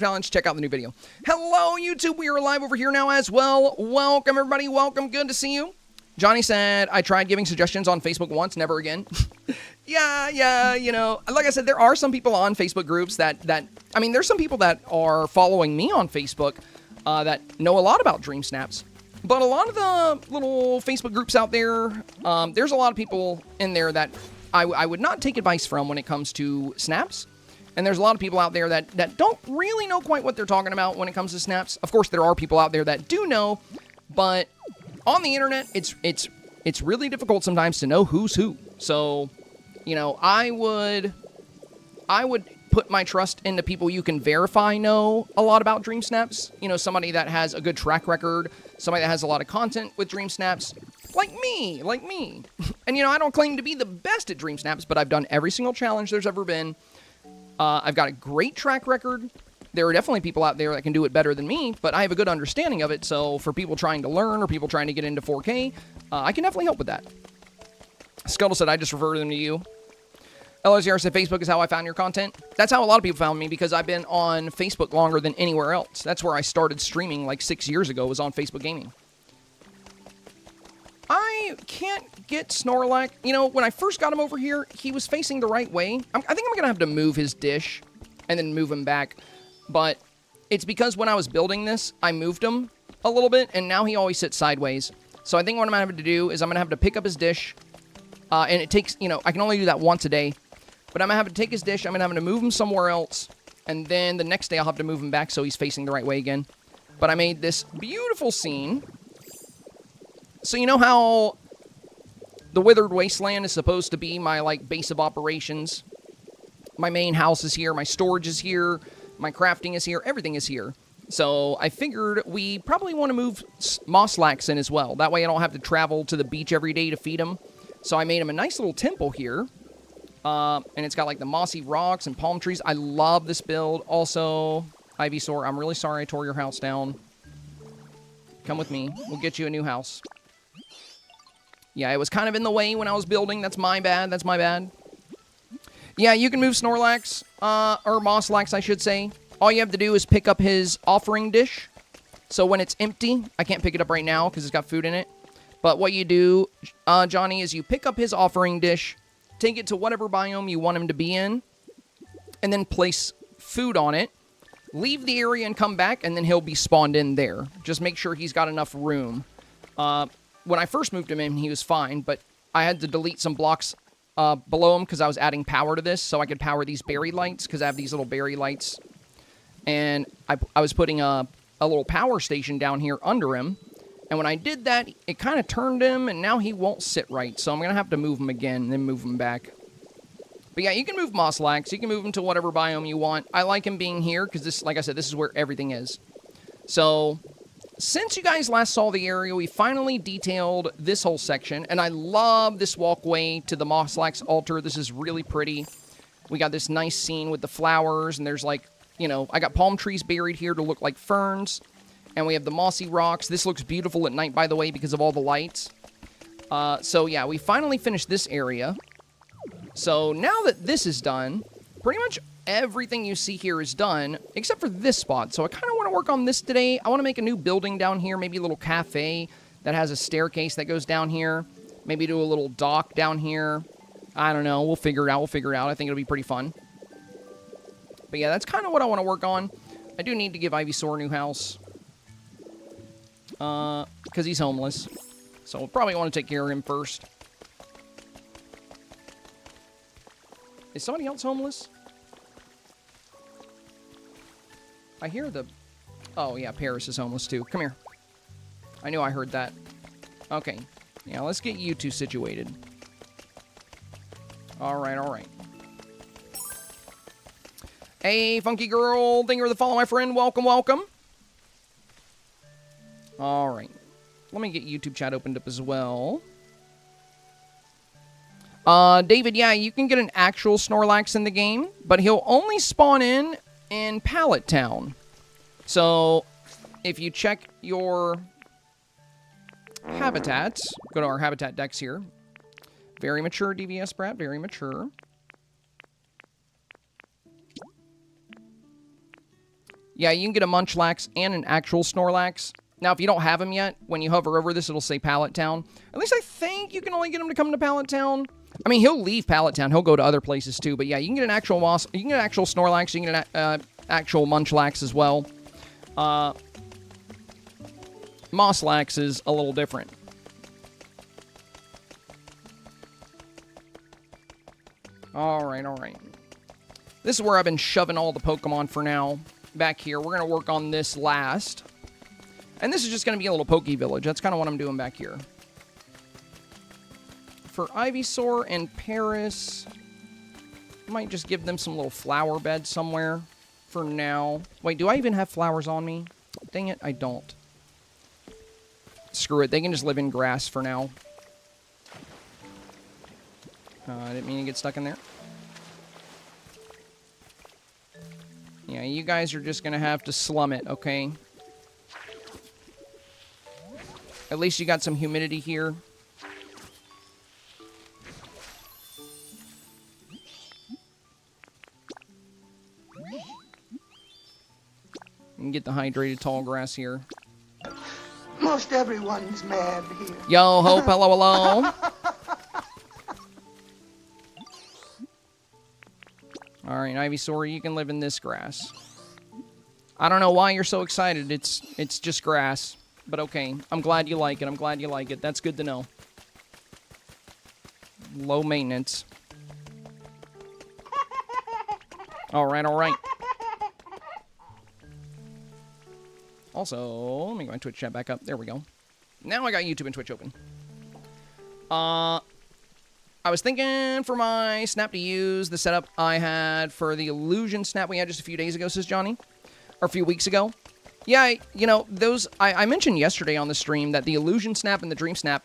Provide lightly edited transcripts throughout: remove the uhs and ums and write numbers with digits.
challenge, check out the new video. Hello, YouTube. We are live over here now as well. Welcome, everybody. Welcome. Good to see you. Johnny said, I tried giving suggestions on Facebook once, never again. Yeah, you know, like I said, there are some people on Facebook groups that I mean, there's some people that are following me on Facebook that know a lot about Dream Snaps. But a lot of the little Facebook groups out there, there's a lot of people in there that I would not take advice from when it comes to snaps. And there's a lot of people out there that don't really know quite what they're talking about when it comes to snaps. Of course, there are people out there that do know, but on the internet, it's really difficult sometimes to know who's who. So, you know, I would put my trust into people you can verify know a lot about Dream Snaps. You know, somebody that has a good track record, somebody that has a lot of content with Dream Snaps, like me. And, you know, I don't claim to be the best at Dream Snaps, but I've done every single challenge there's ever been. I've got a great track record. There are definitely people out there that can do it better than me, but I have a good understanding of it, so for people trying to learn or people trying to get into 4K, I can definitely help with that. Scuttle said, I just referred them to you. LSR said, Facebook is how I found your content. That's how a lot of people found me, because I've been on Facebook longer than anywhere else. That's where I started streaming like 6 years ago, was on Facebook Gaming. I can't get Snorlax. You know, when I first got him over here, he was facing the right way. I think I'm going to have to move his dish and then move him back. But it's because when I was building this, I moved him a little bit, and now he always sits sideways. So I think what I'm going to have to do is I'm going to have to pick up his dish. And it takes, you know, I can only do that once a day. But I'm going to have to take his dish, I'm going to have to move him somewhere else. And then the next day I'll have to move him back so he's facing the right way again. But I made this beautiful scene. So you know how the Withered Wasteland is supposed to be my, like, base of operations? My main house is here, my storage is here, my crafting is here, everything is here. So I figured we probably want to move Mosslax in as well. That way I don't have to travel to the beach every day to feed him. So I made him a nice little temple here. And it's got, like, the mossy rocks and palm trees. I love this build. Also, Ivysaur, I'm really sorry I tore your house down. Come with me. We'll get you a new house. Yeah, it was kind of in the way when I was building. That's my bad. That's my bad. Yeah, you can move Snorlax, or Mosslax, I should say. All you have to do is pick up his offering dish. So when it's empty, I can't pick it up right now because it's got food in it. But what you do, Johnny, is you pick up his offering dish, take it to whatever biome you want him to be in, and then place food on it. Leave the area and come back, and then he'll be spawned in there. Just make sure he's got enough room. When I first moved him in, he was fine, but I had to delete some blocks below him because I was adding power to this, so I could power these berry lights, because I have these little berry lights. And I was putting a little power station down here under him, and when I did that, it kind of turned him, and now he won't sit right, so I'm going to have to move him again, and then move him back. But yeah, you can move Mosslax, you can move him to whatever biome you want. I like him being here, because this, like I said, this is where everything is. So since you guys last saw the area, we finally detailed this whole section, and I love this walkway to the Mosslax altar. This is really pretty. We got this nice scene with the flowers, and there's, like, you know, I got palm trees buried here to look like ferns, and we have the mossy rocks. This looks beautiful at night, by the way, because of all the lights. So yeah, we finally finished this area. So now that this is done, pretty much everything you see here is done, except for this spot. So I kind of want to work on this today. I want to make a new building down here, maybe a little cafe that has a staircase that goes down here. Maybe do a little dock down here. I don't know. We'll figure it out. I think it'll be pretty fun. But yeah, that's kind of what I want to work on. I do need to give Ivysaur a new house. Because he's homeless. So we'll probably want to take care of him first. Is somebody else homeless? I hear the... Oh, yeah, Paris is homeless, too. Come here. I knew I heard that. Okay. Yeah, let's get you two situated. Alright, alright. Hey, Funky Girl. Thank you for the follow, my friend. Welcome, welcome. Alright. Let me get YouTube chat opened up as well. David, yeah, you can get an actual Snorlax in the game, but he'll only spawn in Pallet Town. So, if you check your habitats, go to our habitat decks here. Very mature, DVS Brat, very mature. Yeah, you can get a Munchlax and an actual Snorlax. Now, if you don't have them yet, when you hover over this, it'll say Pallet Town. At least I think you can only get him to come to Pallet Town. I mean, he'll leave Pallet Town. He'll go to other places, too. But, yeah, you can get an actual you can get an actual Snorlax. You can get an actual Munchlax as well. Mosslax is a little different. All right, all right. This is where I've been shoving all the Pokemon for now. Back here. We're going to work on this last. And this is just going to be a little Poke Village. That's kind of what I'm doing back here. For Ivysaur and Paris, I might just give them some little flower bed somewhere for now. Wait, do I even have flowers on me? Dang it, I don't. Screw it. They can just live in grass for now. I didn't mean to get stuck in there. Yeah, you guys are just going to have to slum it, okay? At least you got some humidity here. You can get the hydrated tall grass here. Most everyone's mad here. Yo, hope, hello, hello. Alright, Ivysaur, you can live in this grass. I don't know why you're so excited. It's just grass. But okay, I'm glad you like it. I'm glad you like it. That's good to know. Low maintenance. Alright, alright. Also, let me get my Twitch chat back up. There we go. Now I got YouTube and Twitch open. I was thinking for my snap to use the setup I had for the illusion snap we had just a few days ago, says Johnny. Or a few weeks ago. Yeah, you know, those... I mentioned yesterday on the stream that the illusion snap and the dream snap,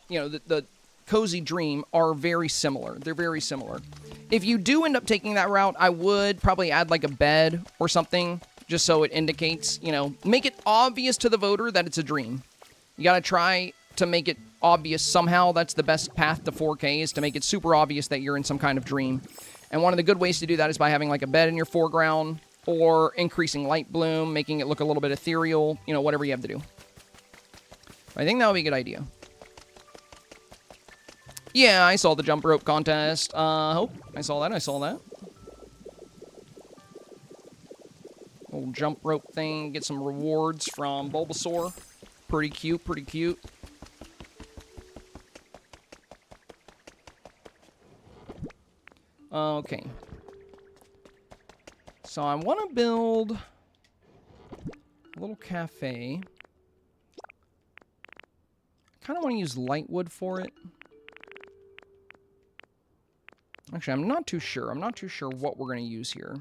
you know, the cozy dream are very similar. They're very similar. If you do end up taking that route, I would probably add like a bed or something just so it indicates, you know, make it obvious to the voter that it's a dream. You gotta try to make it obvious somehow. That's the best path to 4K, is to make it super obvious that you're in some kind of dream. And one of the good ways to do that is by having like a bed in your foreground, or increasing light bloom, making it look a little bit ethereal, you know, whatever you have to do. I think that would be a good idea. Yeah, I saw the jump rope contest. Hope. I saw that. Little jump rope thing. Get some rewards from Bulbasaur. Pretty cute, pretty cute. Okay. So I want to build a little cafe. I kind of want to use lightwood for it. Actually, I'm not too sure. I'm not too sure what we're going to use here.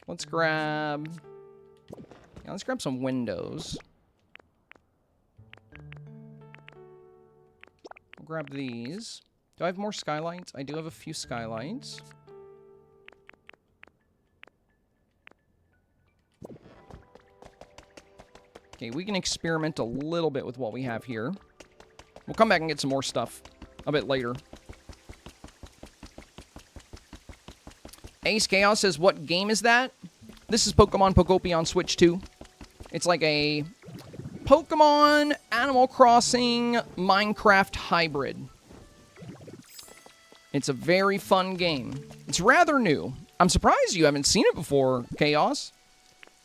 Let's grab... Yeah, let's grab some windows. I'll grab these. Do I have more skylights? I do have a few skylights. Okay, we can experiment a little bit with what we have here. We'll come back and get some more stuff a bit later. Ace Chaos says, what game is that? This is Pokemon Pokopia on Switch 2. It's like a Pokemon Animal Crossing Minecraft hybrid. It's a very fun game. It's rather new. I'm surprised you haven't seen it before, Chaos.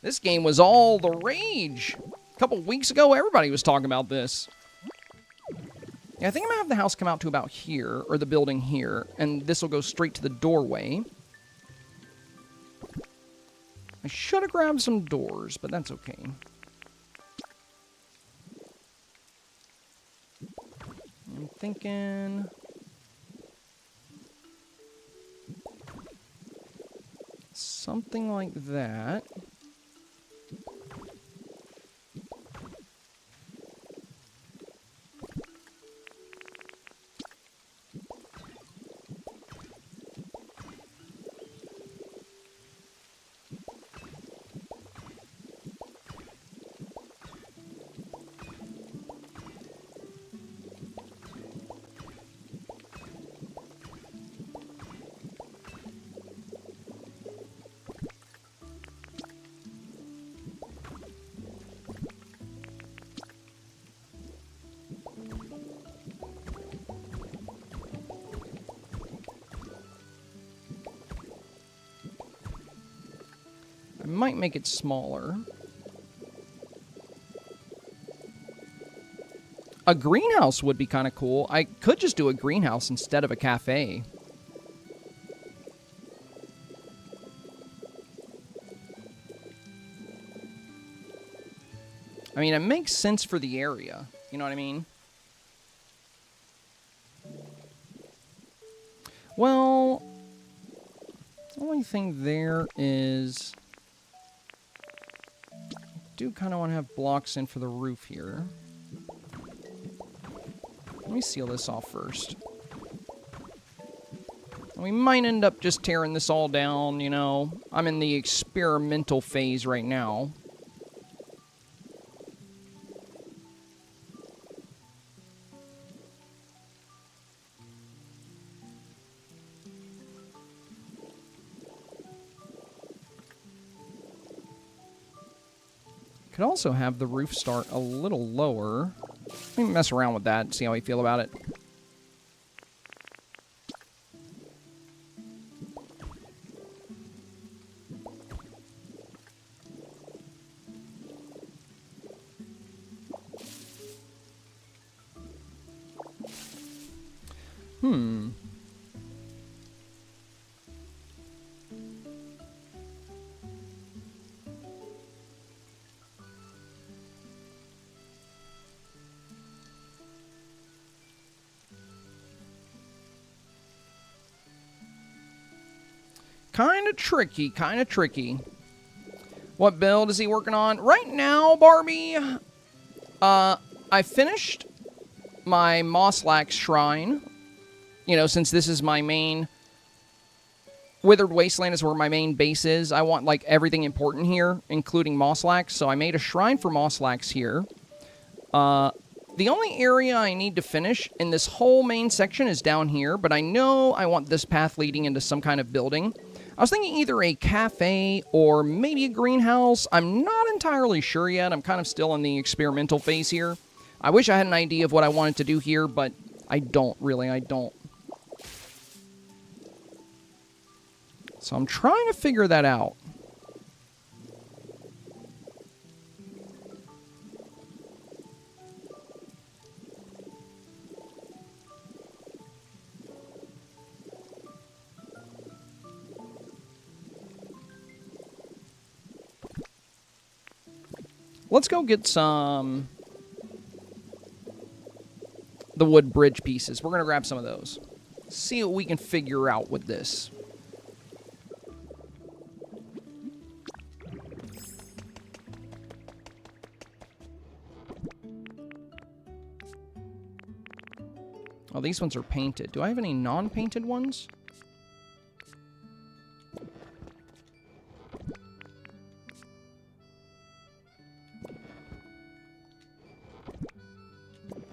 This game was all the rage. A couple weeks ago, everybody was talking about this. Yeah, I think I'm going to have the house come out to about here, or the building here, and this will go straight to the doorway. I should have grabbed some doors, but that's okay. I'm thinking... something like that. might make it smaller. A greenhouse would be kind of cool. I could just do a greenhouse instead of a cafe. I mean, it makes sense for the area. You know what I mean? Well, the only thing there is... I do kind of want to have blocks in for the roof here. Let me seal this off first. We might end up just tearing this all down, you know. I'm in the experimental phase right now. Could also have the roof start a little lower. Let me mess around with that and see how we feel about it. Kind of tricky, kind of tricky. What build is he working on? Right now, Barbie, I finished my Mosslax shrine. You know, since this is my main... Withered Wasteland is where my main base is. I want, like, everything important here, including Mosslax. So I made a shrine for Mosslax here. The only area I need to finish in this whole main section is down here, but I know I want this path leading into some kind of building. I was thinking either a cafe or maybe a greenhouse. I'm not entirely sure yet. I'm kind of still in the experimental phase here. I wish I had an idea of what I wanted to do here, but I don't, really. I don't. So I'm trying to figure that out. Let's go get some... the wood bridge pieces. We're going to grab some of those. See what we can figure out with this. Oh, these ones are painted. Do I have any non-painted ones?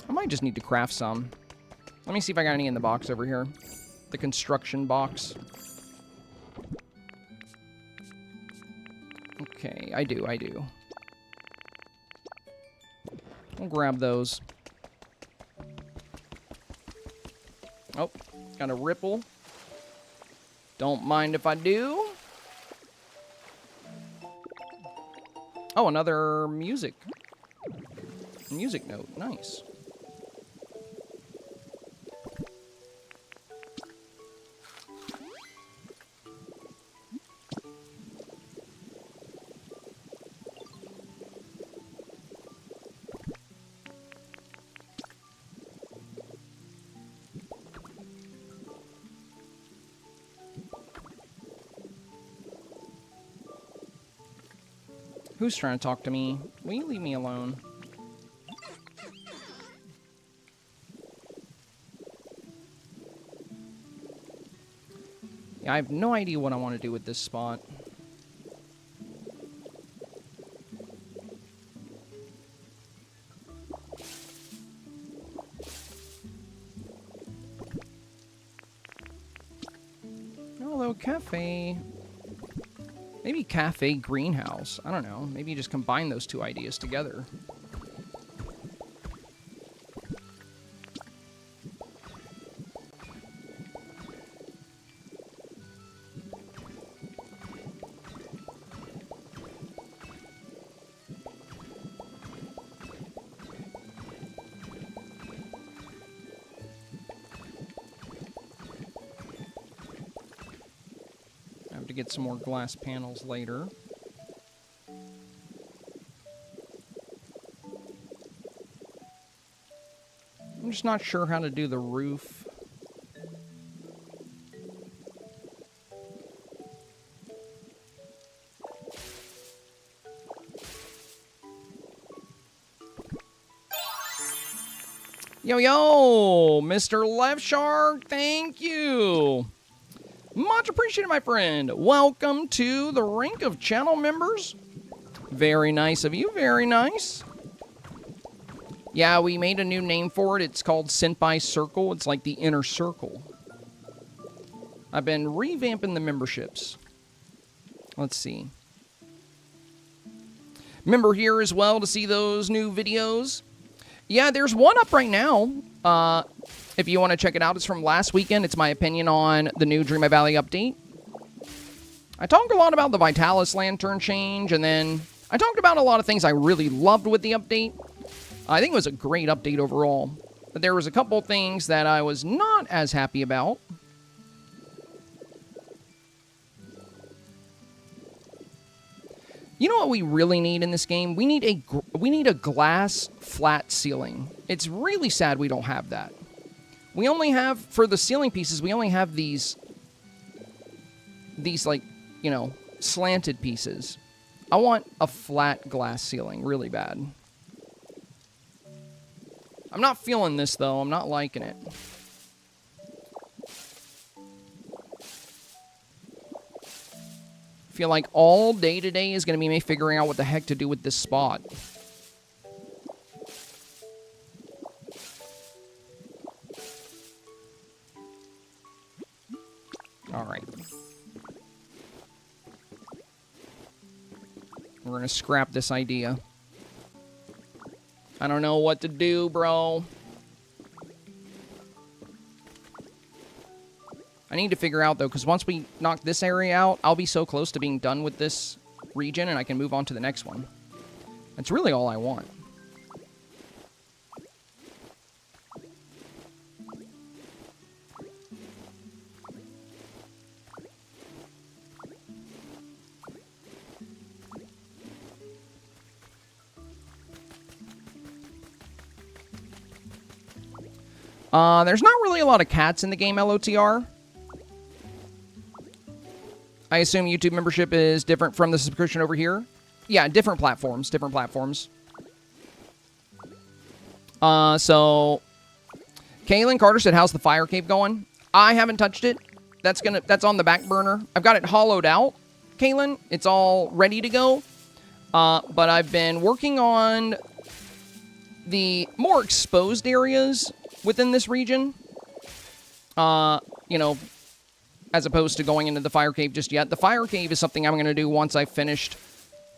I might just need to craft some. Let me see if I got any in the box over here. The construction box. Okay, I do. I'll grab those. Oh, got a ripple. Don't mind if I do. Oh, another music note. Nice. Who's trying to talk to me? Will you leave me alone? Yeah, I have no idea what I want to do with this spot. Although cafe... maybe cafe greenhouse. I don't know. Maybe you just combine those two ideas together. get some more glass panels later. I'm just not sure how to do the roof. Yo, Mr. Left Shark, thank you. Much appreciated, my friend. Welcome to the rank of channel members. Very nice of you, very nice. Yeah, we made a new name for it. It's called Senpai Circle. It's like the inner circle. I've been revamping the memberships. Let's see. Member here as well to see those new videos. Yeah, there's one up right now. If you want to check it out, it's from last weekend. It's my opinion on the new Dreamlight Valley update. I talked a lot about the Vitalis Lantern change, and then I talked about a lot of things I really loved with the update. I think it was a great update overall. But there was a couple things that I was not as happy about. You know what we really need in this game? We need a glass flat ceiling. It's really sad we don't have that. We only have, for the ceiling pieces, we only have these like, you know, slanted pieces. I want a flat glass ceiling really bad. I'm not feeling this, though. I'm not liking it. I feel like all day today is going to be me figuring out what the heck to do with this spot. All right. We're going to scrap this idea. I don't know what to do, bro. I need to figure out, though, because once we knock this area out, I'll be so close to being done with this region, and I can move on to the next one. That's really all I want. There's not really a lot of cats in the game, LOTR. I assume YouTube membership is different from the subscription over here. Yeah, different platforms. Different platforms. So Kaylin Carter said, "How's the fire cave going?" I haven't touched it. That's on the back burner. I've got it hollowed out, Kaylin. It's all ready to go. But I've been working on the more exposed areas within this region. You know, as opposed to going into the fire cave just yet. The fire cave is something I'm going to do once I've finished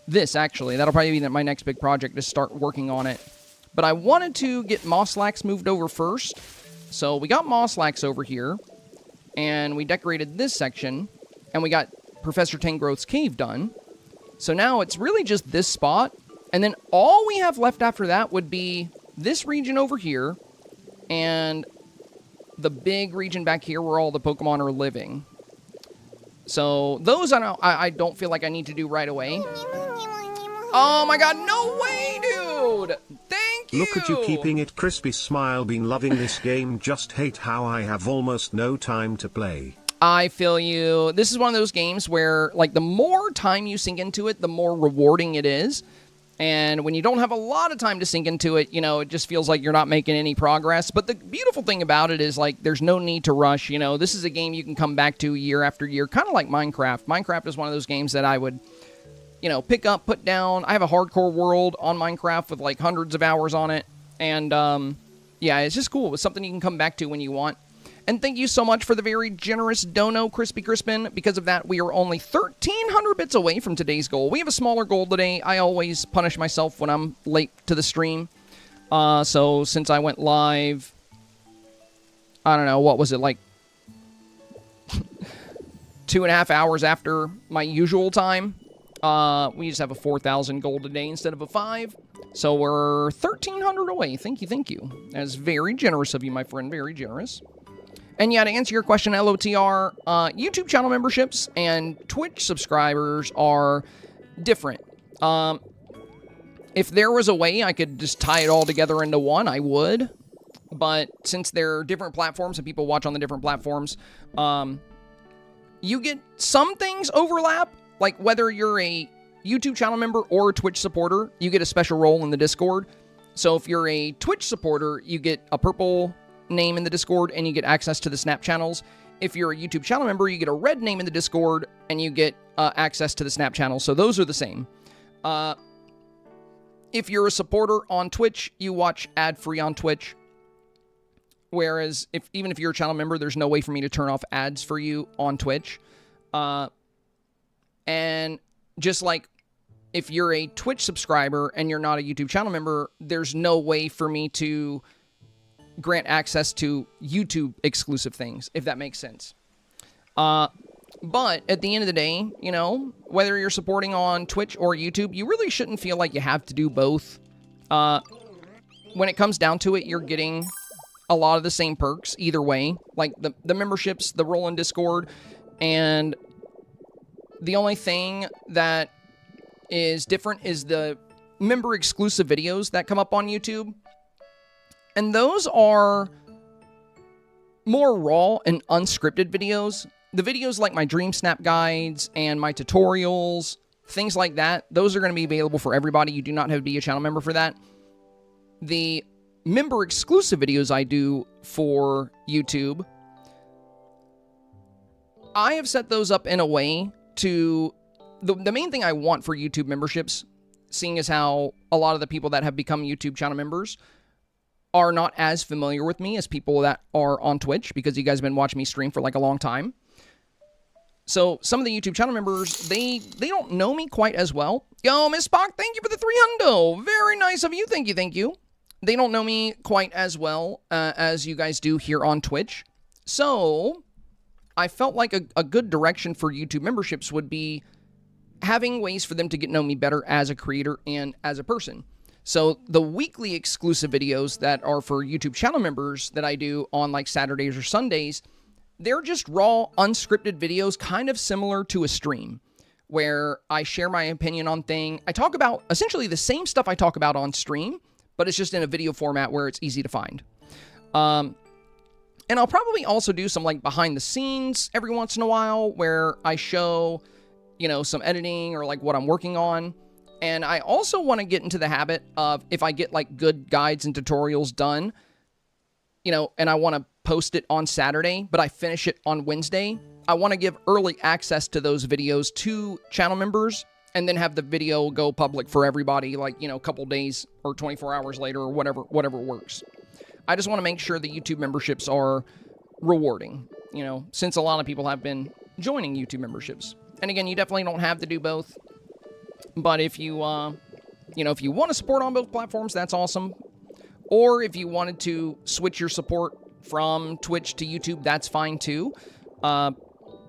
this, actually. That'll probably be my next big project, to start working on it. But I wanted to get Mosslax moved over first. So we got Mosslax over here, and we decorated this section, and we got Professor Tangrowth's cave done. So now it's really just this spot, and then all we have left after that would be this region over here, and the big region back here where all the Pokemon are living. So those I don't feel like I need to do right away. Oh my god, no way, dude! Thank you! Look at you keeping it crispy smile, been loving this game, just hate how I have almost no time to play. I feel you. This is one of those games where, like, the more time you sink into it, the more rewarding it is. And when you don't have a lot of time to sink into it, you know, it just feels like you're not making any progress. But the beautiful thing about it is, like, there's no need to rush. You know, this is a game you can come back to year after year, kind of like Minecraft. Minecraft is one of those games that I would, you know, pick up, put down. I have a hardcore world on Minecraft with, like, hundreds of hours on it. And, yeah, it's just cool. It's something you can come back to when you want. And thank you so much for the very generous dono, Crispy Crispin. Because of that, we are only 1,300 bits away from today's goal. We have a smaller goal today. I always punish myself when I'm late to the stream. So since I went live, I don't know, what was it, like 2.5 hours after my usual time? We just have a 4,000 goal today instead of a 5. So we're 1,300 away. Thank you, thank you. That is very generous of you, my friend. Very generous. And yeah, to answer your question, LOTR, YouTube channel memberships and Twitch subscribers are different. If there was a way I could just tie it all together into one, I would. But since they're different platforms and people watch on the different platforms, you get some things overlap. Like whether you're a YouTube channel member or a Twitch supporter, you get a special role in the Discord. So if you're a Twitch supporter, you get a purple name in the Discord and you get access to the Snap channels. If you're a YouTube channel member, you get a red name in the Discord and you get access to the Snap channels. So those are the same. If you're a supporter on Twitch, you watch ad-free on Twitch. Whereas even if you're a channel member, there's no way for me to turn off ads for you on Twitch. And just like if you're a Twitch subscriber and you're not a YouTube channel member, there's no way for me to grant access to YouTube exclusive things, if that makes sense. But at the end of the day, you know, whether you're supporting on Twitch or YouTube, you really shouldn't feel like you have to do both. When it comes down to it, you're getting a lot of the same perks either way, like the memberships, the role in Discord, and the only thing that is different is the member exclusive videos that come up on YouTube. And those are more raw and unscripted videos. The videos like my Dream Snap guides and my tutorials, things like that, those are going to be available for everybody. You do not have to be a channel member for that. The member exclusive videos I do for YouTube, I have set those up in a way to... The main thing I want for YouTube memberships, seeing as how a lot of the people that have become YouTube channel members are not as familiar with me as people that are on Twitch, because you guys have been watching me stream for like a long time. So some of the YouTube channel members, they don't know me quite as well. Yo, Miss Spock, thank you for the 300. Very nice of you. Thank you, thank you. They don't know me quite as well as you guys do here on Twitch. So I felt like a good direction for YouTube memberships would be having ways for them to get to know me better as a creator and as a person. So the weekly exclusive videos that are for YouTube channel members that I do on like Saturdays or Sundays, they're just raw, unscripted videos, kind of similar to a stream, where I share my opinion on things. I talk about essentially the same stuff I talk about on stream, but it's just in a video format where it's easy to find. And I'll probably also do some like behind the scenes every once in a while where I show, you know, some editing or like what I'm working on. And I also want to get into the habit of, if I get like good guides and tutorials done, you know, and I want to post it on Saturday, but I finish it on Wednesday, I want to give early access to those videos to channel members and then have the video go public for everybody, like, you know, a couple days or 24 hours later or whatever works. I just want to make sure the YouTube memberships are rewarding, you know, since a lot of people have been joining YouTube memberships. And again, you definitely don't have to do both. But if you, you know, if you want to support on both platforms, that's awesome. Or if you wanted to switch your support from Twitch to YouTube, that's fine too.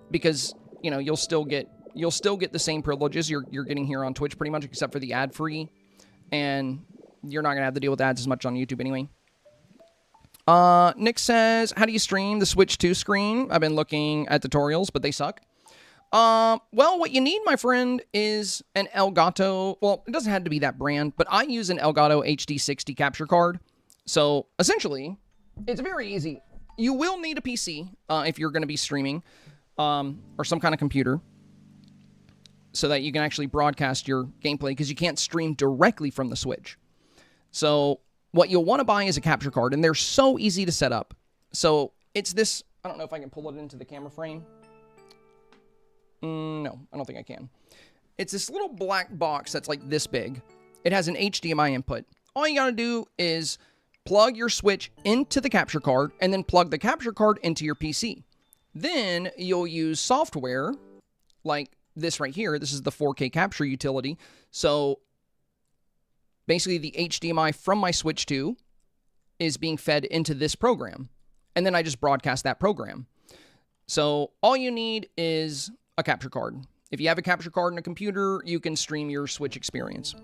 Because, you know, you'll still get the same privileges you're getting here on Twitch pretty much, except for the ad-free. And you're not going to have to deal with ads as much on YouTube anyway. Nick says, how do you stream the Switch 2 screen? I've been looking at tutorials, but they suck. Well, what you need, my friend, is an Elgato. Well, it doesn't have to be that brand, but I use an Elgato HD60 capture card. So, essentially, it's very easy. You will need a PC if you're going to be streaming, or some kind of computer, so that you can actually broadcast your gameplay, because you can't stream directly from the Switch. So, what you'll want to buy is a capture card, and they're so easy to set up. So, it's this... I don't know if I can pull it into the camera frame. No, I don't think I can. It's this little black box that's like this big. It has an HDMI input. All you gotta do is plug your Switch into the capture card and then plug the capture card into your PC. Then you'll use software like this right here. This is the 4K capture utility. So basically the HDMI from my Switch 2 is being fed into this program. And then I just broadcast that program. So all you need is a capture card. If you have a capture card in a computer, you can stream your Switch experience.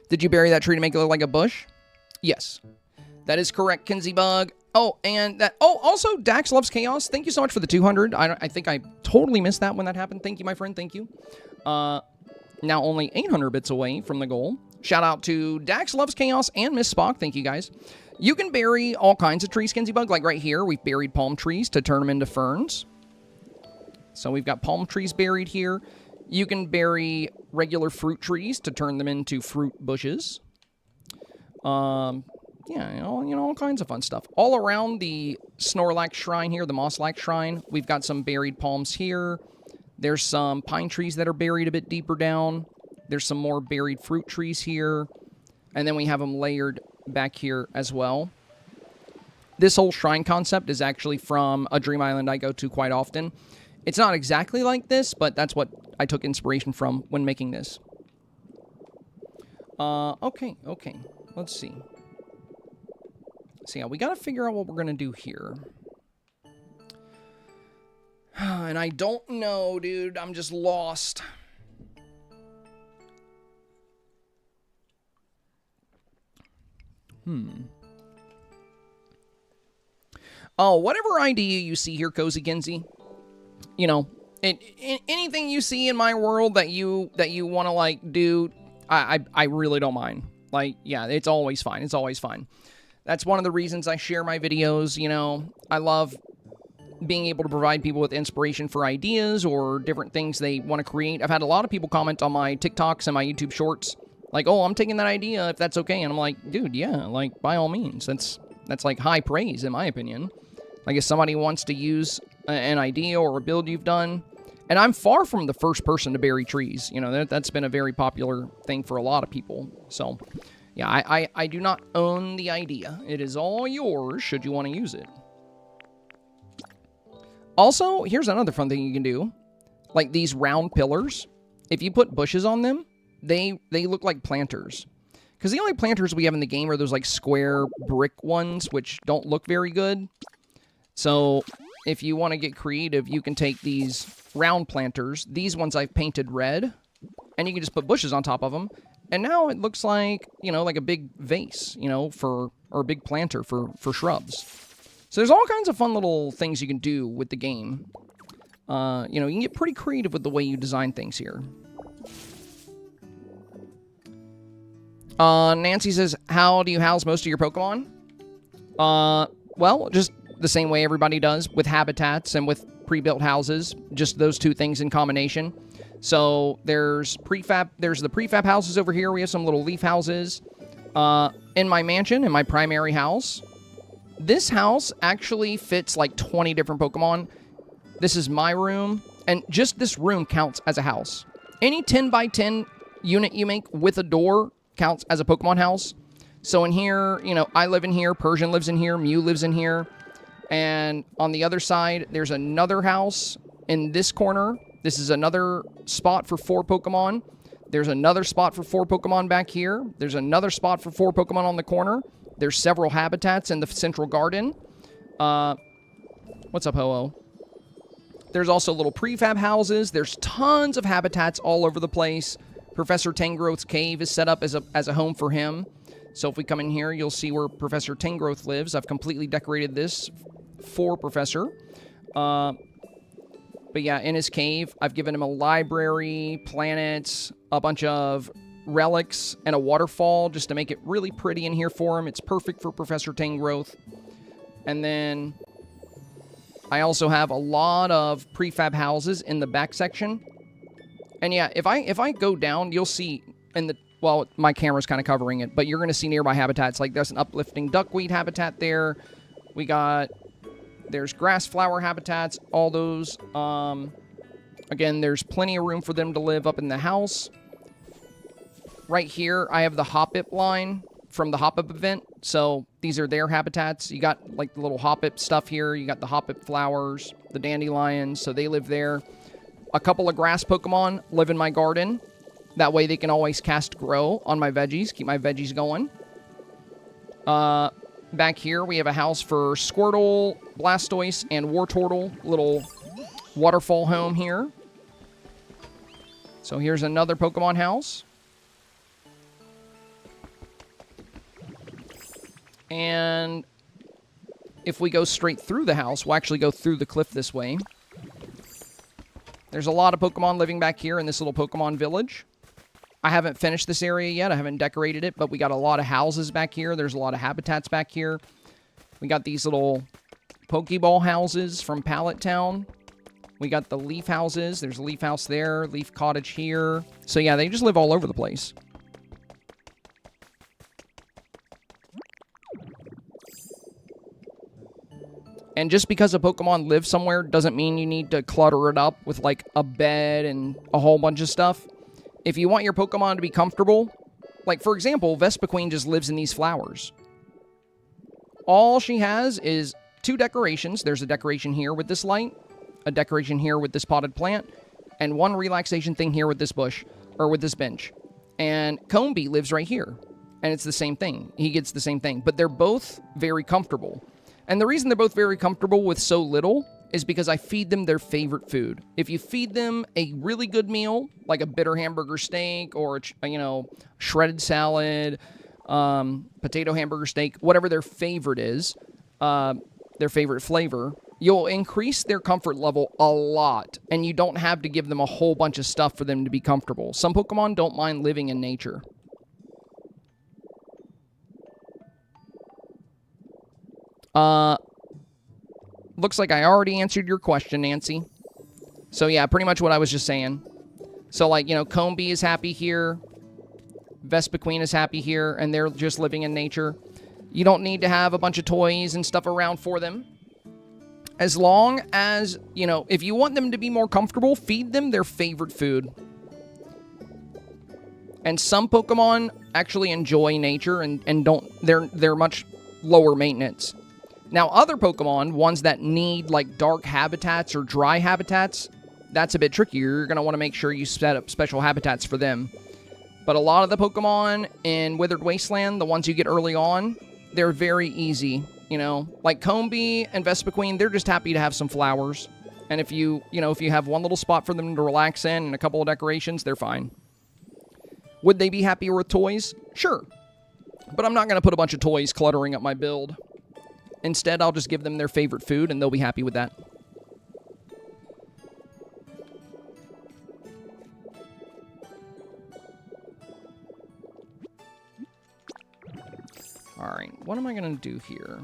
Did you bury that tree to make it look like a bush? Yes. That is correct, Kinsey Bug. Oh, and that. Oh, also, Dax Loves Chaos. Thank you so much for the 200. I think I totally missed that when that happened. Thank you, my friend. Thank you. Now only 800 bits away from the goal. Shout out to Dax Loves Chaos and Miss Spock. Thank you, guys. You can bury all kinds of trees, Kinsey Bug. Like right here, we've buried palm trees to turn them into ferns. So we've got palm trees buried here. You can bury regular fruit trees to turn them into fruit bushes. Yeah, you know, all kinds of fun stuff. All around the Snorlax shrine here, the Mosslax shrine, we've got some buried palms here. There's some pine trees that are buried a bit deeper down. There's some more buried fruit trees here. And then we have them layered back here as well. This whole shrine concept is actually from a dream island I go to quite often. It's not exactly like this, but that's what I took inspiration from when making this. Okay. Let's see. So yeah, we gotta figure out what we're gonna do here. And I don't know, dude. I'm just lost. Oh, whatever idea you see here, Cozy Kinsey, you know, anything you see in my world that you want to, like, do, I really don't mind. Like, yeah, it's always fine. It's always fine. That's one of the reasons I share my videos, you know. I love being able to provide people with inspiration for ideas or different things they want to create. I've had a lot of people comment on my TikToks and my YouTube shorts, like, oh, I'm taking that idea if that's okay. And I'm like, dude, yeah, like, by all means. That's like high praise, in my opinion. Like, if somebody wants to use an idea or a build you've done, and I'm far from the first person to bury trees. You know, that's been a very popular thing for a lot of people. So, yeah, I do not own the idea. It is all yours should you want to use it. Also, here's another fun thing you can do. Like these round pillars, if you put bushes on them, they look like planters. Because the only planters we have in the game are those like square brick ones, which don't look very good. So if you want to get creative, you can take these round planters. These ones I've painted red, and you can just put bushes on top of them. And now it looks like, you know, like a big vase, you know, or a big planter for shrubs. So there's all kinds of fun little things you can do with the game. You know, you can get pretty creative with the way you design things here. Nancy says, how do you house most of your Pokemon? Well, just the same way everybody does, with habitats and with pre-built houses. Just those two things in combination. So there's the prefab houses over here. We have some little leaf houses. In my mansion, in my primary house, this house actually fits like 20 different Pokemon. This is my room, and just this room counts as a house. Any 10 by 10 unit you make with a door counts as a Pokemon house. So in here, you know, I live in here, Persian lives in here, Mew lives in here, and on the other side, there's another house in this corner. This is another spot for 4 Pokemon. There's another spot for 4 Pokemon back here. There's another spot for 4 Pokemon on the corner. There's several habitats in the central garden. What's up, Ho-Oh? There's also little prefab houses. There's tons of habitats all over the place. Professor Tangrowth's cave is set up as a home for him. So if we come in here, you'll see where Professor Tangrowth lives. I've completely decorated this for Professor. But yeah, in his cave, I've given him a library, planets, a bunch of relics, and a waterfall just to make it really pretty in here for him. It's perfect for Professor Tangrowth. And then I also have a lot of prefab houses in the back section. And yeah, if I go down, you'll see in the, well, my camera's kind of covering it, but you're going to see nearby habitats. Like there's an uplifting duckweed habitat there. There's grass flower habitats, all those. Again, there's plenty of room for them to live up in the house. Right here, I have the Hoppip line from the Hoppip event. So these are their habitats. You got like the little Hoppip stuff here. You got the Hoppip flowers, the dandelions, so they live there. A couple of grass Pokemon live in my garden. That way they can always cast Grow on my veggies, keep my veggies going. Back here, we have a house for Squirtle, Blastoise, and Wartortle. Little waterfall home here. So here's another Pokemon house. And if we go straight through the house, we'll actually go through the cliff this way. There's a lot of Pokemon living back here in this little Pokemon village. I haven't finished this area yet. I haven't decorated it, but we got a lot of houses back here. There's a lot of habitats back here. We got these little Pokeball houses from Pallet Town. We got the leaf houses. There's a leaf house there, leaf cottage here. So yeah, they just live all over the place. And just because a Pokemon lives somewhere doesn't mean you need to clutter it up with like a bed and a whole bunch of stuff. If you want your Pokemon to be comfortable, like for example, Vespiquen just lives in these flowers. All she has is 2 decorations. There's a decoration here with this light, a decoration here with this potted plant, and 1 relaxation thing here with this bush, or with this bench. And Combee lives right here, and it's the same thing. He gets the same thing, but they're both very comfortable. And the reason they're both very comfortable with so little is because I feed them their favorite food. If you feed them a really good meal, like a bitter hamburger steak or, shredded salad, potato hamburger steak, whatever their favorite is, their favorite flavor, you'll increase their comfort level a lot, and you don't have to give them a whole bunch of stuff for them to be comfortable. Some Pokemon don't mind living in nature. Looks like I already answered your question, Nancy. So yeah, pretty much what I was just saying. So like, Combee is happy here. Vespiquen is happy here, and they're just living in nature. You don't need to have a bunch of toys and stuff around for them. As long as, if you want them to be more comfortable, feed them their favorite food. And some Pokemon actually enjoy nature and don't, they're much lower maintenance. Now, other Pokemon, ones that need, like, dark habitats or dry habitats, that's a bit trickier. You're going to want to make sure you set up special habitats for them. But a lot of the Pokemon in Withered Wasteland, the ones you get early on, they're very easy, Like Combee and Vespiquen, they're just happy to have some flowers. And if you have one little spot for them to relax in and a couple of decorations, they're fine. Would they be happier with toys? Sure. But I'm not going to put a bunch of toys cluttering up my build. Instead, I'll just give them their favorite food, and they'll be happy with that. Alright, what am I going to do here?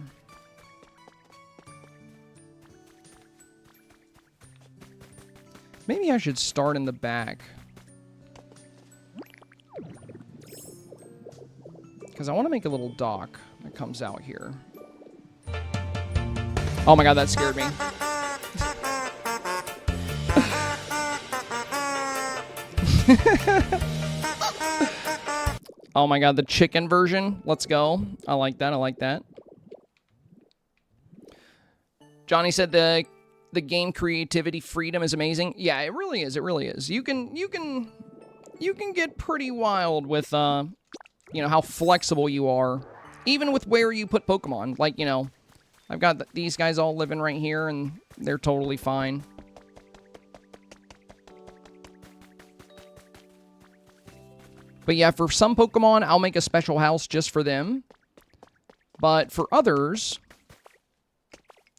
Maybe I should start in the back. Because I want to make a little dock that comes out here. Oh my god, that scared me. Oh my god, the chicken version. Let's go. I like that, I like that. Johnny said the game creativity freedom is amazing. Yeah, it really is, it really is. You can get pretty wild with, how flexible you are. Even with where you put Pokemon. Like, I've got these guys all living right here, and they're totally fine. But yeah, for some Pokemon, I'll make a special house just for them. But for others,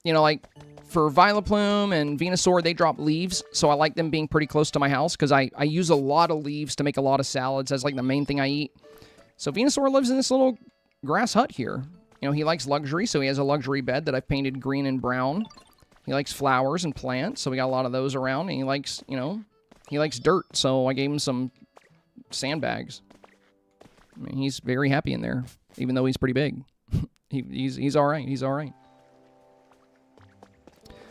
like for Vileplume and Venusaur, they drop leaves, so I like them being pretty close to my house, because I use a lot of leaves to make a lot of salads. That's like the main thing I eat. So Venusaur lives in this little grass hut here. He likes luxury, so he has a luxury bed that I've painted green and brown. He likes flowers and plants, so we got a lot of those around. And he likes, he likes dirt, so I gave him some sandbags. I mean, he's very happy in there, even though he's pretty big. He's all right. He's all right.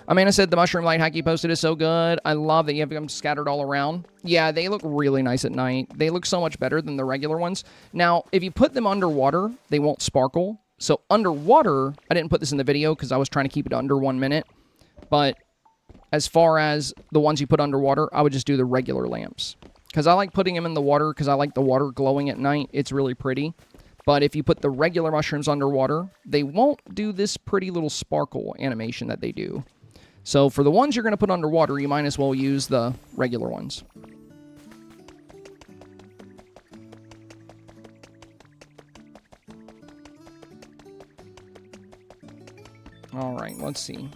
Amanda said the mushroom light hack you posted is so good. I love that you have them scattered all around. Yeah, they look really nice at night. They look so much better than the regular ones. Now, if you put them underwater, they won't sparkle. So underwater, I didn't put this in the video because I was trying to keep it under 1 minute. But as far as the ones you put underwater, I would just do the regular lamps. Because I like putting them in the water because I like the water glowing at night. It's really pretty. But if you put the regular mushrooms underwater, they won't do this pretty little sparkle animation that they do. So for the ones you're going to put underwater, you might as well use the regular ones. All right, let's see.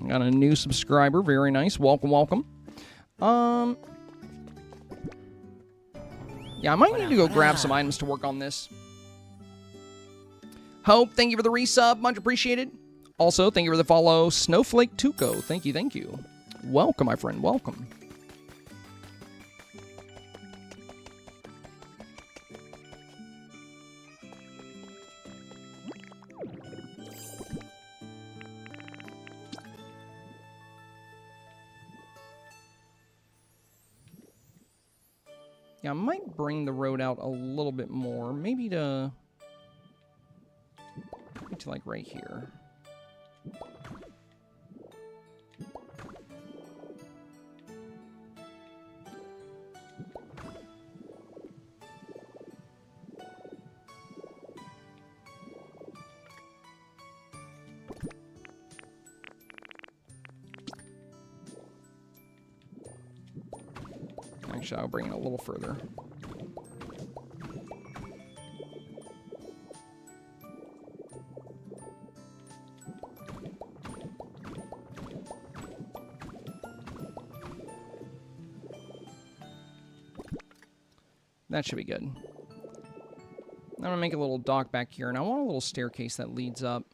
Got a new subscriber. Very nice. Welcome, welcome. Yeah, I might need to go grab some items to work on this. Hope, thank you for the resub. Much appreciated. Also, thank you for the follow. Snowflake Tuco. Thank you, thank you. Welcome, my friend. Welcome. Yeah, I might bring the road out a little bit more. Maybe to like right here. Actually, I'll bring it a little further. That should be good. I'm going to make a little dock back here, and I want a little staircase that leads up.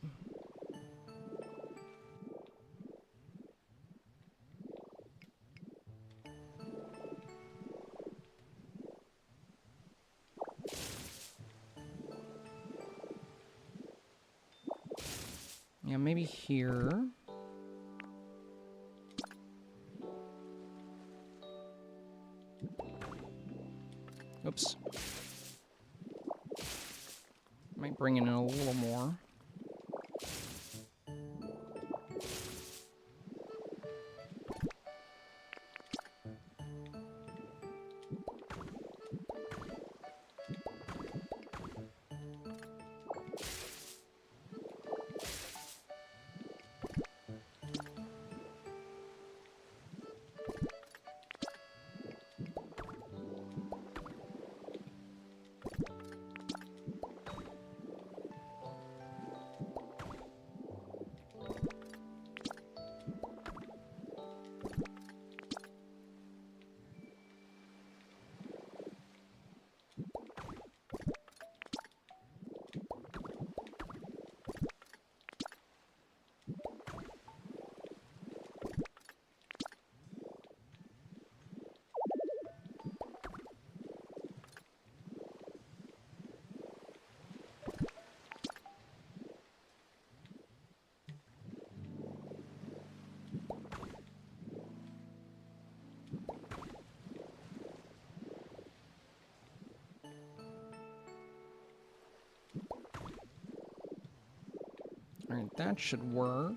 Yeah, maybe here. Oops. Might bring in a little more. All right, that should work.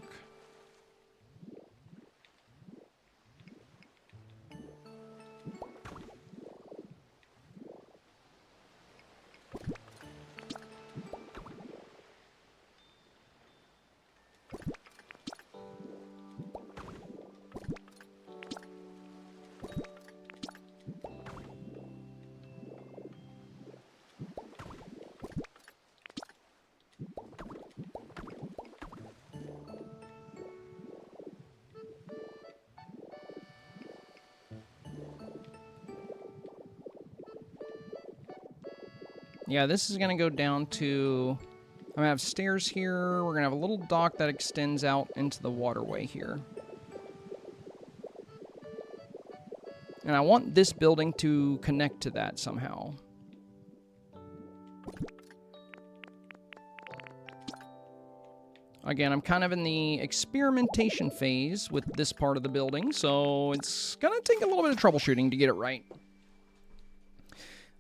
Yeah, this is going to go down to... I'm going to have stairs here. We're going to have a little dock that extends out into the waterway here. And I want this building to connect to that somehow. Again, I'm kind of in the experimentation phase with this part of the building, so it's going to take a little bit of troubleshooting to get it right.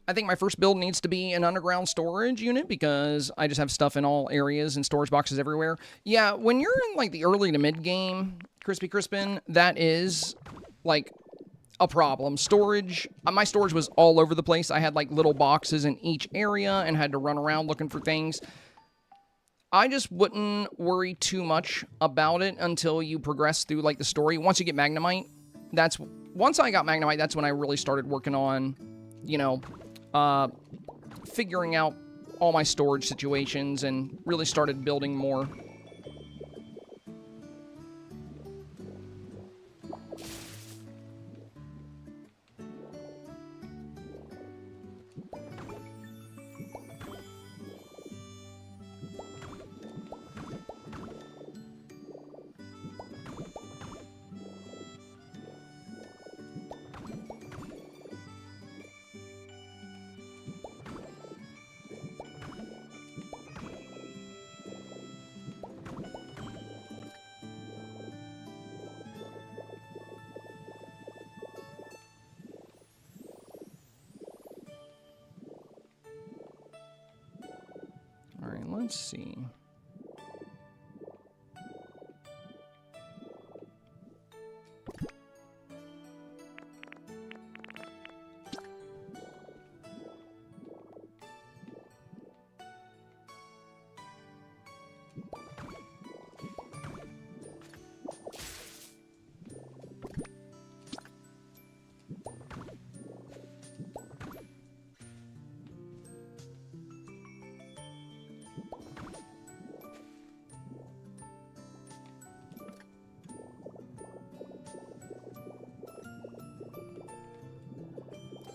I think my first build needs to be an underground storage unit because I just have stuff in all areas and storage boxes everywhere. Yeah, when you're in like the early to mid game, Crispy Crispin, that is like a problem. Storage, my storage was all over the place. I had like little boxes in each area and had to run around looking for things. I just wouldn't worry too much about it until you progress through like the story. Once you get Magnemite, once I got Magnemite, that's when I really started working on, you know, figuring out all my storage situations and really started building more. Let's see.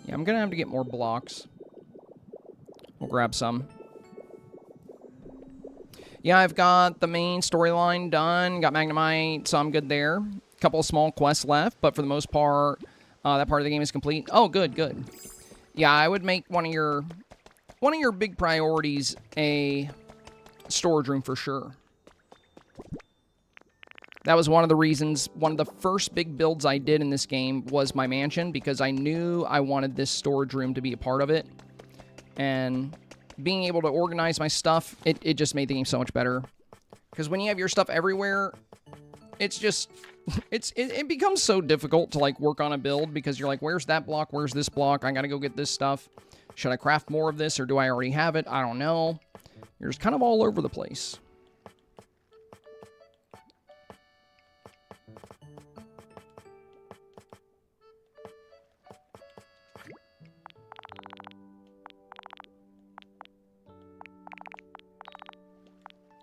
Yeah, I'm gonna have to get more blocks. We'll grab some. Yeah, I've got the main storyline done. Got Magnemite, so I'm good there. A couple of small quests left, but for the most part, that part of the game is complete. Oh, good, good. Yeah, I would make one of your big priorities a storage room for sure. That was one of the reasons, one of the first big builds I did in this game was my mansion, because I knew I wanted this storage room to be a part of it. And being able to organize my stuff, it just made the game so much better. Because when you have your stuff everywhere, it's just, it becomes so difficult to like work on a build, because you're like, where's that block? Where's this block? I gotta go get this stuff. Should I craft more of this, or do I already have it? I don't know. You're just kind of all over the place.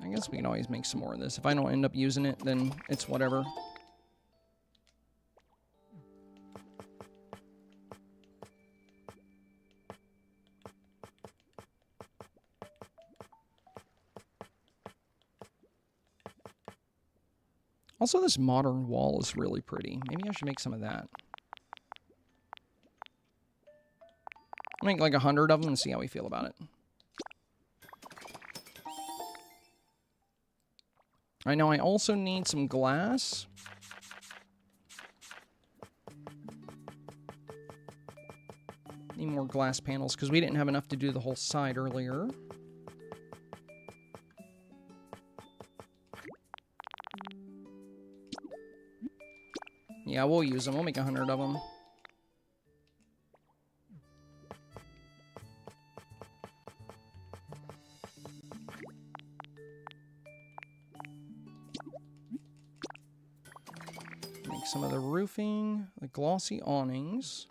I guess we can always make some more of this. If I don't end up using it, then it's whatever. Also, this modern wall is really pretty. Maybe I should make some of that. I'll make like 100 of them and see how we feel about it. I know I also need some glass. Need more glass panels because we didn't have enough to do the whole side earlier. Yeah, we'll use them. We'll make 100 of them. Make some of the roofing, the glossy awnings.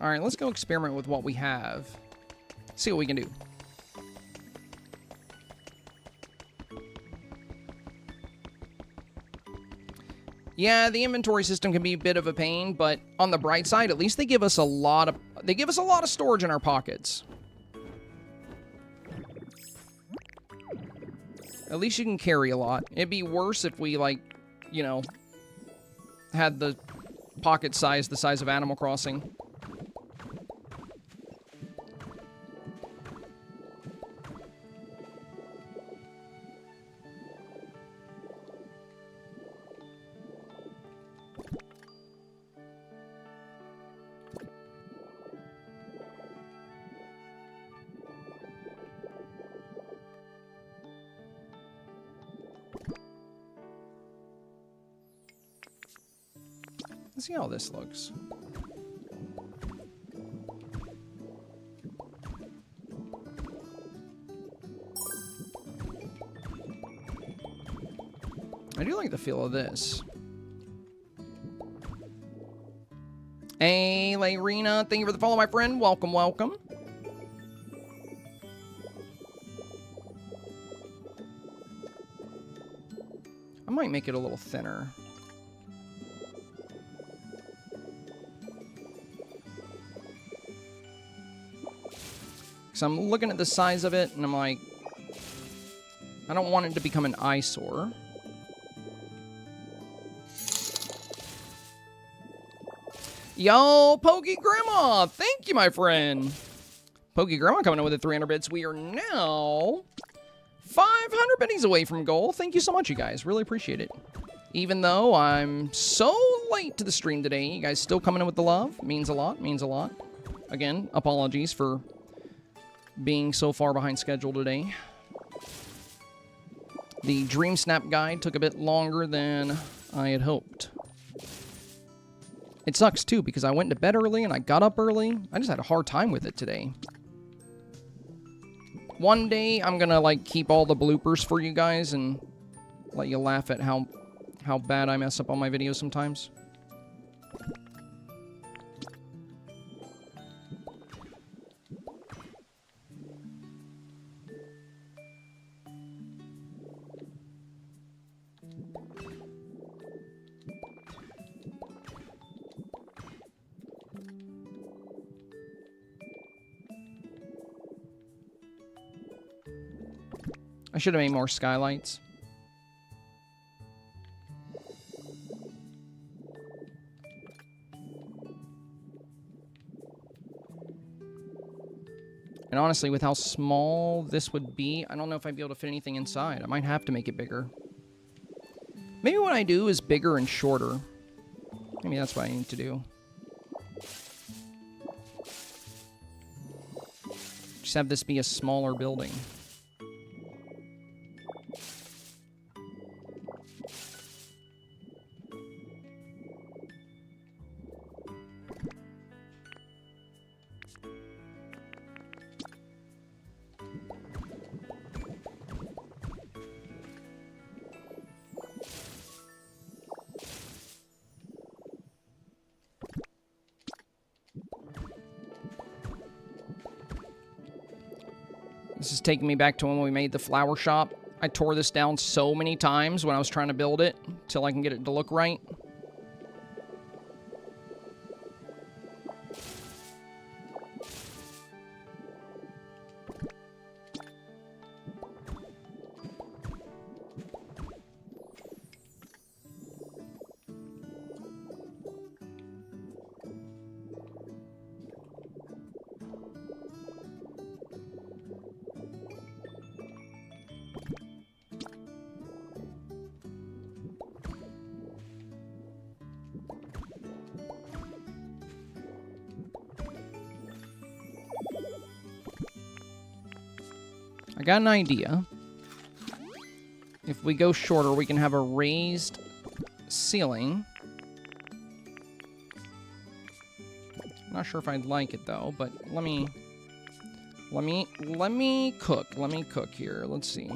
All right, let's go experiment with what we have. See what we can do. Yeah, the inventory system can be a bit of a pain, but on the bright side, at least they give us a lot of storage in our pockets. At least you can carry a lot. It'd be worse if we, like, you know, had the pocket size the size of Animal Crossing. Let's see how this looks. I do like the feel of this. Hey, Layrina, thank you for the follow, my friend. Welcome, welcome. I might make it a little thinner. Because I'm looking at the size of it, and I'm like, I don't want it to become an eyesore. Yo, Pokey Grandma! Thank you, my friend. Pokey Grandma coming in with the 300 bits. We are now 500 biddies away from goal. Thank you so much, you guys. Really appreciate it. Even though I'm so late to the stream today, you guys still coming in with the love. Means a lot. Means a lot. Again, apologies for being so far behind schedule today. The Dream Snap guide took a bit longer than I had hoped. It sucks, too, because I went to bed early and I got up early. I just had a hard time with it today. One day, I'm gonna, like, keep all the bloopers for you guys and let you laugh at how bad I mess up on my videos sometimes. I should have made more skylights. And honestly, with how small this would be, I don't know if I'd be able to fit anything inside. I might have to make it bigger. Maybe what I do is bigger and shorter. Maybe that's what I need to do. Just have this be a smaller building. This is taking me back to when we made the flower shop. I tore this down so many times when I was trying to build it till I can get it to look right. I got an idea. If we go shorter, we can have a raised ceiling. Not sure if I'd like it though, but let me cook. Let me cook here. Let's see.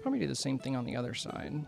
Probably do the same thing on the other side.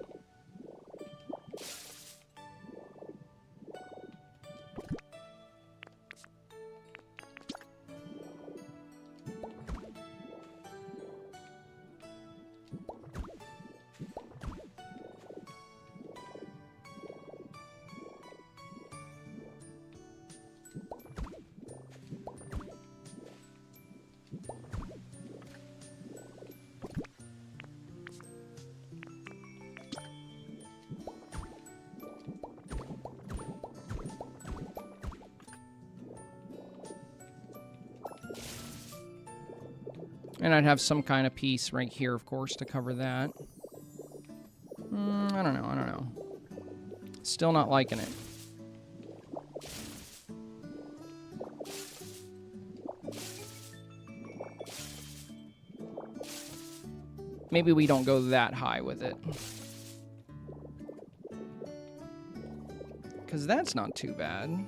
And I'd have some kind of piece right here, of course, to cover that. I don't know. Still not liking it. Maybe we don't go that high with it. Because that's not too bad.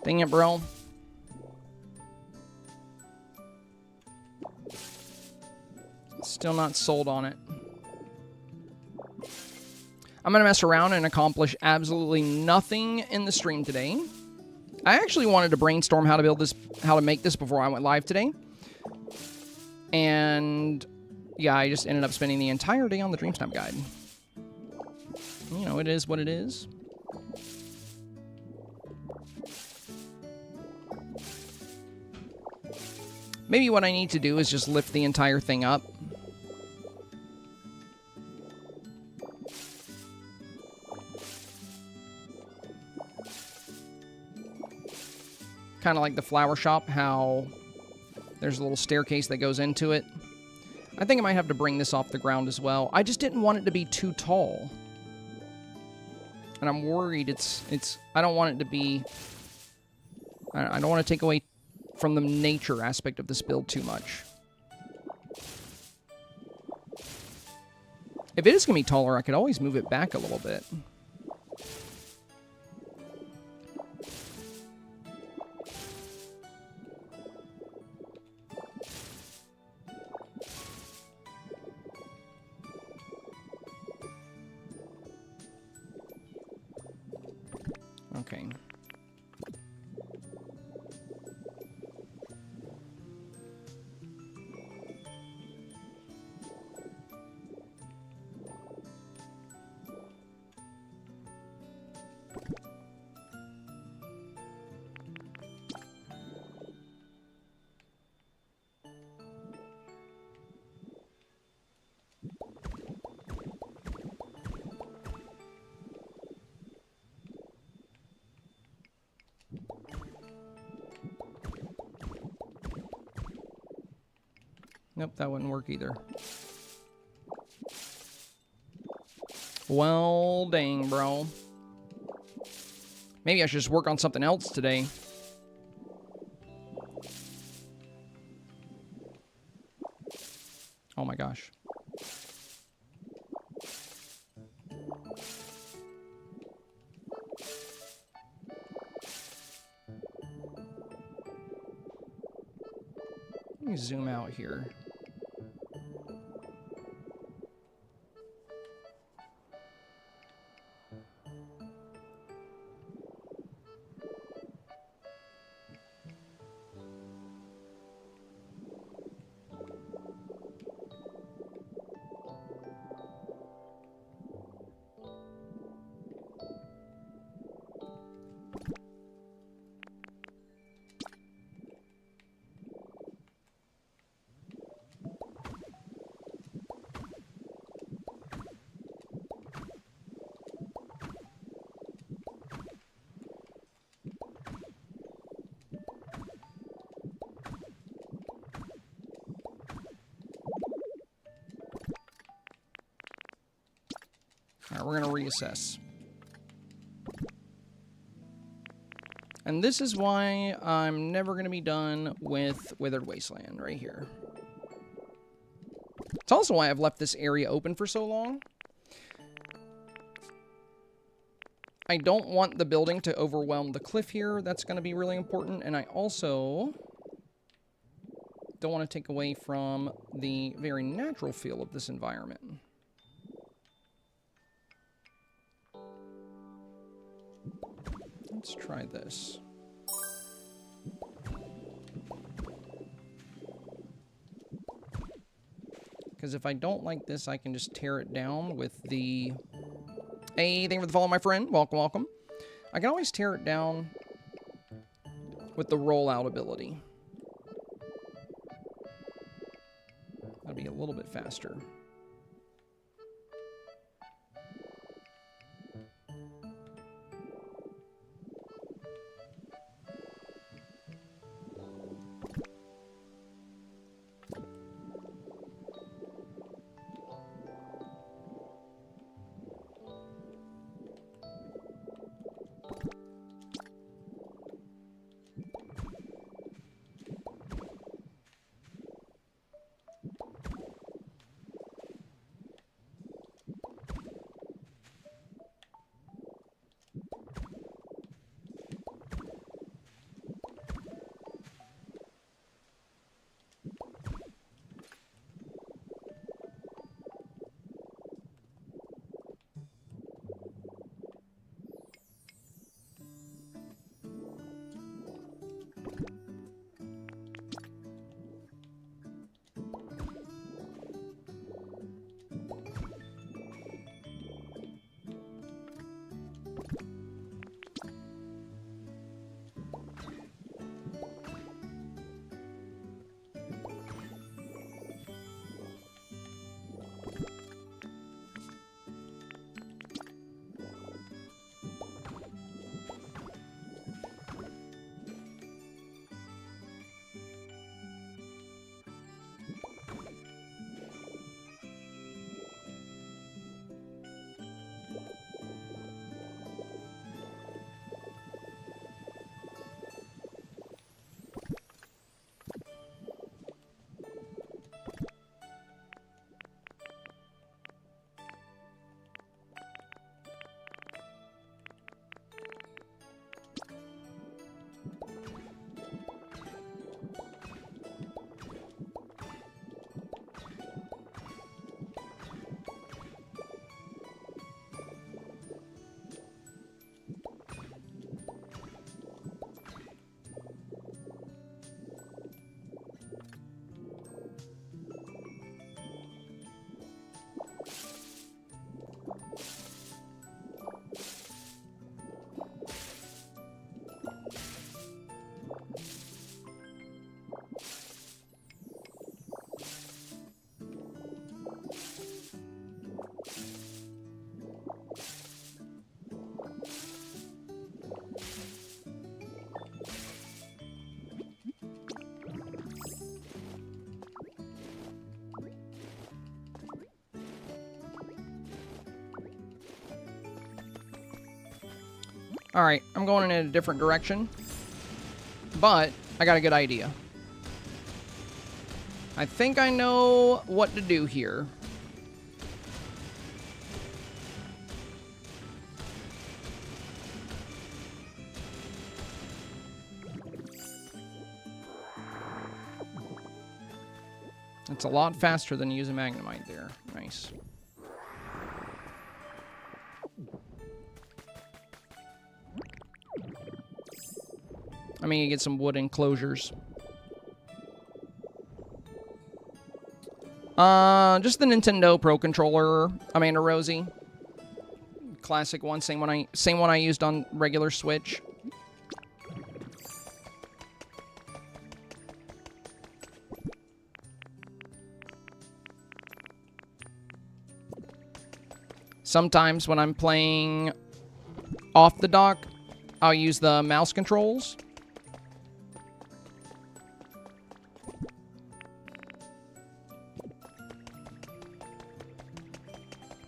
Dang it, bro. Still not sold on it. I'm going to mess around and accomplish absolutely nothing in the stream today. I actually wanted to brainstorm how to build this, how to make this before I went live today. And yeah, I just ended up spending the entire day on the Dreamsnap guide. You know, it is what it is. Maybe what I need to do is just lift the entire thing up. Kind of like the flower shop, how there's a little staircase that goes into it. I think I might have to bring this off the ground as well. I just didn't want it to be too tall. And I'm worried I don't want it to be... I don't want to take away from the nature aspect of this build too much. If it is going to be taller, I could always move it back a little bit. Okay. Nope, that wouldn't work either. Well, dang, bro. Maybe I should just work on something else today. Oh my gosh. Let me zoom out here. Alright, we're going to reassess. And this is why I'm never going to be done with Withered Wasteland right here. It's also why I've left this area open for so long. I don't want the building to overwhelm the cliff here. That's going to be really important. And I also don't want to take away from the very natural feel of this environment. Let's try this. Because if I don't like this, I can just tear it down with the... Hey, thank you for the follow, my friend. Welcome, welcome. I can always tear it down with the rollout ability. That'll be a little bit faster. Alright, I'm going in a different direction. But I got a good idea. I think I know what to do here. It's a lot faster than using Magnemite there. Nice. I mean, you get some wood enclosures. Just the Nintendo Pro Controller, Amanda Rosie. Classic one, same one I used on regular Switch. Sometimes when I'm playing off the dock, I'll use the mouse controls.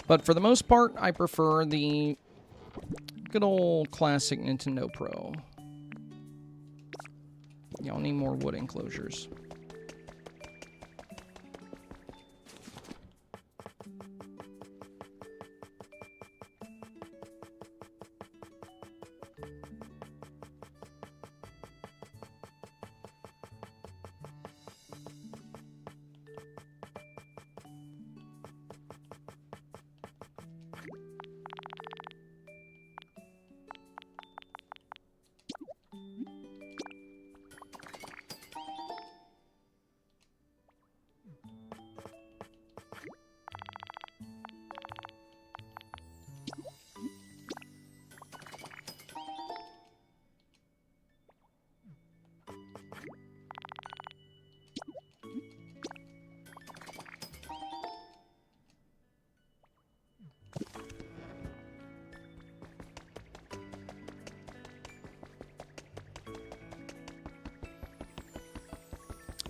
But for the most part, I prefer the good old classic Nintendo Pro. Y'all need more wood enclosures.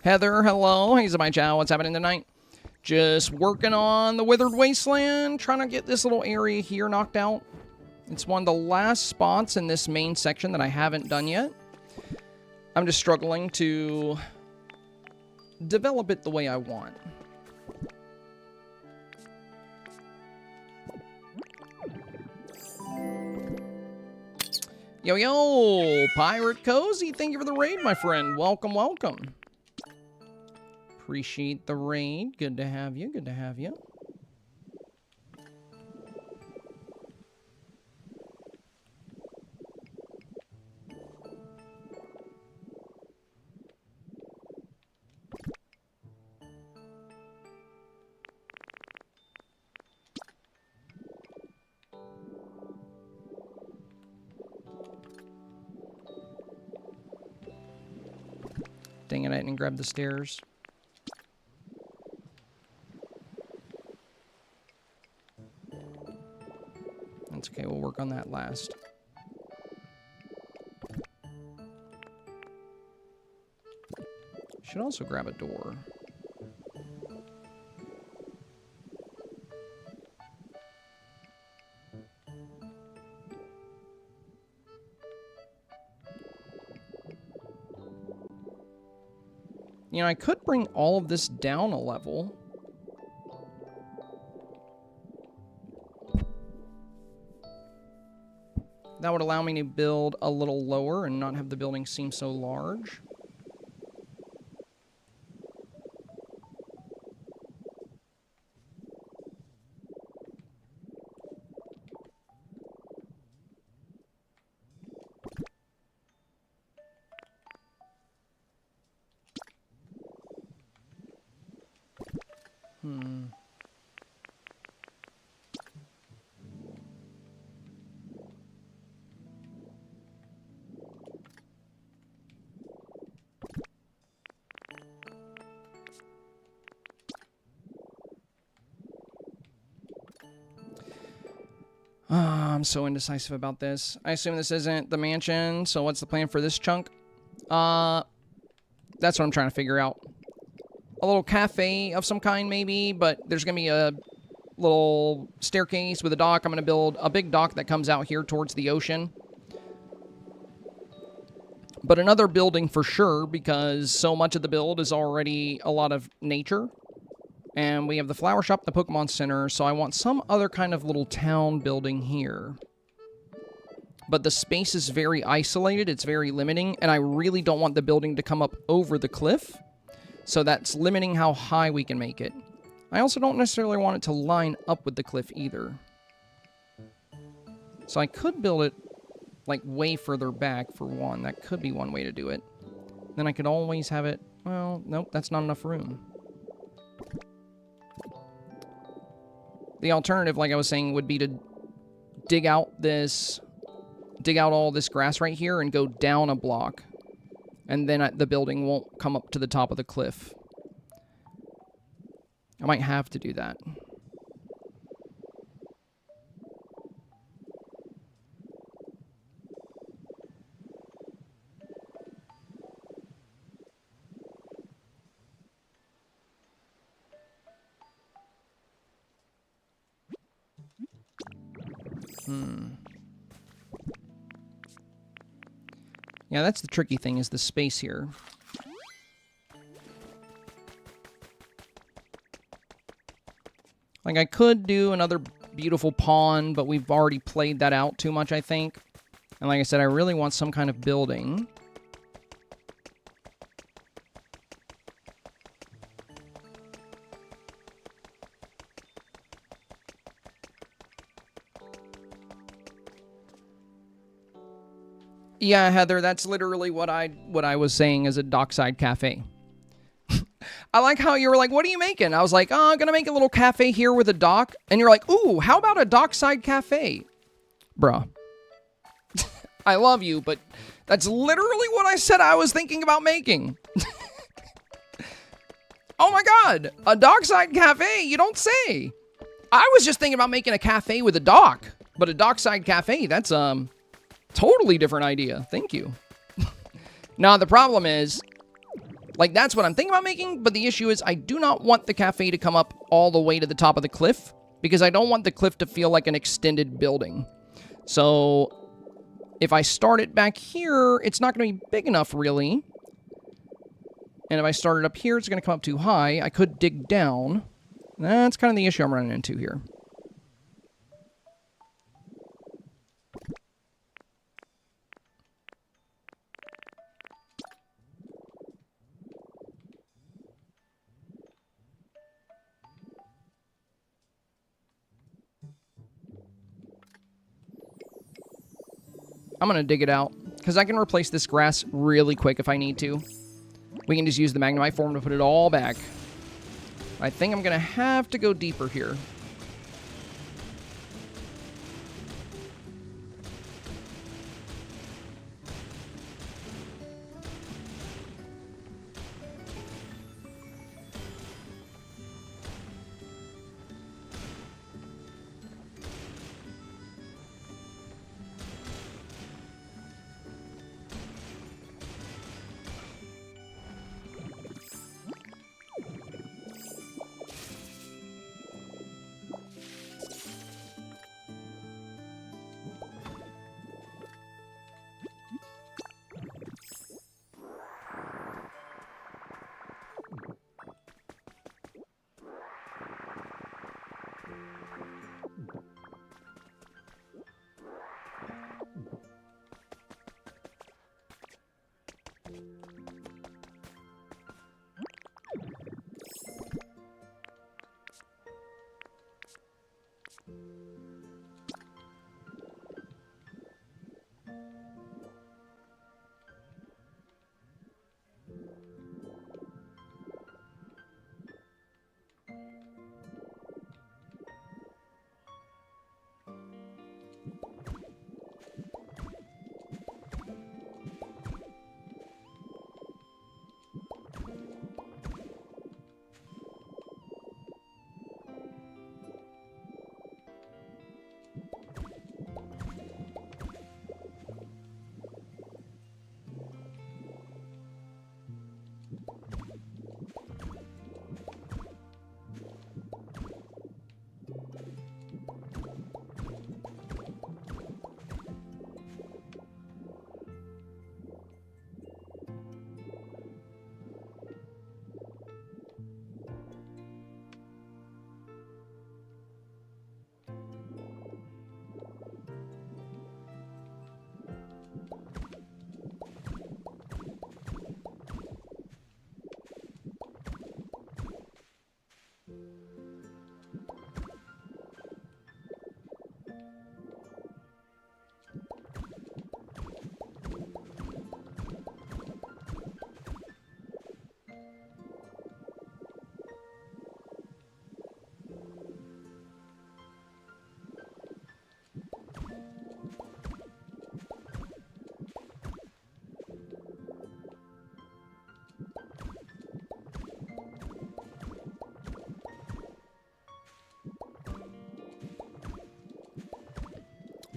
Heather, hello. Hey, my chow. What's happening tonight? Just working on the Withered Wasteland, trying to get this little area here knocked out. It's one of the last spots in this main section that I haven't done yet. I'm just struggling to develop it the way I want. Yo, yo, Pirate Cozy, thank you for the raid, my friend. Welcome, welcome. Appreciate the raid. Good to have you. Good to have you. Dang it, I didn't grab the stairs. That's okay, we'll work on that last. Should also grab a door. You know, I could bring all of this down a level. That would allow me to build a little lower and not have the building seem so large. I'm so indecisive about this. I assume this isn't the mansion, so what's the plan for this chunk? That's what I'm trying to figure out. A little cafe of some kind, maybe, but there's going to be a little staircase with a dock. I'm going to build a big dock that comes out here towards the ocean. But another building for sure, because so much of the build is already a lot of nature. And we have the flower shop, the Pokemon Center, so I want some other kind of little town building here. But the space is very isolated, it's very limiting, and I really don't want the building to come up over the cliff. So that's limiting how high we can make it. I also don't necessarily want it to line up with the cliff either. So I could build it like way further back for one. That could be one way to do it. Then I could always have it... Well, nope, that's not enough room. The alternative, like I was saying, would be to dig out all this grass right here and go down a block. And then the building won't come up to the top of the cliff. I might have to do that. Yeah, that's the tricky thing, is the space here. Like, I could do another beautiful pond, but we've already played that out too much, I think. And like I said, I really want some kind of building. Yeah, Heather, that's literally what I was saying as a dockside cafe. I like how you were like, what are you making? I was like, oh, I'm going to make a little cafe here with a dock. And you're like, ooh, how about a dockside cafe? Bruh. I love you, but that's literally what I said I was thinking about making. Oh my god, a dockside cafe, you don't say. I was just thinking about making a cafe with a dock. But a dockside cafe, that's totally different idea. Thank you. Now, the problem is, like, that's what I'm thinking about making, but the issue is I do not want the cafe to come up all the way to the top of the cliff, because I don't want the cliff to feel like an extended building. So, if I start it back here, it's not going to be big enough, really. And if I start it up here, it's going to come up too high. I could dig down. That's kind of the issue I'm running into here. I'm going to dig it out, because I can replace this grass really quick if I need to. We can just use the Magnemite form to put it all back. I think I'm going to have to go deeper here.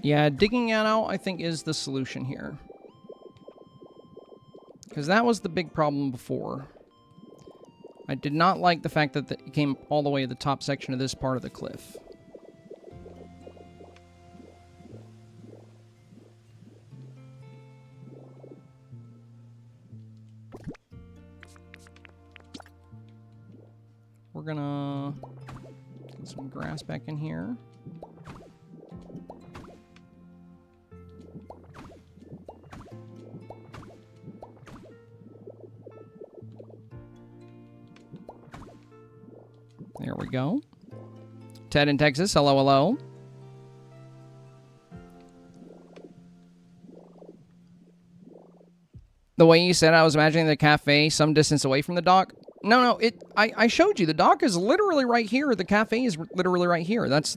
Yeah, digging it out, I think, is the solution here. Because that was the big problem before. I did not like the fact that it came all the way to the top section of this part of the cliff. We're gonna get some grass back in here. There we go. Ted in Texas, hello, hello. The way you said, I was imagining the cafe some distance away from the dock. No, I showed you. The dock is literally right here. The cafe is literally right here. That's...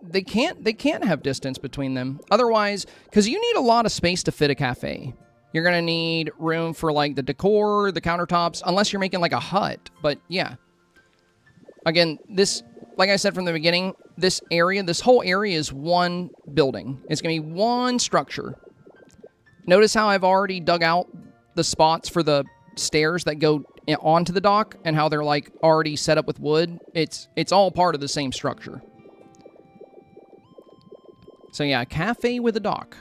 They can't have distance between them. Otherwise, because you need a lot of space to fit a cafe. You're going to need room for, like, the decor, the countertops, unless you're making, like, a hut. But, yeah. Again, this, like I said from the beginning, this whole area is one building. It's going to be one structure. Notice how I've already dug out the spots for the stairs that go onto the dock and how they're, like, already set up with wood. It's all part of the same structure. So, yeah, cafe with a dock.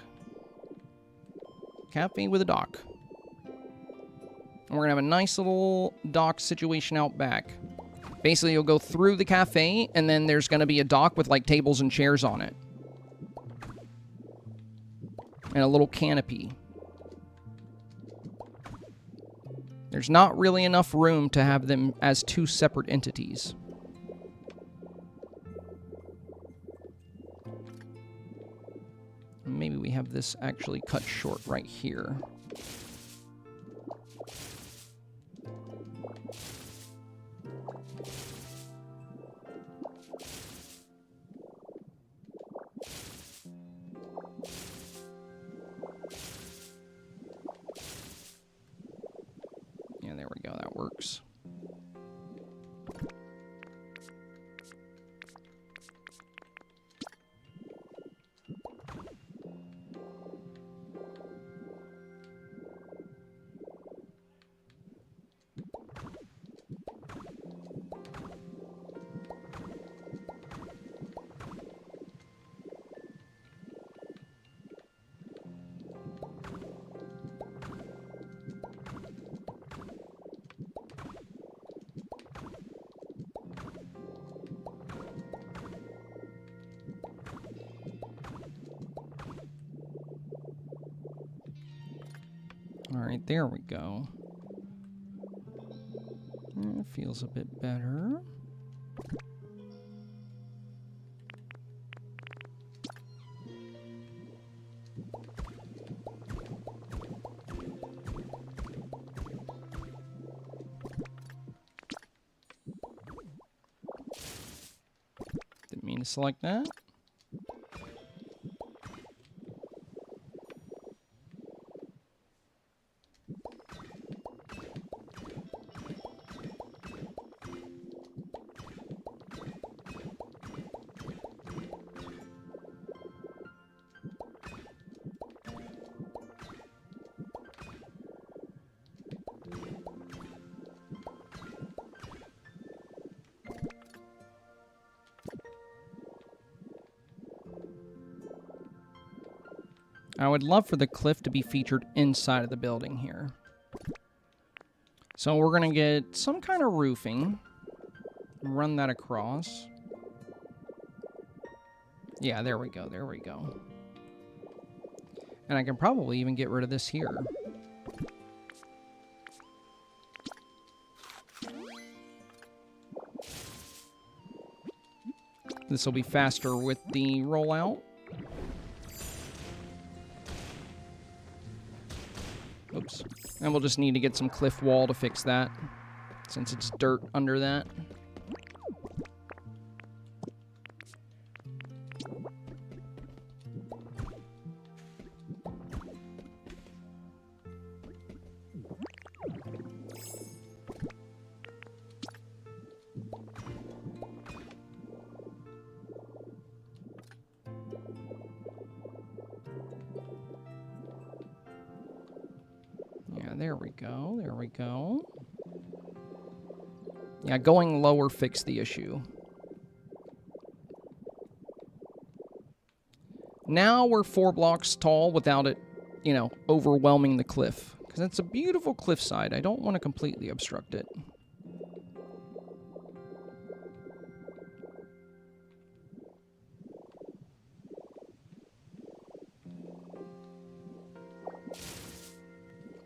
Cafe with a dock. And we're going to have a nice little dock situation out back. Basically, you'll go through the cafe, and then there's going to be a dock with, like, tables and chairs on it. And a little canopy. There's not really enough room to have them as two separate entities. Maybe we have this actually cut short right here. Yeah, there we go. That works. All right, there we go. It feels a bit better. Didn't mean to select that. I would love for the cliff to be featured inside of the building here. So we're going to get some kind of roofing. Run that across. Yeah, there we go, there we go. And I can probably even get rid of this here. This will be faster with the rollout. Oops. And we'll just need to get some cliff wall to fix that, since it's dirt under that. there we go. There we go. Yeah, going lower fixed the issue. Now we're 4 blocks tall without it, you know, overwhelming the cliff. Because it's a beautiful cliffside. I don't want to completely obstruct it.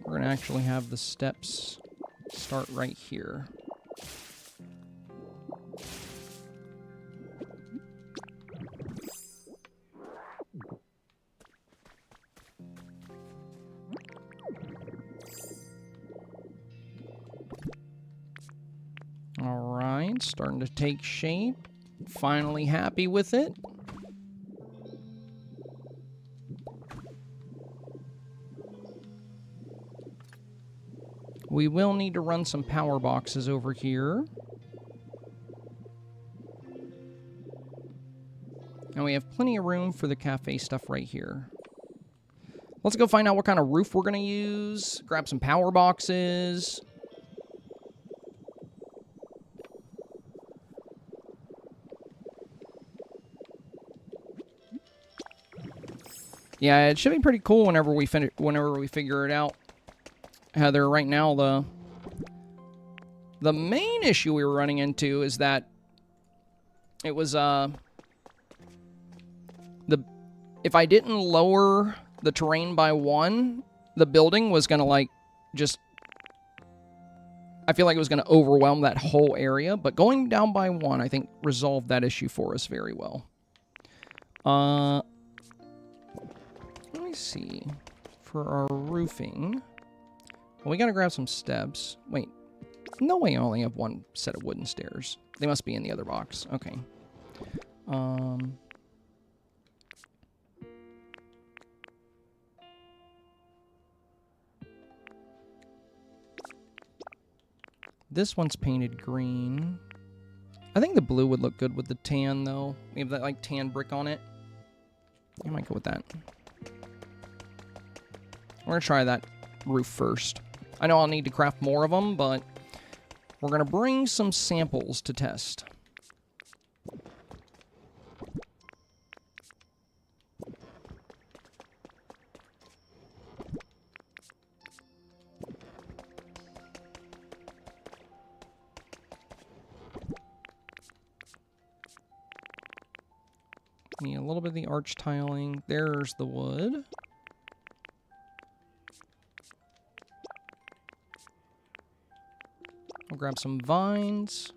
We're going to actually have the steps start right here. Alright, starting to take shape. Finally happy with it. We will need to run some power boxes over here. And we have plenty of room for the cafe stuff right here. Let's go find out what kind of roof we're going to use. Grab some power boxes. Yeah, it should be pretty cool whenever we figure it out. Heather, right now the main issue we were running into is that it was if I didn't lower the terrain by 1, the building was gonna like just, I feel like it was gonna overwhelm that whole area, but going down by 1 I think resolved that issue for us very well. Let me see. For our roofing, well, we gotta grab some steps. Wait, no way I only have 1 set of wooden stairs. They must be in the other box. Okay. This one's painted green. I think the blue would look good with the tan, though. We have that, like, tan brick on it. I might go with that. We're gonna try that roof first. I know I'll need to craft more of them, but we're gonna bring some samples to test. Need a little bit of the arch tiling. There's the wood. I'll grab some vines.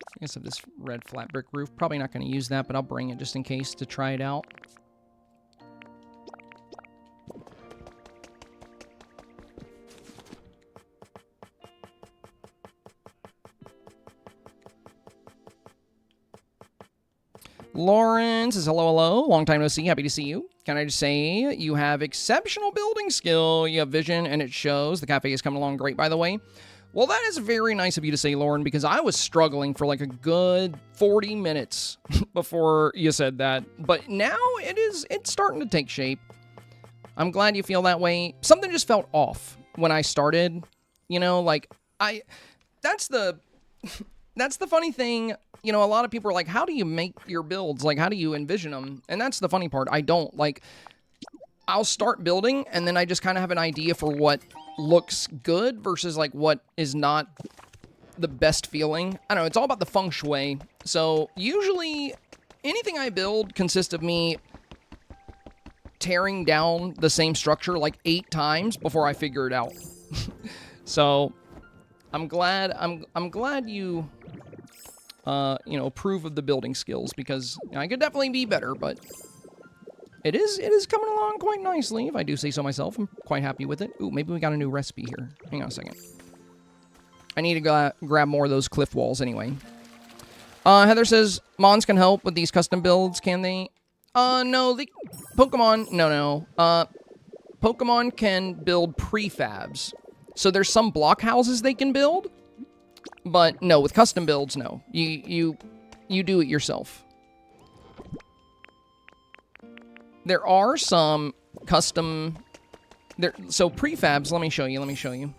I guess I have this red flat brick roof. Probably not going to use that, but I'll bring it just in case to try it out. Lauren says, hello, hello. Long time no see. Happy to see you. Can I just say, you have exceptional building skill. You have vision, and it shows. The cafe is coming along great, by the way. Well, that is very nice of you to say, Lauren, because I was struggling for like a good 40 minutes before you said that. But now it's starting to take shape. I'm glad you feel that way. Something just felt off when I started. You know, like, that's the funny thing. You know, a lot of people are like, how do you make your builds? Like, how do you envision them? And that's the funny part. I don't. Like, I'll start building, and then I just kind of have an idea for what looks good versus, like, what is not the best feeling. I don't know. It's all about the feng shui. So, usually, anything I build consists of me tearing down the same structure, like, 8 times before I figure it out. So, I'm glad you... you know, approve of the building skills, because I could definitely be better, but it is coming along quite nicely, if I do say so myself. I'm quite happy with it. Ooh, maybe we got a new recipe here. Hang on a second. I need to grab more of those cliff walls anyway. Heather says, Mons can help with these custom builds, can they? No, Pokemon, no. Pokemon can build prefabs. So there's some block houses they can build, but no, with custom builds, no. You do it yourself. There are some custom... So prefabs, let me show you.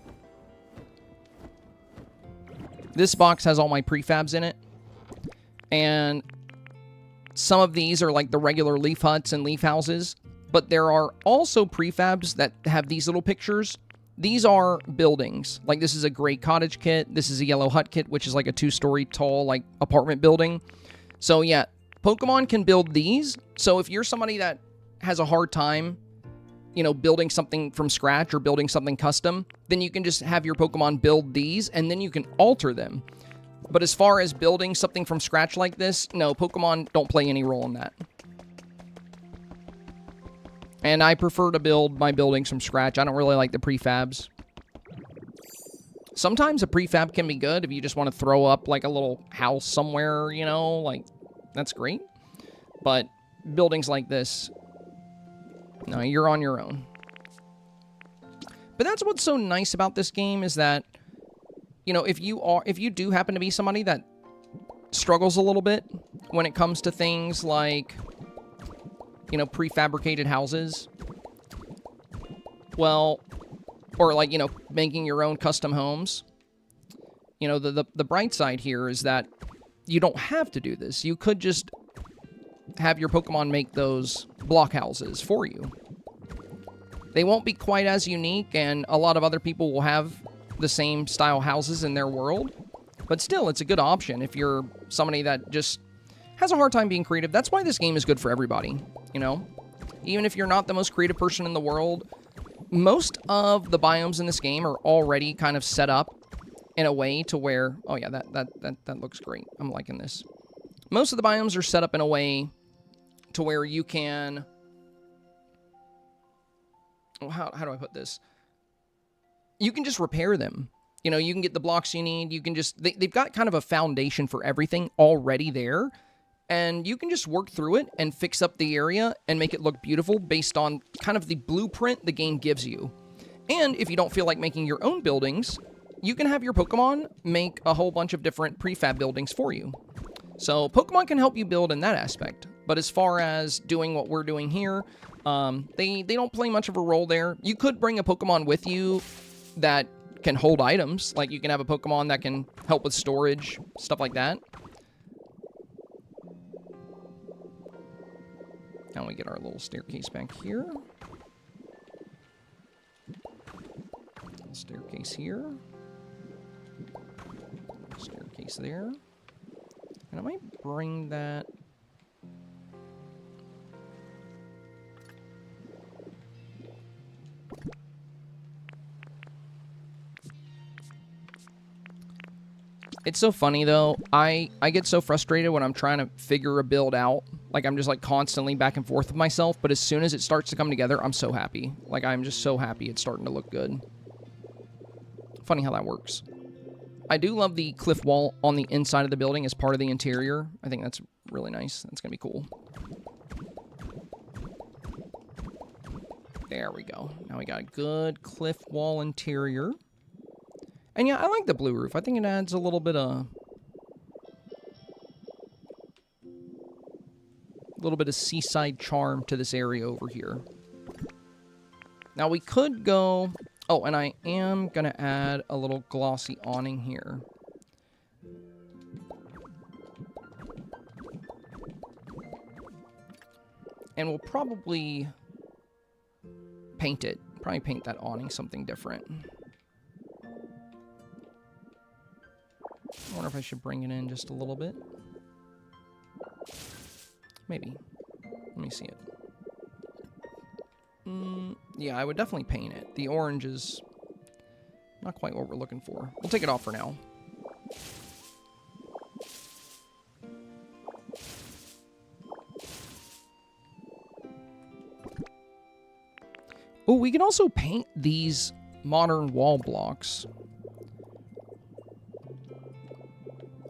This box has all my prefabs in it. And some of these are like the regular leaf huts and leaf houses. But there are also prefabs that have these little pictures. These are buildings. Like this is a gray cottage kit. This is a yellow hut kit, which is like a 2-story tall like apartment building. So yeah, Pokemon can build these. So if you're somebody that has a hard time, you know, building something from scratch or building something custom, then you can just have your Pokemon build these and then you can alter them. But as far as building something from scratch like this, no, Pokemon don't play any role in that. And I prefer to build my buildings from scratch. I don't really like the prefabs. Sometimes a prefab can be good if you just want to throw up like a little house somewhere, you know, like that's great. But buildings like this, no, you're on your own. But that's what's so nice about this game is that, you know, if you do happen to be somebody that struggles a little bit when it comes to things like, you know, prefabricated houses, well, or like, you know, making your own custom homes, you know, the bright side here is that you don't have to do this. You could just have your Pokemon make those block houses for you. They won't be quite as unique, and a lot of other people will have the same style houses in their world. But still, it's a good option if you're somebody that just has a hard time being creative. That's why this game is good for everybody, you know? Even if you're not the most creative person in the world, most of the biomes in this game are already kind of set up in a way to where... Oh yeah, that looks great. I'm liking this. Most of the biomes are set up in a way to where you can... How do I put this? You can just repair them. You know, you can get the blocks you need. You can just... They've got kind of a foundation for everything already there. And you can just work through it and fix up the area and make it look beautiful based on kind of the blueprint the game gives you. And if you don't feel like making your own buildings, you can have your Pokemon make a whole bunch of different prefab buildings for you. So Pokemon can help you build in that aspect. But as far as doing what we're doing here, they don't play much of a role there. You could bring a Pokemon with you that can hold items. Like you can have a Pokemon that can help with storage, stuff like that. Now we get our little staircase back here. Staircase here. Staircase there. And I might bring that... It's so funny, though. I get so frustrated when I'm trying to figure a build out. Like, I'm just, like, constantly back and forth with myself. But as soon as it starts to come together, I'm so happy. Like, I'm just so happy it's starting to look good. Funny how that works. I do love the cliff wall on the inside of the building as part of the interior. I think that's really nice. That's going to be cool. There we go. Now we got a good cliff wall interior. And yeah, I like the blue roof. I think it adds a little bit of seaside charm to this area over here. Now we could go... Oh, and I am going to add a little glossy awning here. And we'll probably paint it. Probably paint that awning something different. I wonder if I should bring it in just a little bit. Maybe. Let me see it. Yeah, I would definitely paint it. The orange is not quite what we're looking for. We'll take it off for now. Oh, we can also paint these modern wall blocks.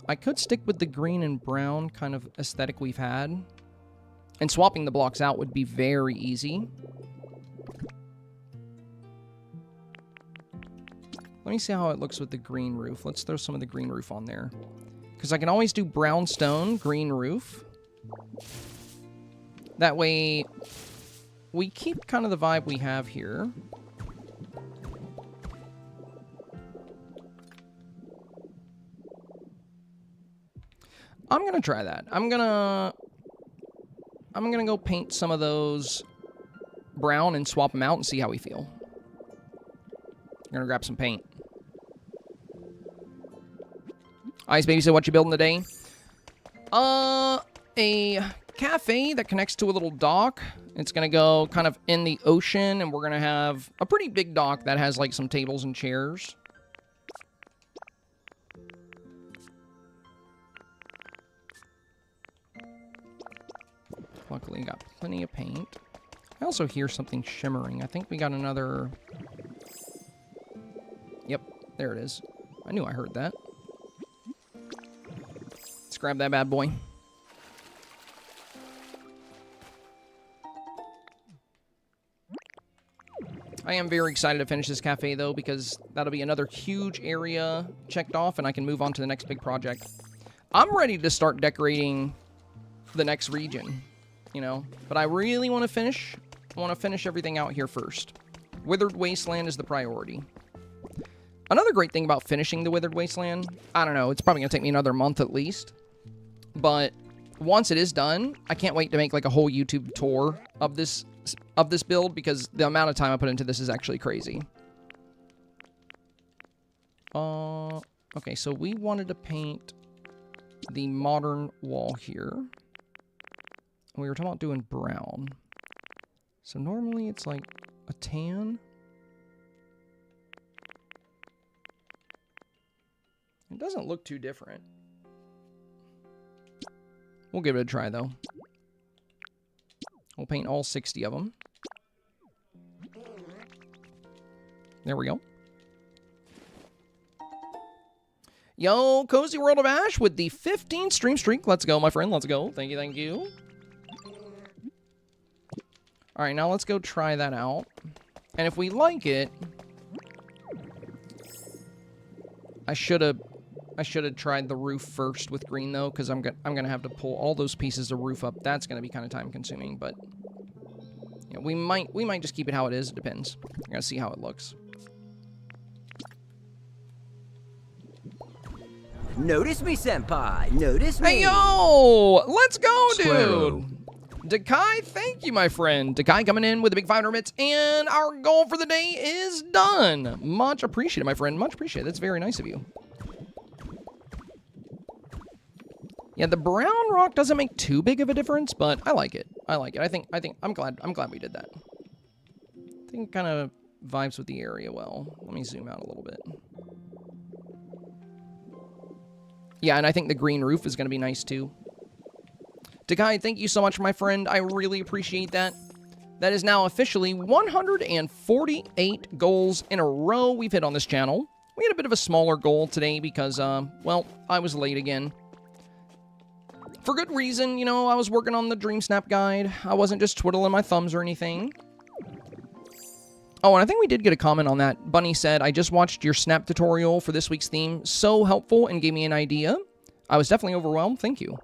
I could stick with the green and brown kind of aesthetic we've had. And swapping the blocks out would be very easy. Let me see how it looks with the green roof. Let's throw some of the green roof on there. Because I can always do brown stone, green roof. That way, we keep kind of the vibe we have here. I'm going to try that. I'm going to go paint some of those brown and swap them out and see how we feel. I'm going to grab some paint. Ice Baby said, what you building today? A cafe that connects to a little dock. It's going to go kind of in the ocean, and we're going to have a pretty big dock that has, like, some tables and chairs. Luckily, got plenty of paint. I also hear something shimmering. I think we got another... Yep, there it is. I knew I heard that. Let's grab that bad boy. I am very excited to finish this cafe, though, because that'll be another huge area checked off, and I can move on to the next big project. I'm ready to start decorating the next region, you know, but I really want to finish everything out here first. Withered Wasteland is the priority. Another great thing about finishing the Withered Wasteland, I don't know, it's probably going to take me another month at least, but once it is done, I can't wait to make like a whole YouTube tour of this build, because the amount of time I put into this is actually crazy. Okay, so we wanted to paint the modern wall here. We were talking about doing brown. So normally it's like a tan. It doesn't look too different. We'll give it a try, though. We'll paint all 60 of them. There we go. Yo, Cozy World of Ash with the 15 stream streak. Let's go, my friend. Let's go. Thank you, thank you. All right, now let's go try that out. And if we like it... I should have tried the roof first with green, though, because I'm gonna have to pull all those pieces of roof up. That's gonna be kind of time consuming, but you know, we might just keep it how it is. It depends. I gotta see how it looks. Notice me, senpai. Notice me. Hey yo, let's go, Squirrel. dude. Dakai, thank you, my friend. Dakai coming in with the big 500 bits, and our goal for the day is done. Much appreciated, my friend. Much appreciated. That's very nice of you. Yeah, the brown rock doesn't make too big of a difference, but I like it. I like it. I think I'm glad we did that. I think it kind of vibes with the area well. Let me zoom out a little bit. Yeah, and I think the green roof is going to be nice too. Dakai, thank you so much, my friend. I really appreciate that. That is now officially 148 goals in a row we've hit on this channel. We had a bit of a smaller goal today because, well, I was late again. For good reason, you know, I was working on the Dream Snap guide. I wasn't just twiddling my thumbs or anything. Oh, and I think we did get a comment on that. Bunny said, I just watched your Snap tutorial for this week's theme. So helpful and gave me an idea. I was definitely overwhelmed. Thank you.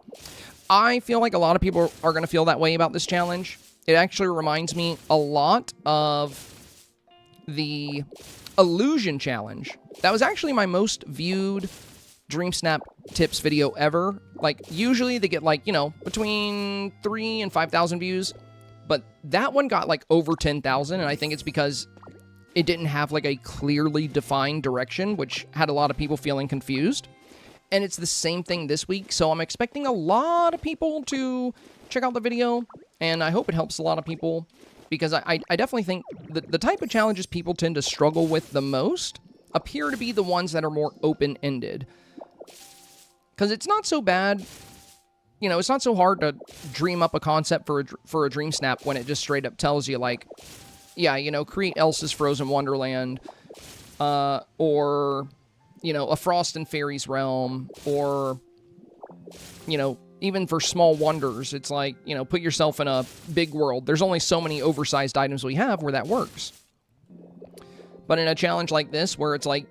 I feel like a lot of people are going to feel that way about this challenge. It actually reminds me a lot of the Illusion Challenge. That was actually my most viewed Dream Snap tips video ever. Like, usually they get, like, you know, between 3,000 and 5,000 views. But that one got, like, over 10,000, and I think it's because it didn't have, like, a clearly defined direction, which had a lot of people feeling confused. And it's the same thing this week, so I'm expecting a lot of people to check out the video, and I hope it helps a lot of people, because I definitely think the type of challenges people tend to struggle with the most appear to be the ones that are more open-ended. Because it's not so bad, you know, it's not so hard to dream up a concept for a Dream Snap when it just straight up tells you, like, yeah, you know, create Elsa's Frozen Wonderland, or... you know, a Frost and Fairies realm, or, you know, even for small wonders, it's like, you know, put yourself in a big world. There's only so many oversized items we have where that works. But in a challenge like this, where it's like,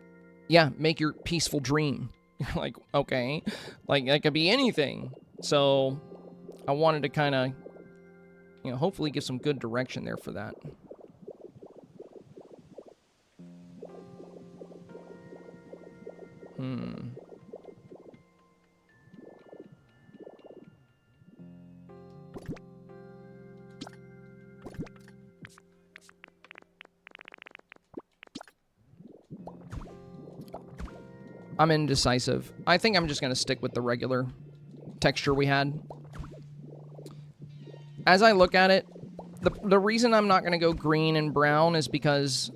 yeah, make your peaceful dream. You're like, okay, like, that could be anything. So I wanted to kind of, you know, hopefully give some good direction there for that. I'm indecisive. I think I'm just going to stick with the regular texture we had. As I look at it, the reason I'm not going to go green and brown is because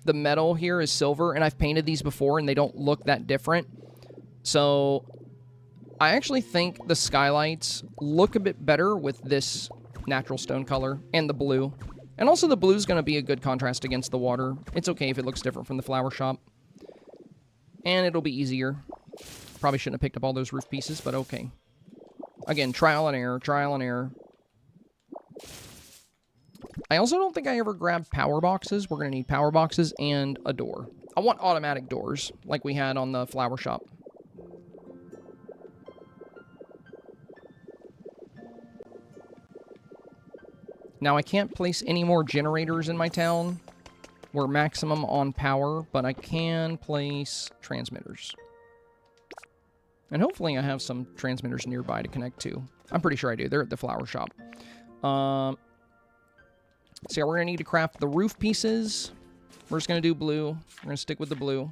the metal here is silver, and I've painted these before, and they don't look that different. So I actually think the skylights look a bit better with this natural stone color and the blue. And also the blue is going to be a good contrast against the water. It's okay if it looks different from the flower shop. And it'll be easier. Probably shouldn't have picked up all those roof pieces, but okay. Again, trial and error, trial and error. I also don't think I ever grabbed power boxes. We're going to need power boxes and a door. I want automatic doors, like we had on the flower shop. Now, I can't place any more generators in my town. We're maximum on power, but I can place transmitters. And hopefully I have some transmitters nearby to connect to. I'm pretty sure I do. They're at the flower shop. So yeah, we're going to need to craft the roof pieces. We're just going to do blue. We're going to stick with the blue.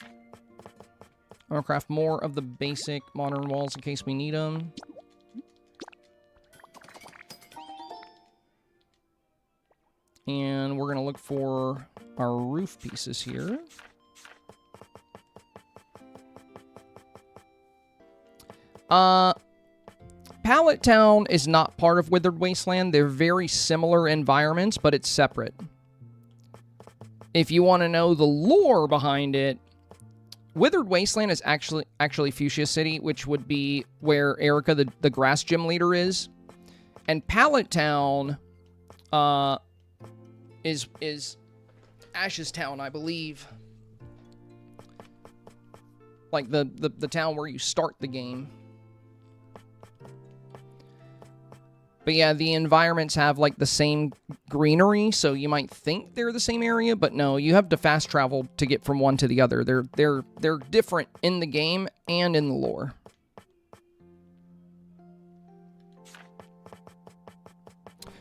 I'm going to craft more of the basic modern walls in case we need them. And we're going to look for our roof pieces here. Pallet Town is not part of Withered Wasteland. They're very similar environments, but it's separate. If you want to know the lore behind it, Withered Wasteland is actually Fuchsia City, which would be where Erica, the grass gym leader, is. And Pallet Town is Ash's Town, I believe. Like the town where you start the game. But yeah, the environments have like the same greenery, so you might think they're the same area, but no, you have to fast travel to get from one to the other. They're different in the game and in the lore.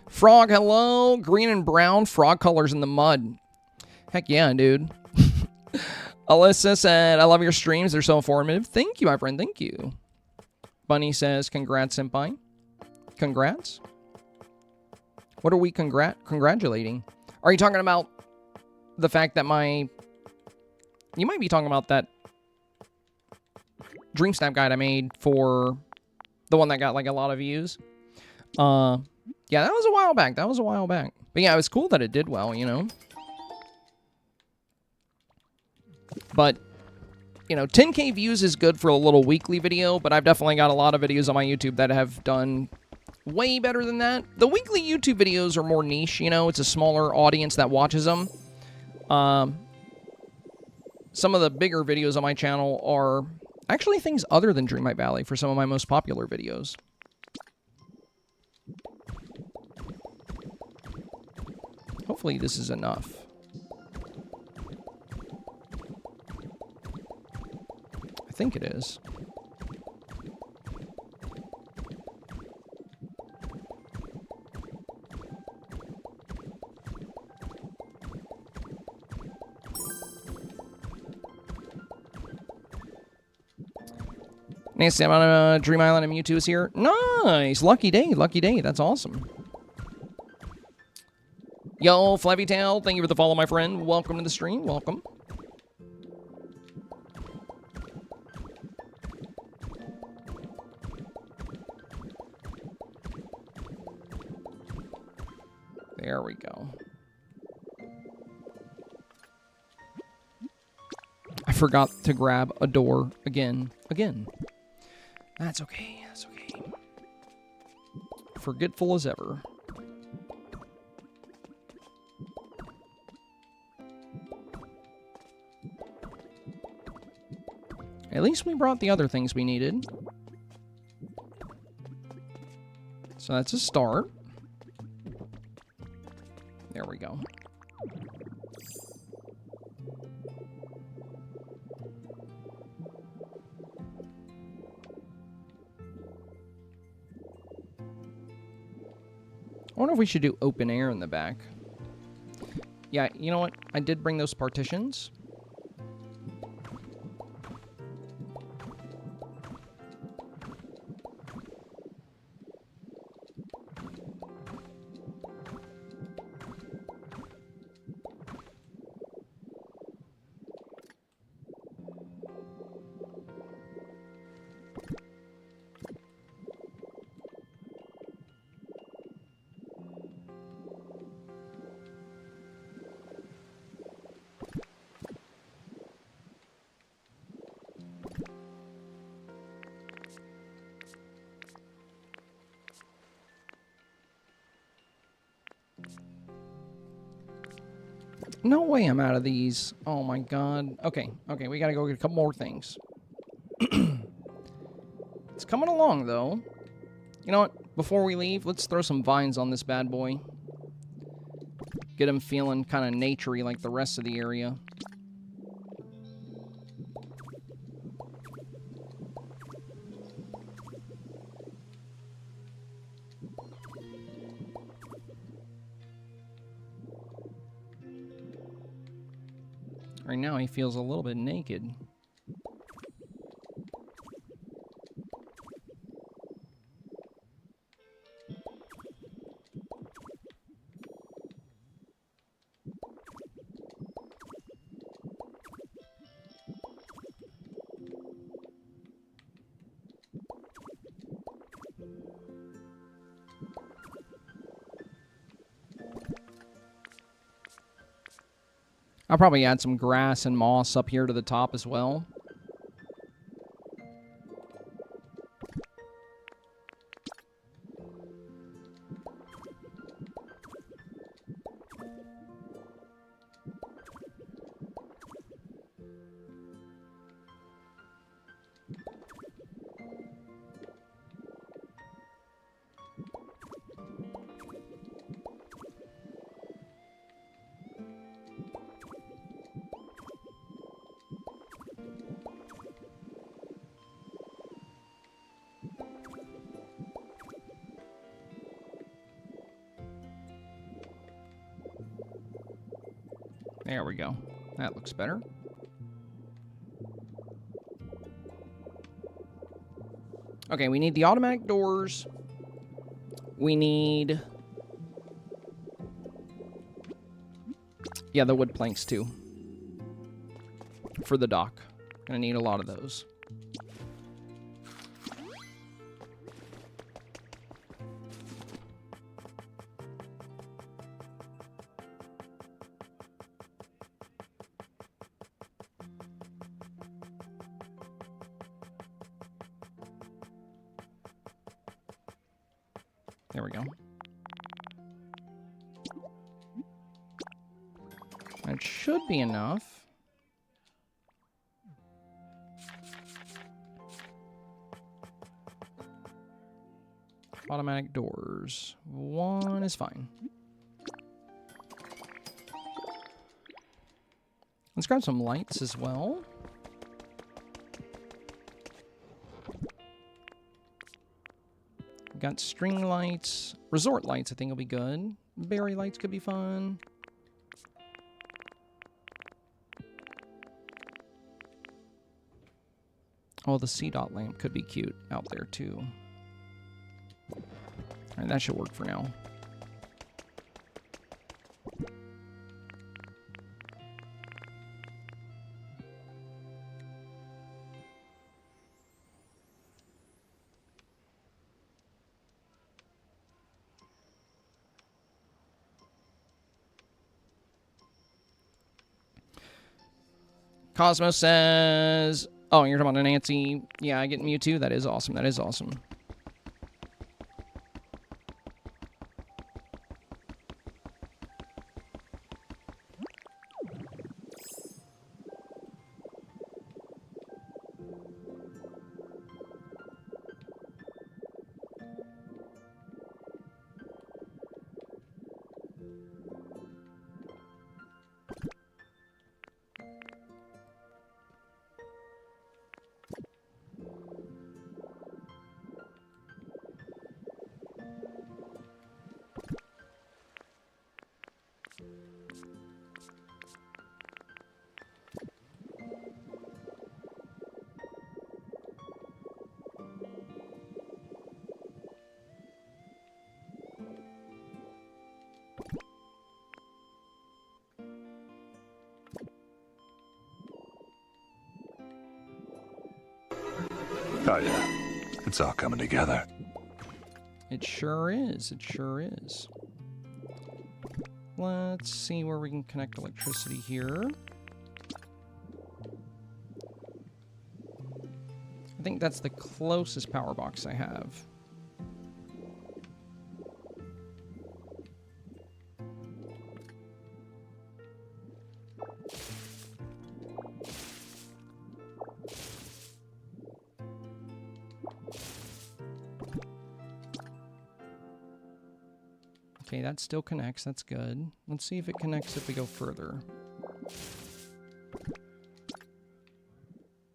Frog, hello. Green and brown frog colors in the mud. Heck yeah, dude. Alyssa said, I love your streams. They're so informative. Thank you, my friend. Thank you. Bunny says, congrats, senpai. Congrats? What are we congratulating? Are you talking about the fact that you might be talking about that Dream Snap guide I made for the one that got like a lot of views. Yeah, that was a while back. But yeah, it was cool that it did well, you know? But, you know, 10K views is good for a little weekly video, but I've definitely got a lot of videos on my YouTube that have done way better than that. The weekly YouTube videos are more niche, you know? It's a smaller audience that watches them. Some of the bigger videos on my channel are actually things other than Dreamlight Valley for some of my most popular videos. Hopefully this is enough. I think it is. Nancy, I'm on Dream Island and Mewtwo is here. Nice! Lucky day, lucky day. That's awesome. Yo, Flabbytail, thank you for the follow, my friend. Welcome to the stream. Welcome. There we go. I forgot to grab a door again. That's okay. That's okay. Forgetful as ever. At least we brought the other things we needed. So that's a start. There we go. I wonder if we should do open air in the back. Yeah, you know what? I did bring those partitions. No way I'm out of these. Oh my god. Okay, okay, we gotta go get a couple more things. It's coming along, though. You know what? Before we leave, let's throw some vines on this bad boy. Get him feeling kind of naturey like the rest of the area. Right now, he feels a little bit naked. I'll probably add some grass and moss up here to the top as well. There we go. That looks better. Okay, we need the automatic doors. We need... yeah, the wood planks too. For the dock. Gonna need a lot of those. There we go. That should be enough. Automatic doors. One is fine. Let's grab some lights as well. Got string lights. Resort lights, I think, will be good. Berry lights could be fun. Oh, the C-dot lamp could be cute out there, too. Alright, that should work for now. Cosmo says... oh, you're talking about Nancy. Yeah, I get Mewtwo. That is awesome. That is awesome. Oh yeah, it's all coming together. It sure is. It sure is. Let's see where we can connect electricity here. I think that's the closest power box I have. Okay, that still connects. That's good. Let's see if it connects if we go further.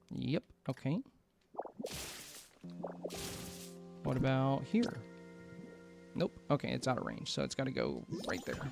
Yep, okay. What about here? Nope. Okay, it's out of range, so it's got to go right there.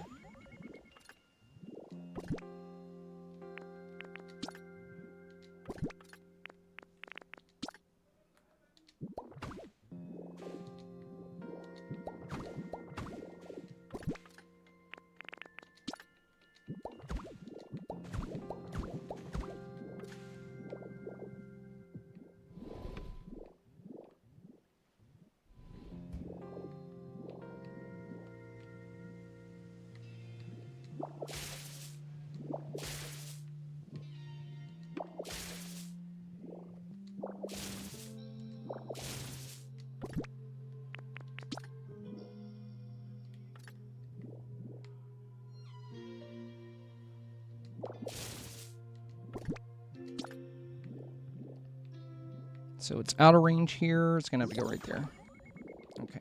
So it's out of range here. It's going to have to go right there. Okay.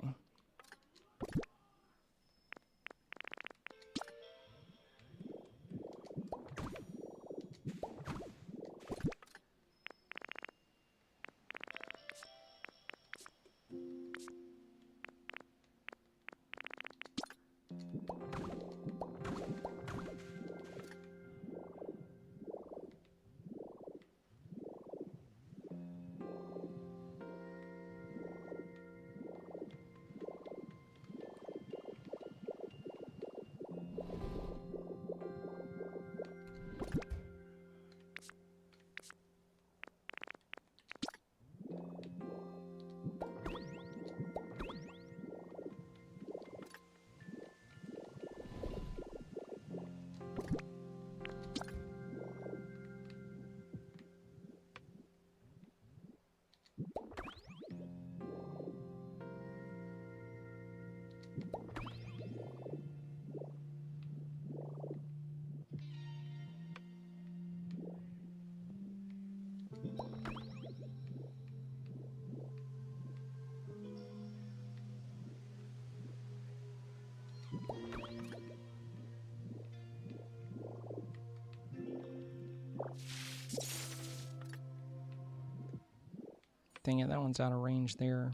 Dang it, that one's out of range there.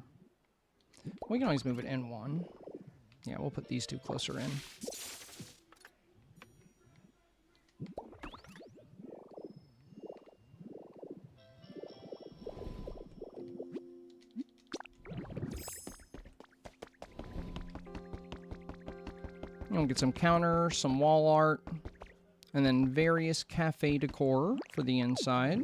We can always move it in one. Yeah, we'll put these two closer in. We'll get some counters, some wall art, and then various cafe decor for the inside.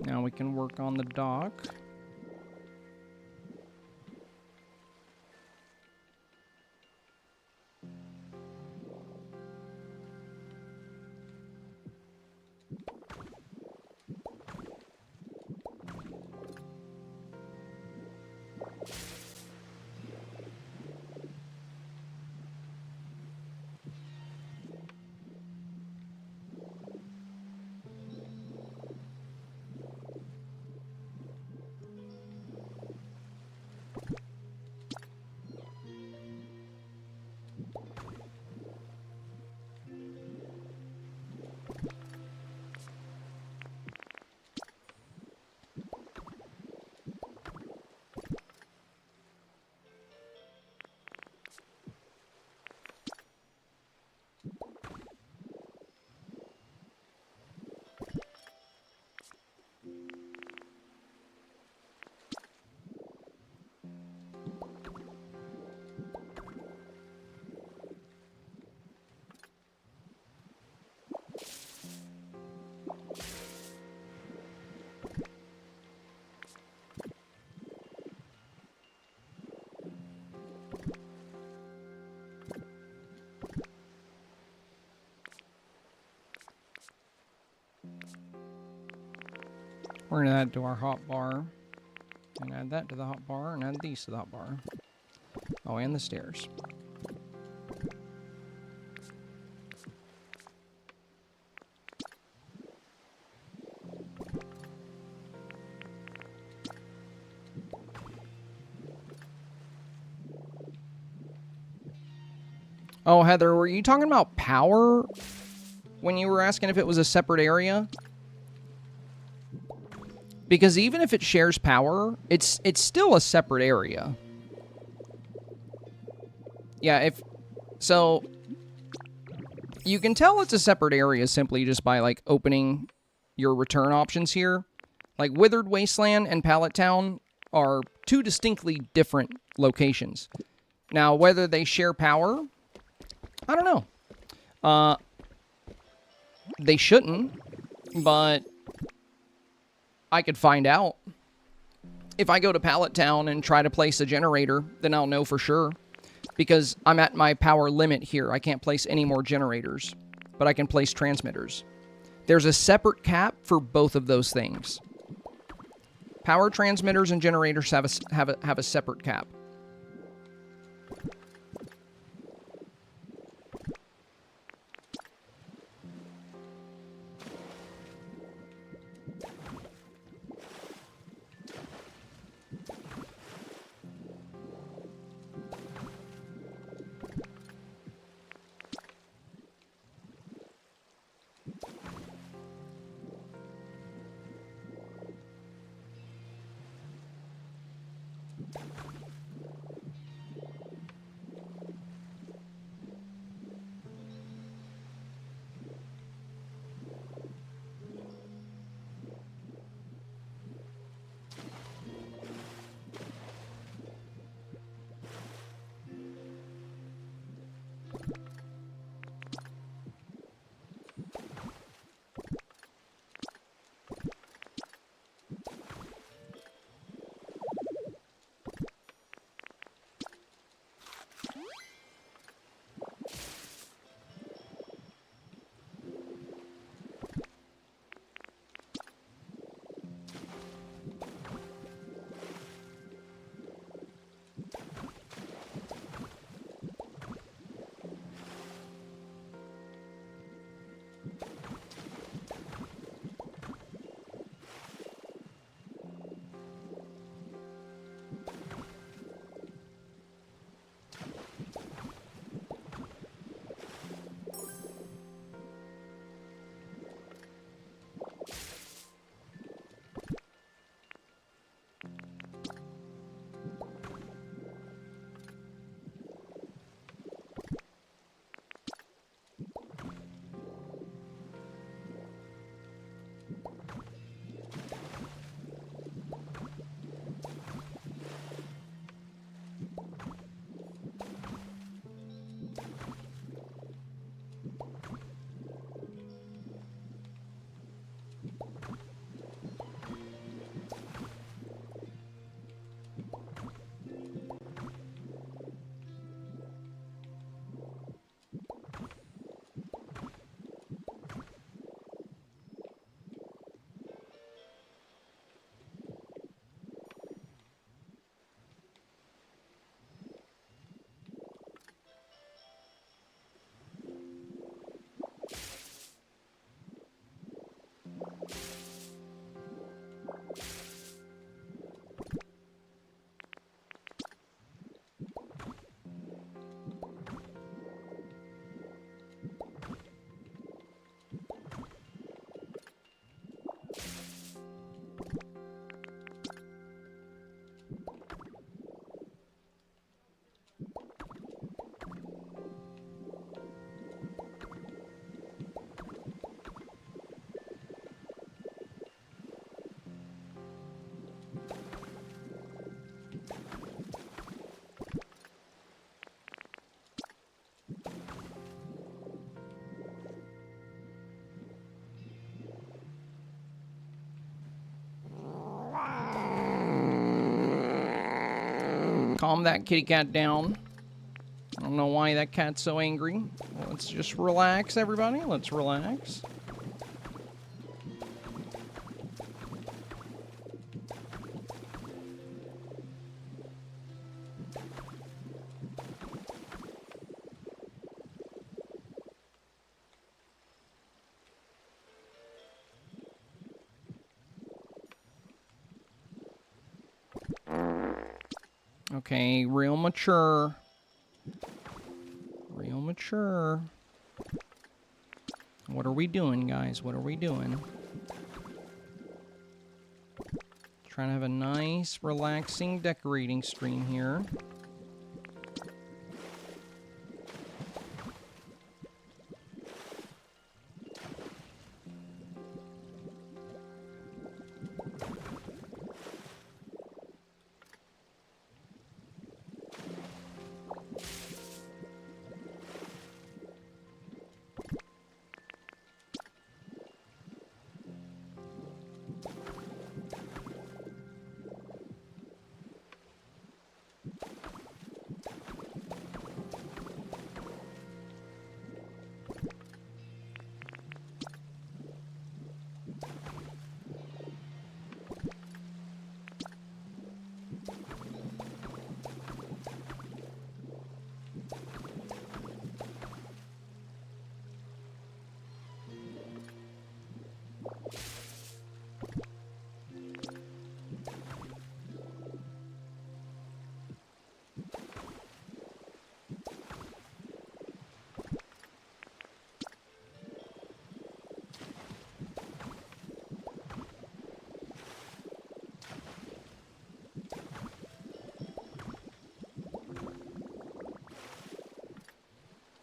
Now we can work on the dock. We're going to add to our hot bar. And add that to the hot bar, and add these to the hot bar. Oh, and the stairs. Oh, Heather, were you talking about power when you were asking if it was a separate area? Because even if it shares power, it's still a separate area. Yeah, so you can tell it's a separate area simply just by like opening your return options here. Like Withered Wasteland and Pallet Town are two distinctly different locations. Now, whether they share power, I don't know. They shouldn't, but I could find out. If I go to Pallet Town and try to place a generator, then I'll know for sure. Because I'm at my power limit here. I can't place any more generators, but I can place transmitters. There's a separate cap for both of those things. Power transmitters and generators have a separate cap. Calm that kitty cat down. I don't don't know why that cat's so angry. Let's just relax, everybody. Let's relax. Okay, real mature. Real mature. What are we doing, guys? What are we doing? Trying to have a nice, relaxing decorating stream here.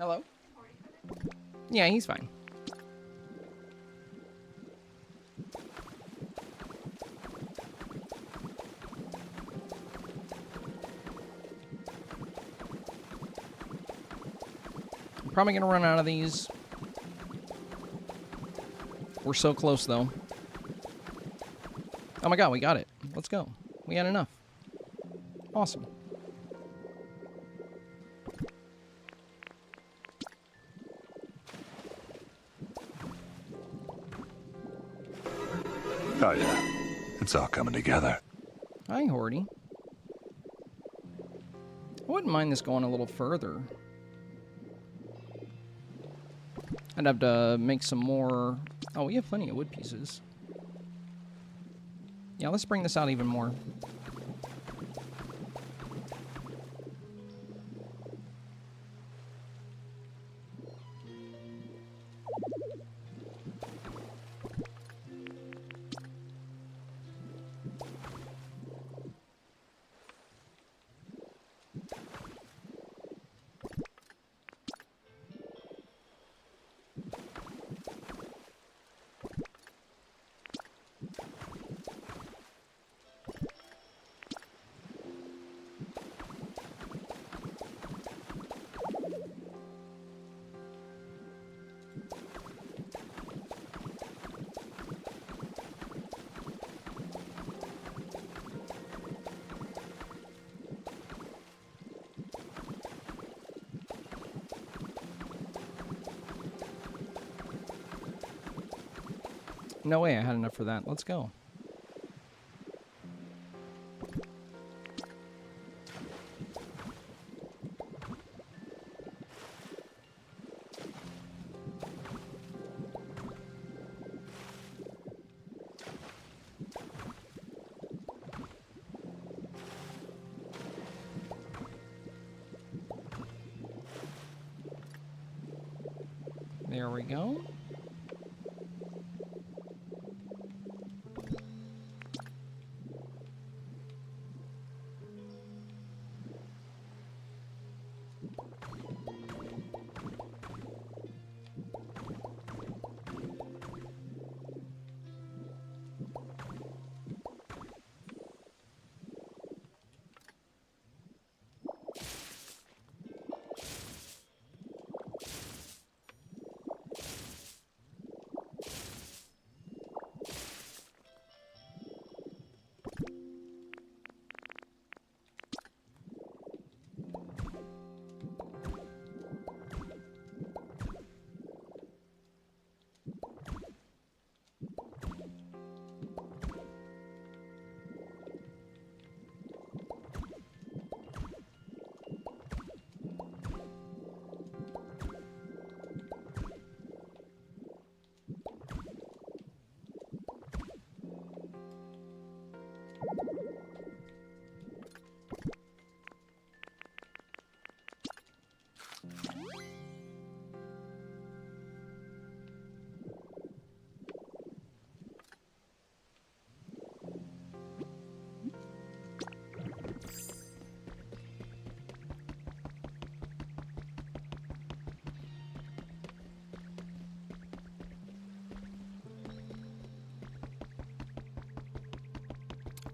Hello? Yeah, he's fine. I'm probably gonna run out of these. We're so close, though. Oh my god, we got it. Let's go. We got enough. Awesome. Oh, yeah. It's all coming together. Hi, Horty. I wouldn't mind this going a little further. I'd have to make some more... Oh, we have plenty of wood pieces. Yeah, let's bring this out even more. No way I had enough for that. Let's go. There we go.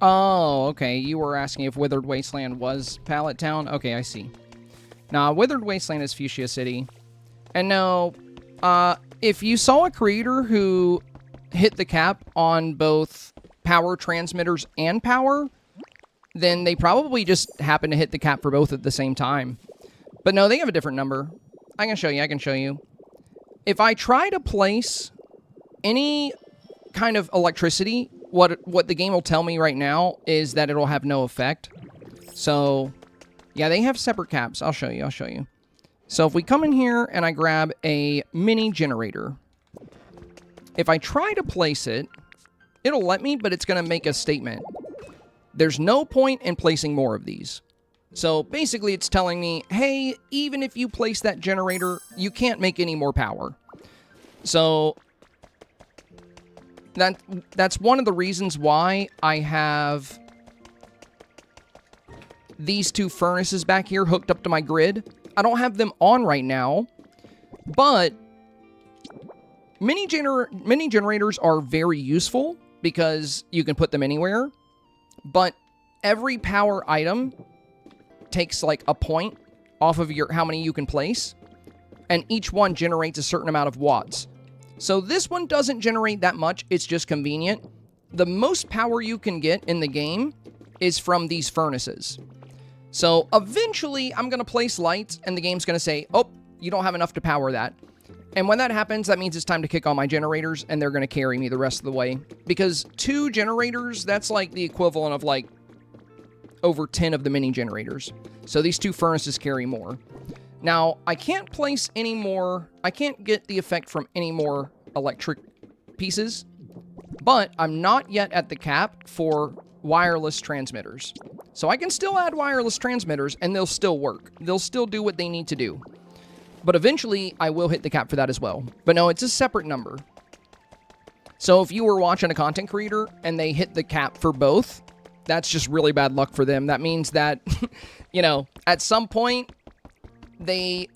Oh, okay. You were asking if Withered Wasteland was Pallet Town? Okay, I see. Nah, Withered Wasteland is Fuchsia City. And no, if you saw a creator who hit the cap on both power transmitters and power, then they probably just happen to hit the cap for both at the same time. But no, they have a different number. I can show you. If I try to place any kind of electricity, what the game will tell me right now is that it'll have no effect. So, yeah, they have separate caps. I'll show you. So if we come in here and I grab a mini generator, if I try to place it, it'll let me, but it's going to make a statement. There's no point in placing more of these. So basically it's telling me, hey, even if you place that generator, you can't make any more power. So that's one of the reasons why I have these two furnaces back here hooked up to my grid. I don't have them on right now, but mini generators are very useful because you can put them anywhere, but every power item takes like a point off of how many you can place, and each one generates a certain amount of watts. So this one doesn't generate that much, it's just convenient. The most power you can get in the game is from these furnaces. So eventually I'm going to place lights and the game's going to say, oh, you don't have enough to power that. And when that happens, that means it's time to kick on my generators and they're going to carry me the rest of the way. Because 2 generators, that's like the equivalent of like over 10 of the mini generators. So these 2 furnaces carry more. Now, I can't place any more, I can't get the effect from any more electric pieces, but I'm not yet at the cap for wireless transmitters. So I can still add wireless transmitters and they'll still work. They'll still do what they need to do. But eventually, I will hit the cap for that as well. But no, it's a separate number. So if you were watching a content creator and they hit the cap for both, that's just really bad luck for them. That means that, you know, at some point, they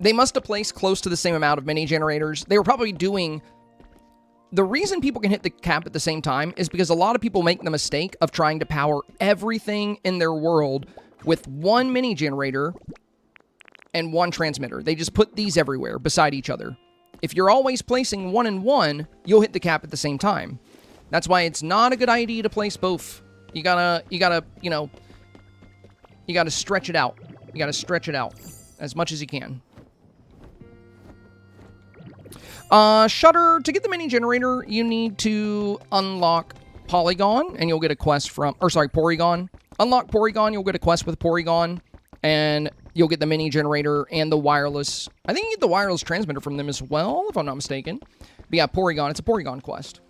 must have placed close to the same amount of mini generators. They were probably doing... The reason people can hit the cap at the same time is because a lot of people make the mistake of trying to power everything in their world with one mini generator and one transmitter. They just put these everywhere beside each other. If you're always placing 1 and 1, you'll hit the cap at the same time. That's why it's not a good idea to place both. You gotta, you know, you gotta stretch it out. You gotta stretch it out as much as you can. Shutter, to get the mini generator, you need to unlock Polygon, and you'll get a quest from, or sorry, Porygon. Unlock Porygon, you'll get a quest with Porygon, and you'll get the mini generator and the wireless. I think you get the wireless transmitter from them as well, if I'm not mistaken. But yeah, Porygon, it's a Porygon quest.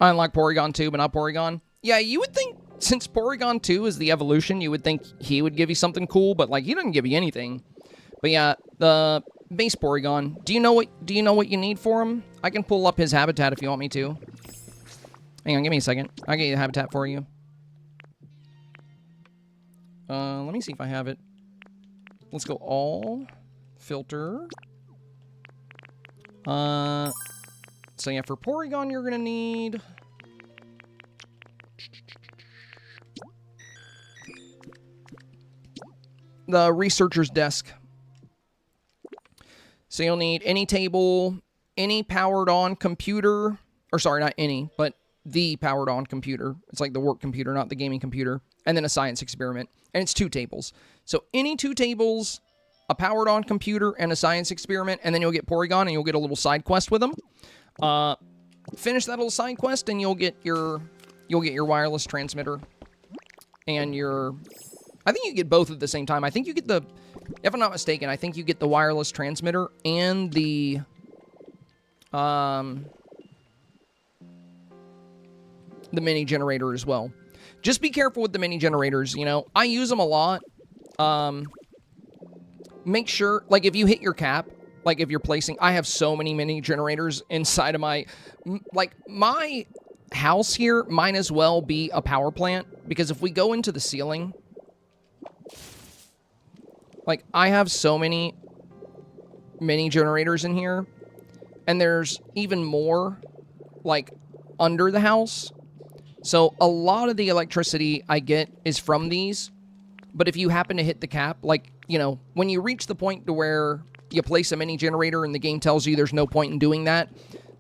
I unlock Porygon 2, but not Porygon. Yeah, you would think, since Porygon 2 is the evolution, you would think he would give you something cool, but, like, he doesn't give you anything. But yeah, the base Porygon. Do you know what you need for him? I can pull up his habitat if you want me to. Hang on, give me a second. I'll get you the habitat for you. Let me see if I have it. Let's go all. Filter. So yeah, for Porygon, you're gonna need... the researcher's desk. So you'll need any table, any powered on computer, or sorry, not any, but the powered on computer. It's like the work computer, not the gaming computer. And then a science experiment. And it's 2 tables. So any 2 tables, a powered on computer, and a science experiment, and then you'll get Porygon and you'll get a little side quest with them. finish that little side quest, and you'll get your wireless transmitter and your. I think you get both at the same time. I think you get the. If I'm not mistaken, I think you get the wireless transmitter and the. The mini generator as well. Just be careful with the mini generators, you know. I use them a lot. Make sure, like, if you hit your cap, like, if you're placing... I have so many mini generators inside of my... Like, my house here might as well be a power plant, because if we go into the ceiling... Like, I have so many mini generators in here, and there's even more, like, under the house. So a lot of the electricity I get is from these, but if you happen to hit the cap, like, you know, when you reach the point to where you place a mini generator and the game tells you there's no point in doing that,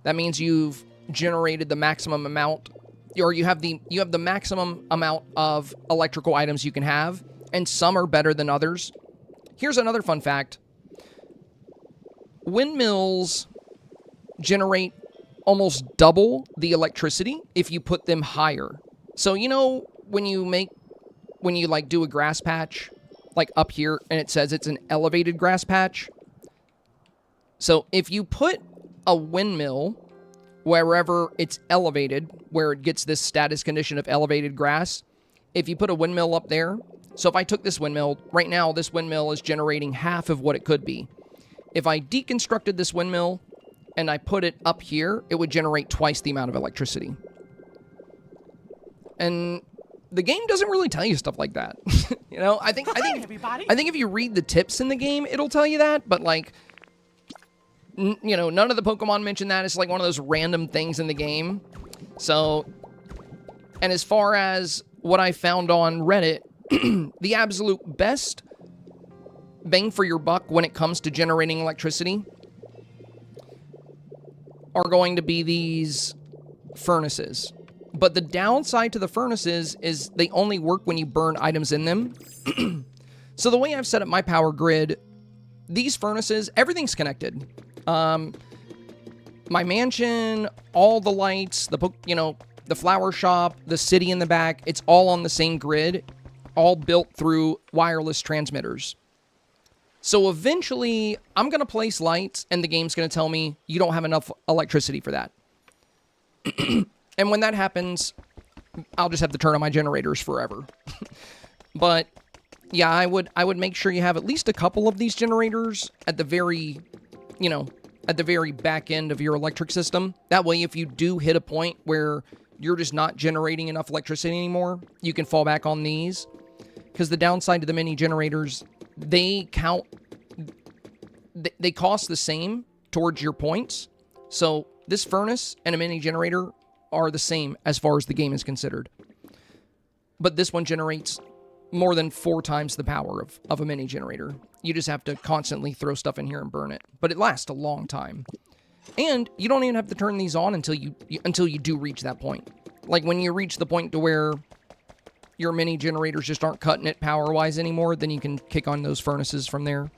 that means you've generated the maximum amount, or you have the maximum amount of electrical items you can have, and some are better than others. Here's another fun fact. Windmills generate almost double the electricity if you put them higher. So, you know, when you like do a grass patch, like up here, and it says it's an elevated grass patch. So if you put a windmill wherever it's elevated, where it gets this status condition of elevated grass, if you put a windmill up there, so if I took this windmill, right now this windmill is generating half of what it could be. If I deconstructed this windmill and I put it up here, it would generate twice the amount of electricity. And the game doesn't really tell you stuff like that. You know, I think if you read the tips in the game, it'll tell you that, but like, you know, none of the Pokemon mention that. It's like one of those random things in the game. So, and as far as what I found on Reddit, the absolute best bang for your buck when it comes to generating electricity are going to be these furnaces. But the downside to the furnaces is they only work when you burn items in them. So the way I've set up my power grid, these furnaces, everything's connected. My mansion, all the lights, the flower shop, the city in the back, it's all on the same grid, all built through wireless transmitters. So eventually, I'm going to place lights, and the game's going to tell me you don't have enough electricity for that. And when that happens, I'll just have to turn on my generators forever. But yeah, I would make sure you have at least a couple of these generators at the very, at the very back end of your electric system. That way, if you do hit a point where you're just not generating enough electricity anymore, you can fall back on these. Because the downside to the mini generators, they cost the same towards your points. So this furnace and a mini generator are the same as far as the game is considered. But this one generates more than 4 times the power of a mini generator. You just have to constantly throw stuff in here and burn it. But it lasts a long time. And you don't even have to turn these on until you do reach that point. Like when you reach the point to where your mini generators just aren't cutting it power-wise anymore, then you can kick on those furnaces from there.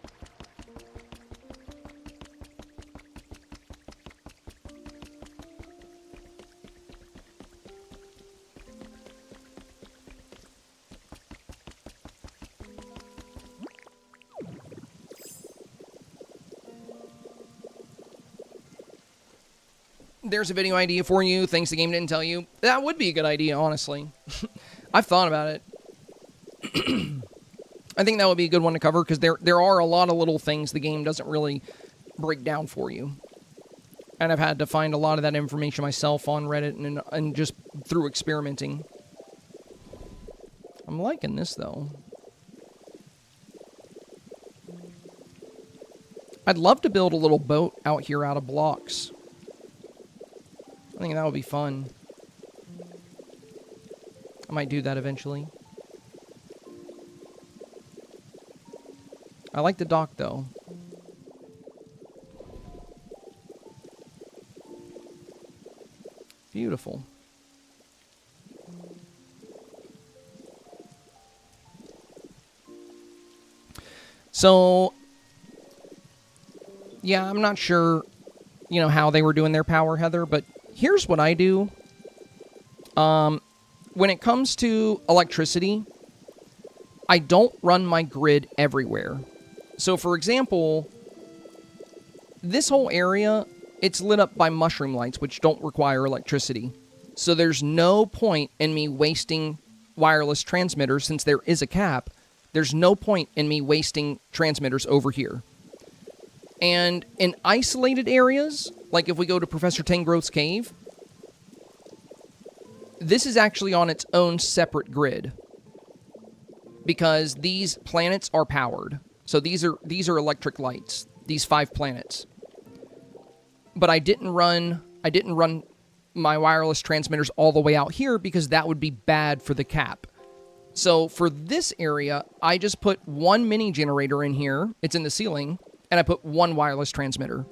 There's a video idea for you, things the game didn't tell you. That would be a good idea, honestly. I've thought about it. I think that would be a good one to cover, because there are a lot of little things the game doesn't really break down for you. And I've had to find a lot of that information myself on Reddit and just through experimenting. I'm liking this, though. I'd love to build a little boat out here out of blocks. I think that would be fun. I might do that eventually. I like the dock, though. Beautiful. So, yeah, I'm not sure, how they were doing their power, Heather, but here's what I do. When it comes to electricity, I don't run my grid everywhere. So, for example, this whole area, it's lit up by mushroom lights, which don't require electricity. So there's no point in me wasting wireless transmitters, since there is a cap. There's no point in me wasting transmitters over here. And in isolated areas, like if we go to Professor Tangrowth's cave, this is actually on its own separate grid, because these planets are powered. So these are electric lights, these 5 planets. But I didn't run my wireless transmitters all the way out here because that would be bad for the cap. So for this area, I just put one mini generator in here. It's in the ceiling, and I put one wireless transmitter.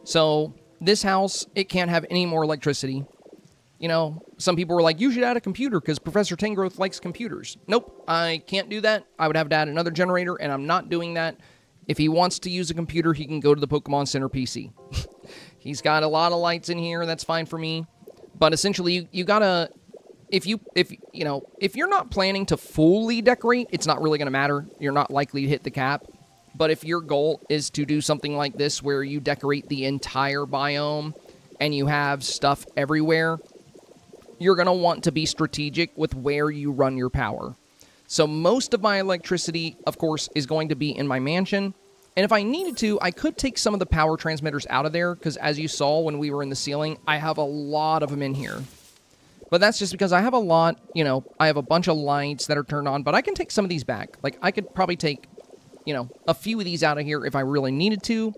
So this house, it can't have any more electricity. You know, some people were like, you should add a computer because Professor Tangrowth likes computers. Nope, I can't do that. I would have to add another generator, and I'm not doing that. If he wants to use a computer, he can go to the Pokemon Center PC. He's got a lot of lights in here. That's fine for me. But essentially, you gotta... If you're not planning to fully decorate, it's not really going to matter. You're not likely to hit the cap. But if your goal is to do something like this, where you decorate the entire biome, and you have stuff everywhere, you're going to want to be strategic with where you run your power. So most of my electricity, of course, is going to be in my mansion. And if I needed to, I could take some of the power transmitters out of there, because as you saw when we were in the ceiling, I have a lot of them in here. But that's just because I have a lot, I have a bunch of lights that are turned on, but I can take some of these back. Like, I could probably take, a few of these out of here if I really needed to.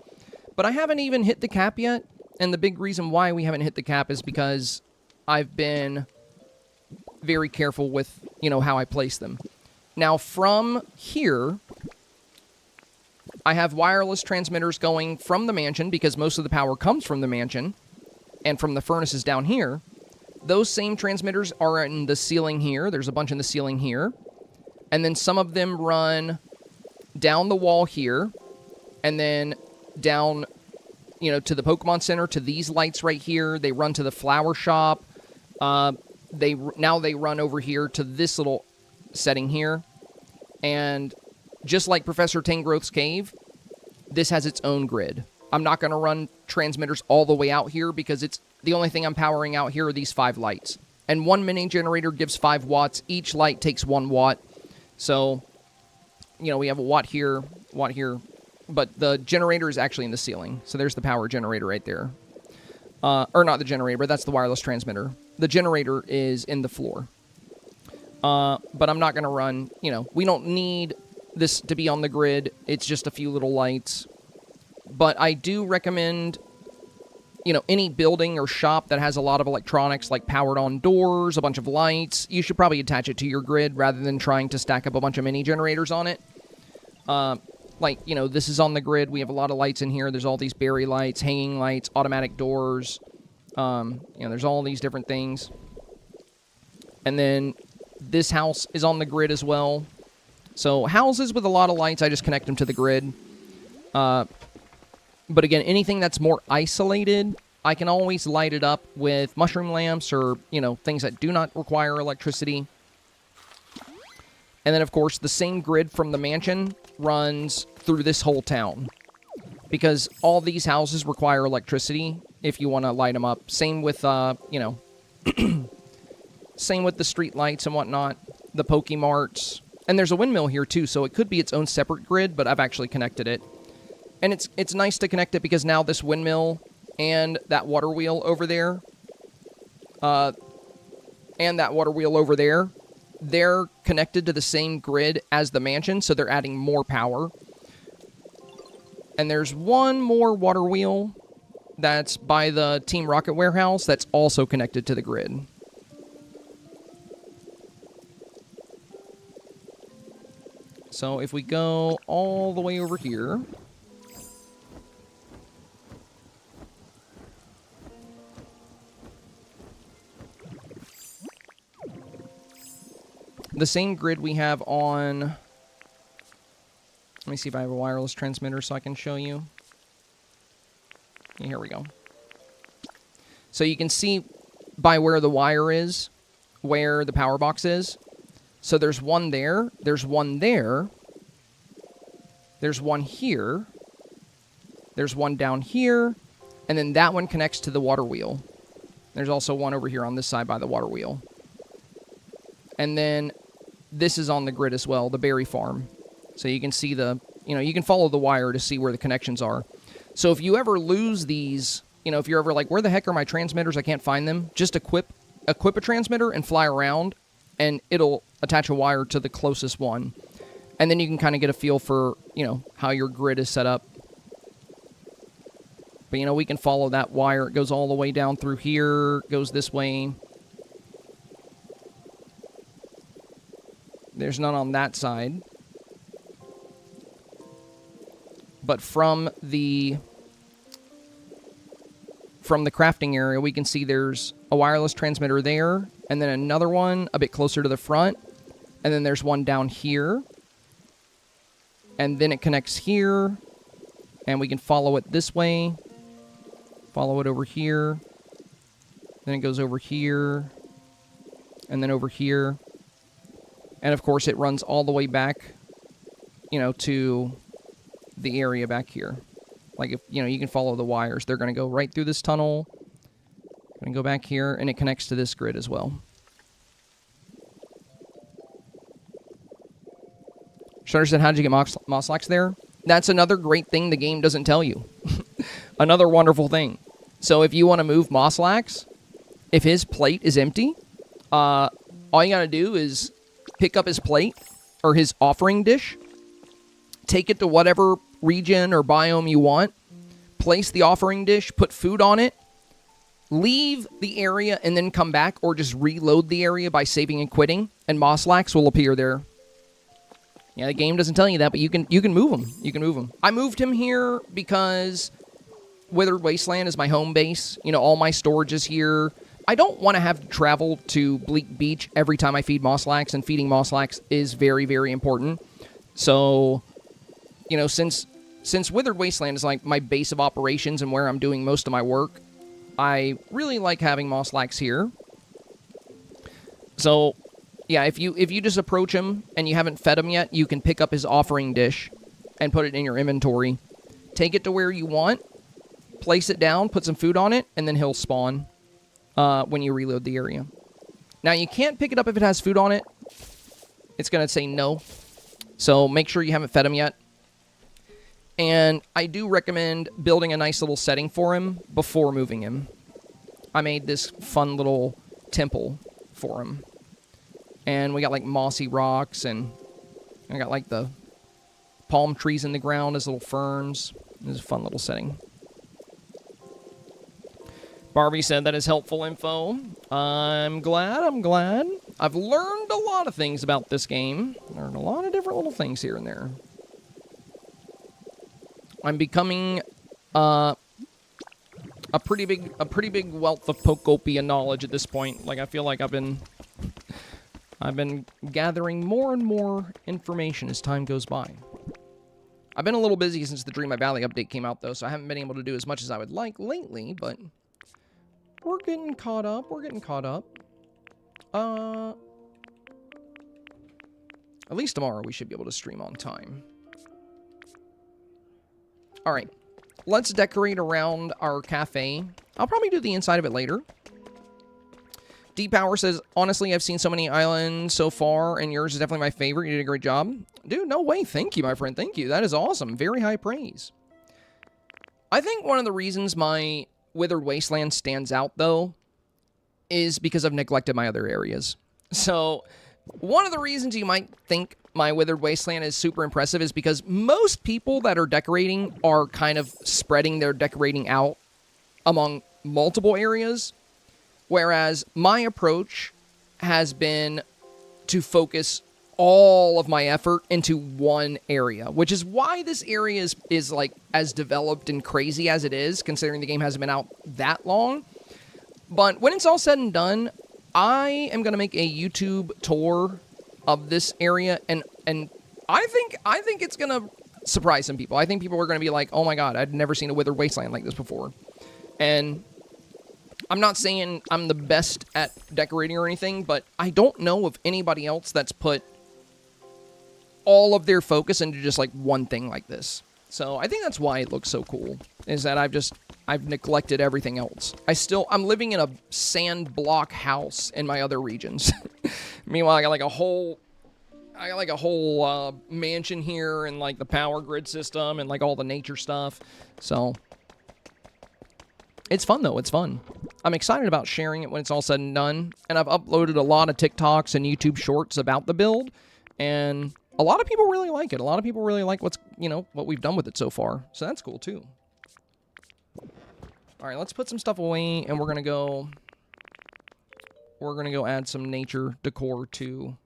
But I haven't even hit the cap yet, and the big reason why we haven't hit the cap is because I've been very careful with, how I place them. Now, from here, I have wireless transmitters going from the mansion, because most of the power comes from the mansion, and from the furnaces down here. Those same transmitters are in the ceiling here. There's a bunch in the ceiling here. And then some of them run down the wall here, and then down, to the Pokemon Center, to these lights right here. They run to the flower shop. Now they run over here to this little setting here. And just like Professor Tangrowth's cave, this has its own grid. I'm not going to run transmitters all the way out here, because it's the only thing I'm powering out here are these 5 lights. And one mini generator gives 5 watts. Each light takes 1 watt. So, we have a watt here, but the generator is actually in the ceiling. So there's the power generator right there. Or not the generator, but that's the wireless transmitter. The generator is in the floor. But I'm not going to run, we don't need this to be on the grid. It's just a few little lights. But I do recommend, any building or shop that has a lot of electronics, like powered-on doors, a bunch of lights, you should probably attach it to your grid rather than trying to stack up a bunch of mini generators on it. This is on the grid. We have a lot of lights in here. There's all these berry lights, hanging lights, automatic doors. There's all these different things. And then this house is on the grid as well. So houses with a lot of lights, I just connect them to the grid. But again, anything that's more isolated, I can always light it up with mushroom lamps or, things that do not require electricity. And then, of course, the same grid from the mansion runs through this whole town, because all these houses require electricity if you want to light them up. Same with, same with the street lights and whatnot, the Pokemarts. And there's a windmill here, too, so it could be its own separate grid, but I've actually connected it. And it's nice to connect it, because now this windmill and that water wheel over there, they're connected to the same grid as the mansion, so they're adding more power. And there's one more water wheel that's by the Team Rocket warehouse that's also connected to the grid. So if we go all the way over here, the same grid we have on... Let me see if I have a wireless transmitter so I can show you. Yeah, here we go. So you can see by where the wire is, where the power box is. So there's one there, there's one there, there's one here, there's one down here, and then that one connects to the water wheel. There's also one over here on this side by the water wheel. And then this is on the grid as well, the berry farm. So you can see the, you can follow the wire to see where the connections are. So if you ever lose these, if you're ever like, where the heck are my transmitters? I can't find them. Just equip a transmitter and fly around, and it'll attach a wire to the closest one. And then you can kind of get a feel for, how your grid is set up. But, we can follow that wire. It goes all the way down through here, goes this way. There's none on that side. But from the crafting area, we can see there's a wireless transmitter there, and then another one a bit closer to the front, and then there's one down here, and then it connects here, and we can follow it this way, follow it over here, then it goes over here, and then over here, and of course it runs all the way back, to the area back here. Like, if you can follow the wires. They're going to go right through this tunnel. Going to go back here, and it connects to this grid as well. Shutter said, how'd you get Mosslax there? That's another great thing the game doesn't tell you. Another wonderful thing. So if you want to move Mosslax, if his plate is empty, all you got to do is pick up his plate, or his offering dish, take it to whatever region or biome you want, place the offering dish, put food on it, leave the area, and then come back, or just reload the area by saving and quitting, and Mosslax will appear there. Yeah, the game doesn't tell you that, but you can move him. You can move him. I moved him here because Withered Wasteland is my home base. All my storage is here. I don't want to have to travel to Bleak Beach every time I feed Mosslax, and feeding Mosslax is very, very important. So, since Withered Wasteland is like my base of operations and where I'm doing most of my work, I really like having Mosslax here. So, yeah, if you just approach him and you haven't fed him yet, you can pick up his offering dish and put it in your inventory. Take it to where you want, place it down, put some food on it, and then he'll spawn when you reload the area. Now, you can't pick it up if it has food on it. It's going to say no. So make sure you haven't fed him yet. And I do recommend building a nice little setting for him before moving him. I made this fun little temple for him. And we got like mossy rocks, and I got like the palm trees in the ground as little ferns. This is a fun little setting. Barbie said that is helpful info. I'm glad. I've learned a lot of things about this game. Learned a lot of different little things here and there. I'm becoming a pretty big wealth of Pokopia knowledge at this point. Like, I feel like I've been gathering more and more information as time goes by. I've been a little busy since the Dreamy Valley update came out, though, so I haven't been able to do as much as I would like lately, but we're getting caught up. At least tomorrow we should be able to stream on time. All right, let's decorate around our cafe. I'll probably do the inside of it later. D-Power says, honestly, I've seen so many islands so far, and yours is definitely my favorite. You did a great job. Dude, no way. Thank you, my friend. Thank you. That is awesome. Very high praise. I think one of the reasons my Withered Wasteland stands out, though, is because I've neglected my other areas. So, one of the reasons you might think my Withered Wasteland is super impressive is because most people that are decorating are kind of spreading their decorating out among multiple areas, whereas my approach has been to focus all of my effort into one area, which is why this area is like as developed and crazy as it is, considering the game hasn't been out that long. But when it's all said and done, I am going to make a YouTube tour of this area, and I think it's going to surprise some people. I think people are going to be like, oh my god, I'd never seen a Withered Wasteland like this before. And I'm not saying I'm the best at decorating or anything, but I don't know of anybody else that's put all of their focus into just like one thing like this. So I think that's why it looks so cool, is that I've neglected everything else. I'm living in a sand block house in my other regions. Meanwhile, I got like a whole mansion here, and like the power grid system and like all the nature stuff. So it's fun though. It's fun. I'm excited about sharing it when it's all said and done. And I've uploaded a lot of TikToks and YouTube shorts about the build, and a lot of people really like it. A lot of people really like what we've done with it so far. So that's cool too. All right, let's put some stuff away, and we're gonna go add some nature decor to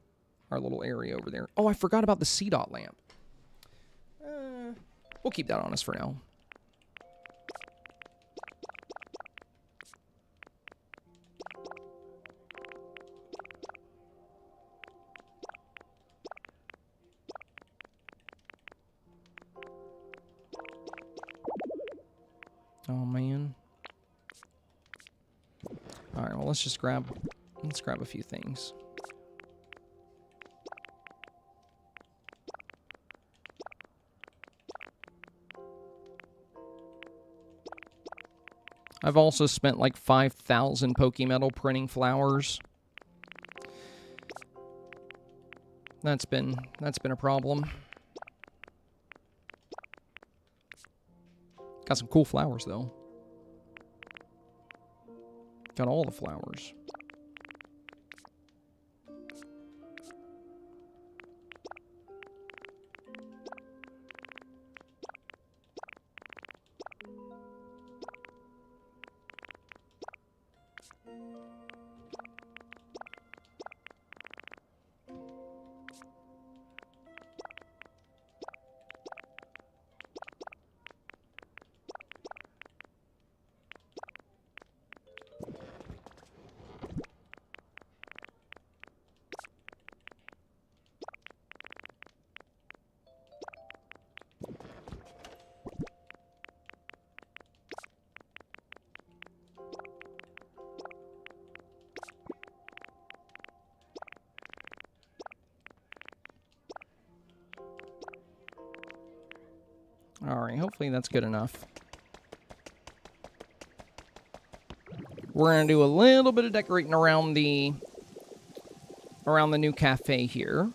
our little area over there. Oh, I forgot about the C-dot lamp. We'll keep that on us for now. Oh man. All right, well, let's grab a few things. I've also spent like 5,000 Pokemetal printing flowers. That's been a problem. Got some cool flowers though. Got all the flowers. Alright, hopefully that's good enough. We're going to do a little bit of decorating around the new cafe here.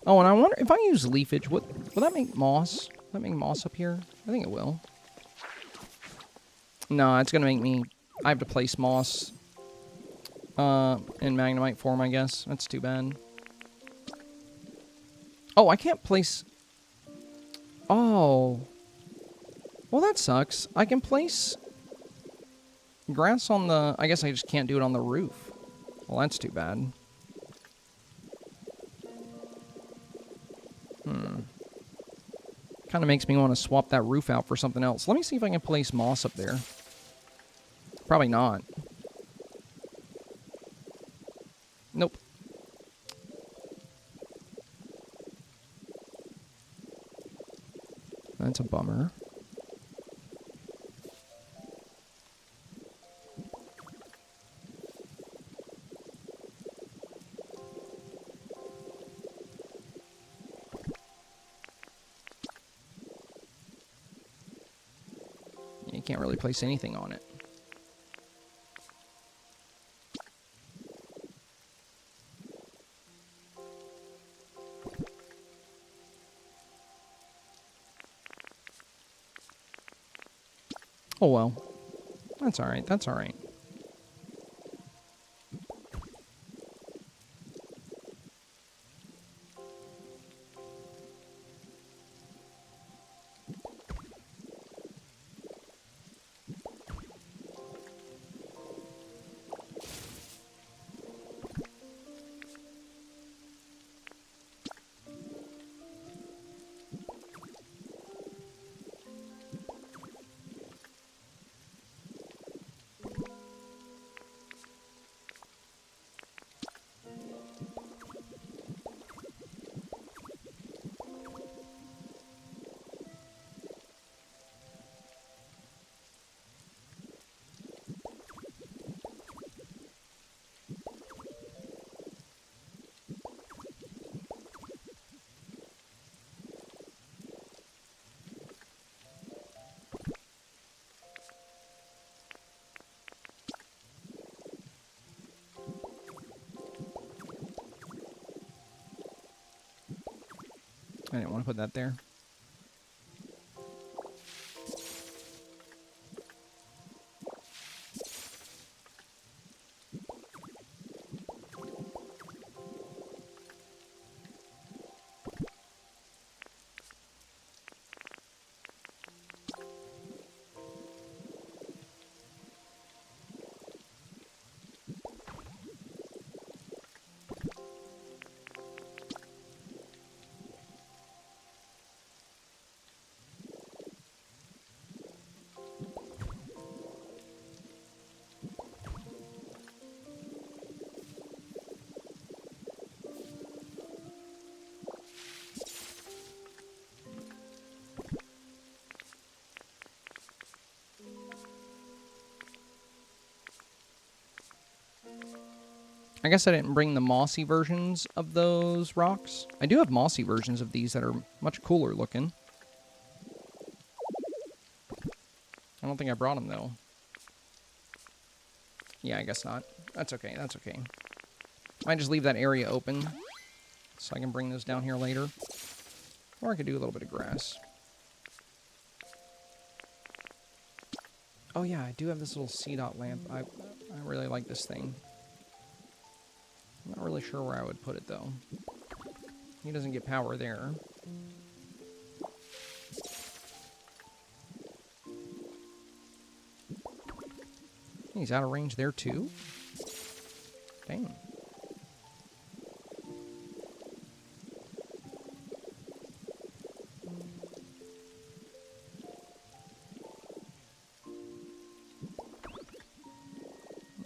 Oh, and I wonder if I use leafage, will that make moss? Will that make moss up here? I think it will. No, it's going to make me... I have to place moss in Magnemite form, I guess. That's too bad. Oh, I can't place... Oh. Well, that sucks. I can place grass on the... I guess I just can't do it on the roof. Well, that's too bad. Kind of makes me want to swap that roof out for something else. Let me see if I can place moss up there. Probably not. Nope. That's a bummer. You can't really place anything on it. Oh well. That's alright, that's alright. I didn't want to put that there. I guess I didn't bring the mossy versions of those rocks. I do have mossy versions of these that are much cooler looking. I don't think I brought them, though. Yeah, I guess not. That's okay, that's okay. Might just leave that area open so I can bring those down here later. Or I could do a little bit of grass. Oh yeah, I do have this little C-dot lamp. I really like this thing. I'm not really sure where I would put it, though. He doesn't get power there. He's out of range there, too? Dang.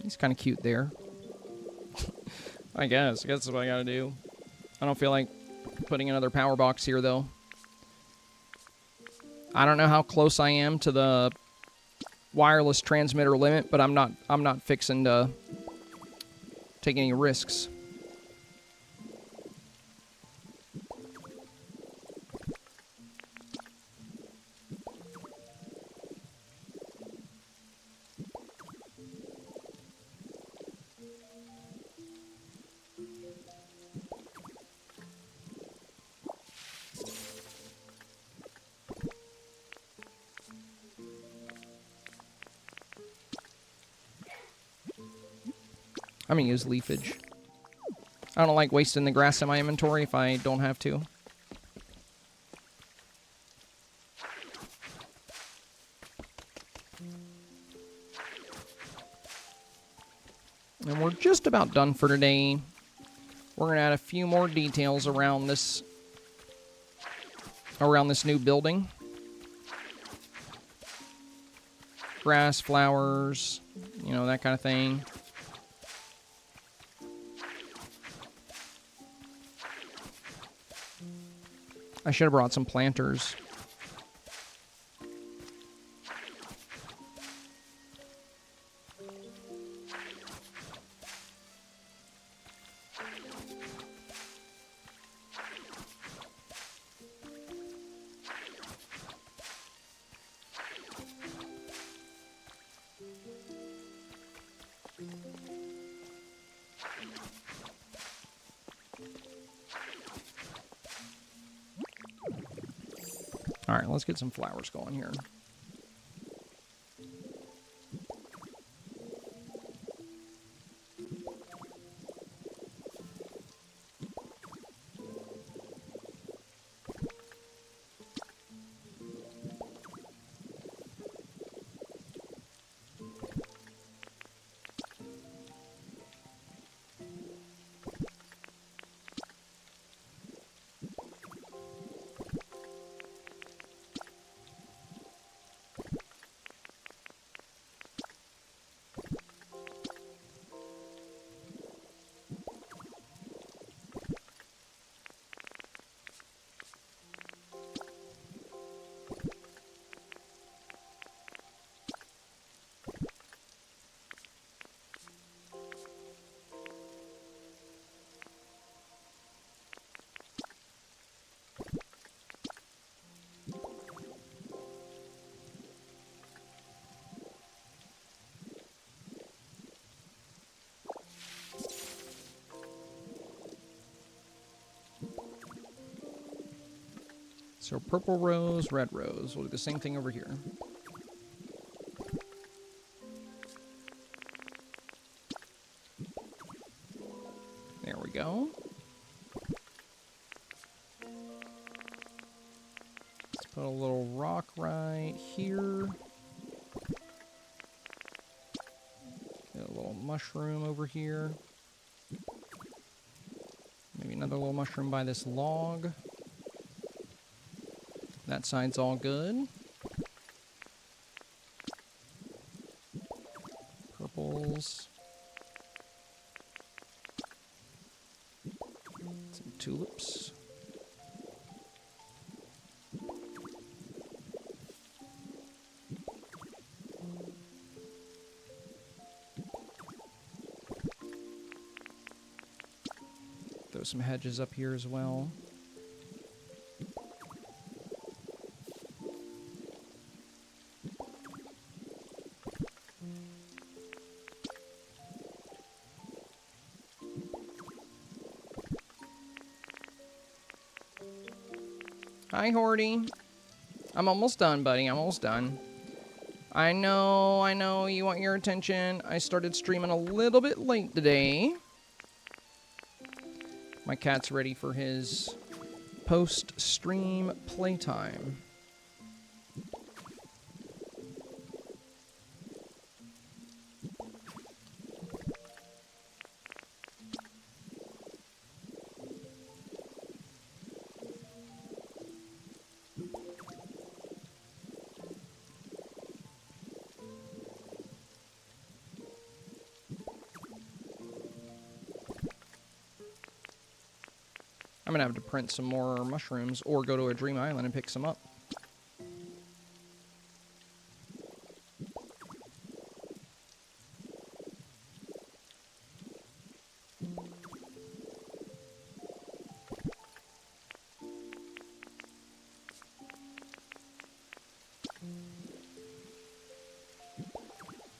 He's kind of cute there. I guess that's what I gotta do. I don't feel like putting another power box here, though. I don't know how close I am to the wireless transmitter limit, but I'm not fixing to take any risks. I'm gonna use leafage. I don't like wasting the grass in my inventory if I don't have to. And we're just about done for today. We're gonna add a few more details around this new building. Grass, flowers, you know, that kind of thing. I should have brought some planters. All right, let's get some flowers going here. So purple rose, red rose. We'll do the same thing over here. There we go. Let's put a little rock right here. Get a little mushroom over here. Maybe another little mushroom by this log. That side's all good. Purples. Some tulips. Throw some hedges up here as well. Hi, Horty. I'm almost done, buddy. I'm almost done. I know you want your attention. I started streaming a little bit late today. My cat's ready for his post-stream playtime. I'm gonna have to print some more mushrooms or go to a dream island and pick some up.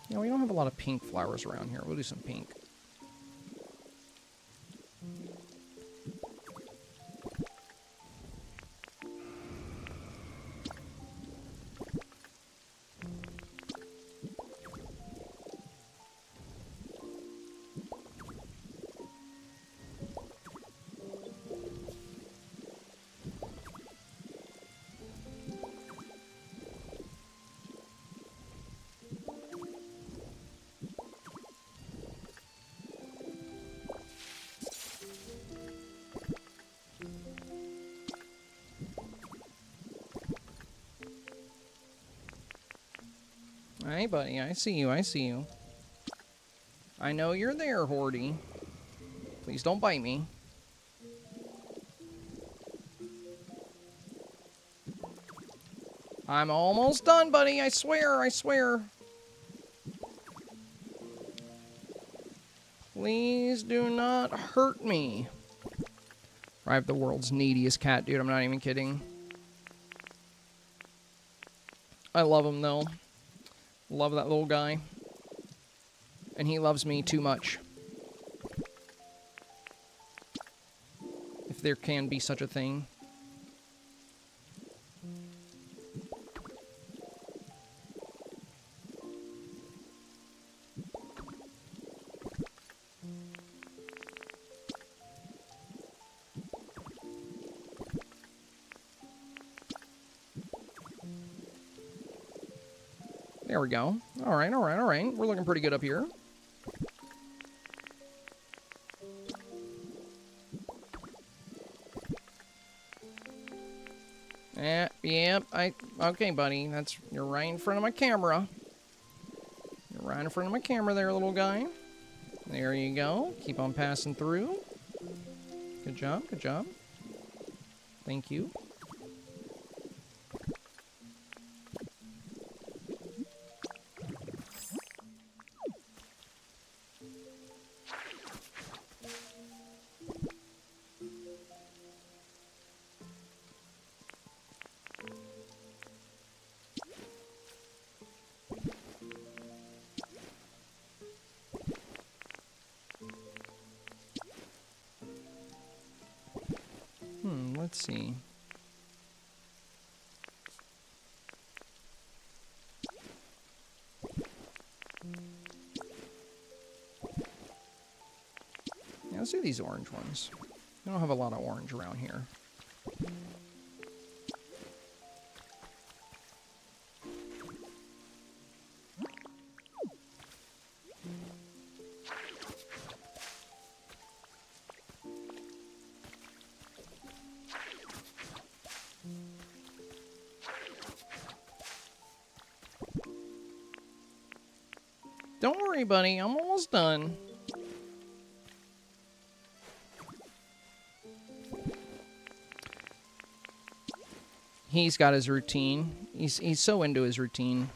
Yeah, we don't have a lot of pink flowers around here. We'll do some pink. Hey, buddy, I see you, I see you. I know you're there, Horty. Please don't bite me. I'm almost done, buddy, I swear, I swear. Please do not hurt me. I have the world's neediest cat, dude, I'm not even kidding. I love him, though. Love that little guy. And he loves me too much. If there can be such a thing. There we go. All right, all right, all right. We're looking pretty good up here. Yep. Okay, buddy. You're right in front of my camera. You're right in front of my camera there, little guy. There you go. Keep on passing through. Good job, good job. Thank you. Let's see. let's do these orange ones. We don't have a lot of orange around here. Don't worry, buddy. I'm almost done. He's got his routine. He's so into his routine.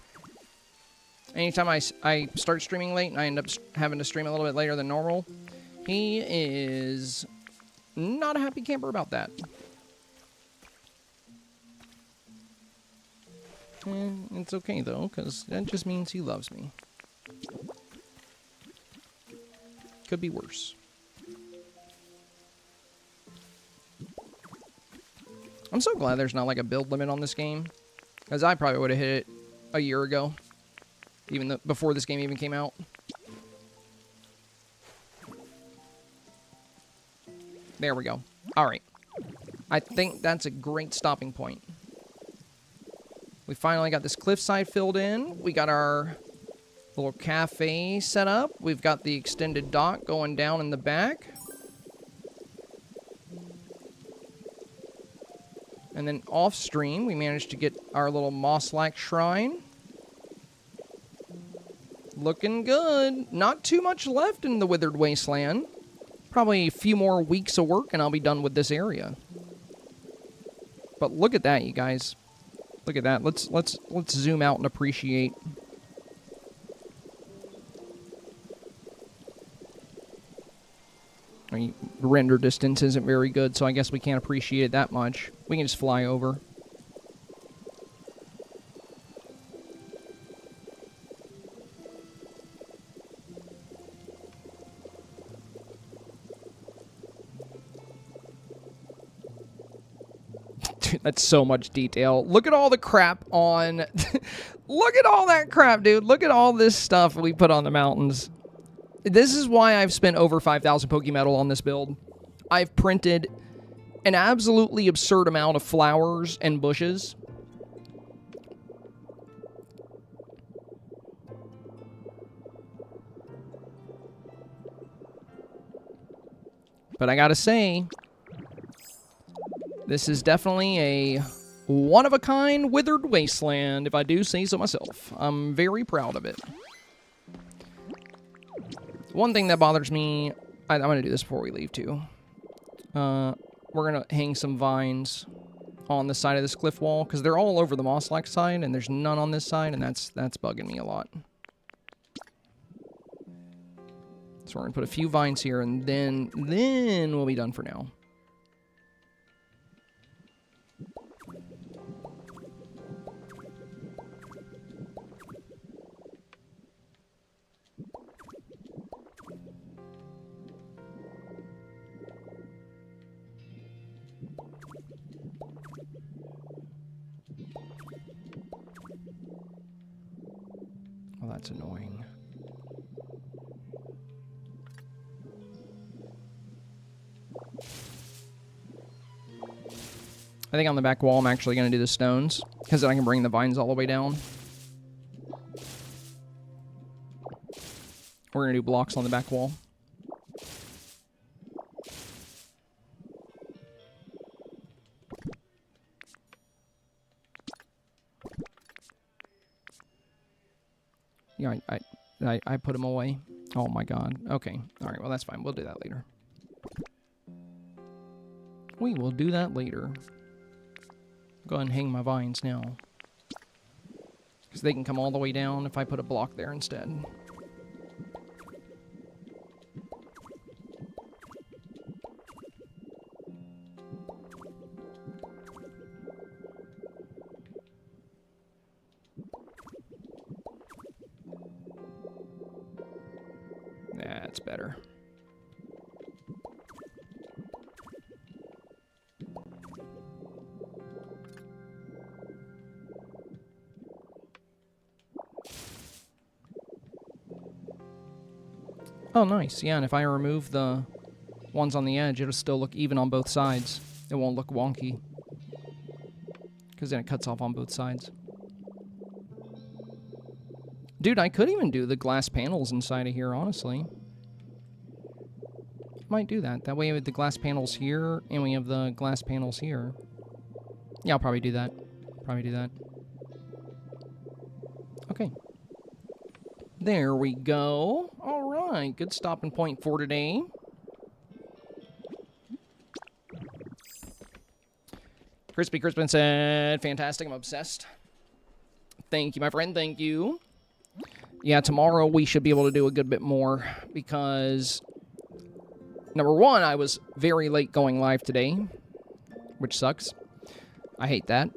Anytime I start streaming late and I end up having to stream a little bit later than normal, he is not a happy camper about that. It's okay, though, because that just means he loves me. Could be worse. I'm so glad there's not like a build limit on this game, because I probably would have hit it a year ago, even before this game even came out. There we go. All right. I think that's a great stopping point. We finally got this cliffside filled in. We got our little cafe set up. We've got the extended dock going down in the back. And then off stream, we managed to get our little Mosslax shrine. Looking good. Not too much left in the Withered Wasteland. Probably a few more weeks of work and I'll be done with this area. But look at that, you guys. Look at that. Let's zoom out and appreciate. I mean, render distance isn't very good, so I guess we can't appreciate it that much. We can just fly over. Dude, that's so much detail. Look at all the crap on... Look at all that crap, dude. Look at all this stuff we put on the mountains. This is why I've spent over 5,000 Pokemetal on this build. I've printed an absolutely absurd amount of flowers and bushes. But I gotta say, this is definitely a one-of-a-kind Withered Wasteland, if I do say so myself. I'm very proud of it. One thing that bothers me, I'm going to do this before we leave, too. We're going to hang some vines on the side of this cliff wall, because they're all over the Mosslax side, and there's none on this side, and that's bugging me a lot. So we're going to put a few vines here, and then we'll be done for now. Oh, that's annoying. I think on the back wall I'm actually going to do the stones, because then I can bring the vines all the way down. We're going to do blocks on the back wall. Yeah, I put them away. Oh my god. Okay. Alright, well that's fine. We'll do that later. We will do that later. Go ahead and hang my vines now. Because they can come all the way down if I put a block there instead. That's better. Oh, nice. Yeah, and if I remove the ones on the edge, it'll still look even on both sides. It won't look wonky. Because then it cuts off on both sides. Dude, I could even do the glass panels inside of here, honestly. Might do that. That way we have the glass panels here, and we have the glass panels here. Yeah, I'll probably do that. Okay. There we go. All right, good stopping point for today. Crispy Crispin said, fantastic, I'm obsessed. Thank you, my friend, thank you. Yeah, tomorrow we should be able to do a good bit more because, number one, I was very late going live today, which sucks. I hate that.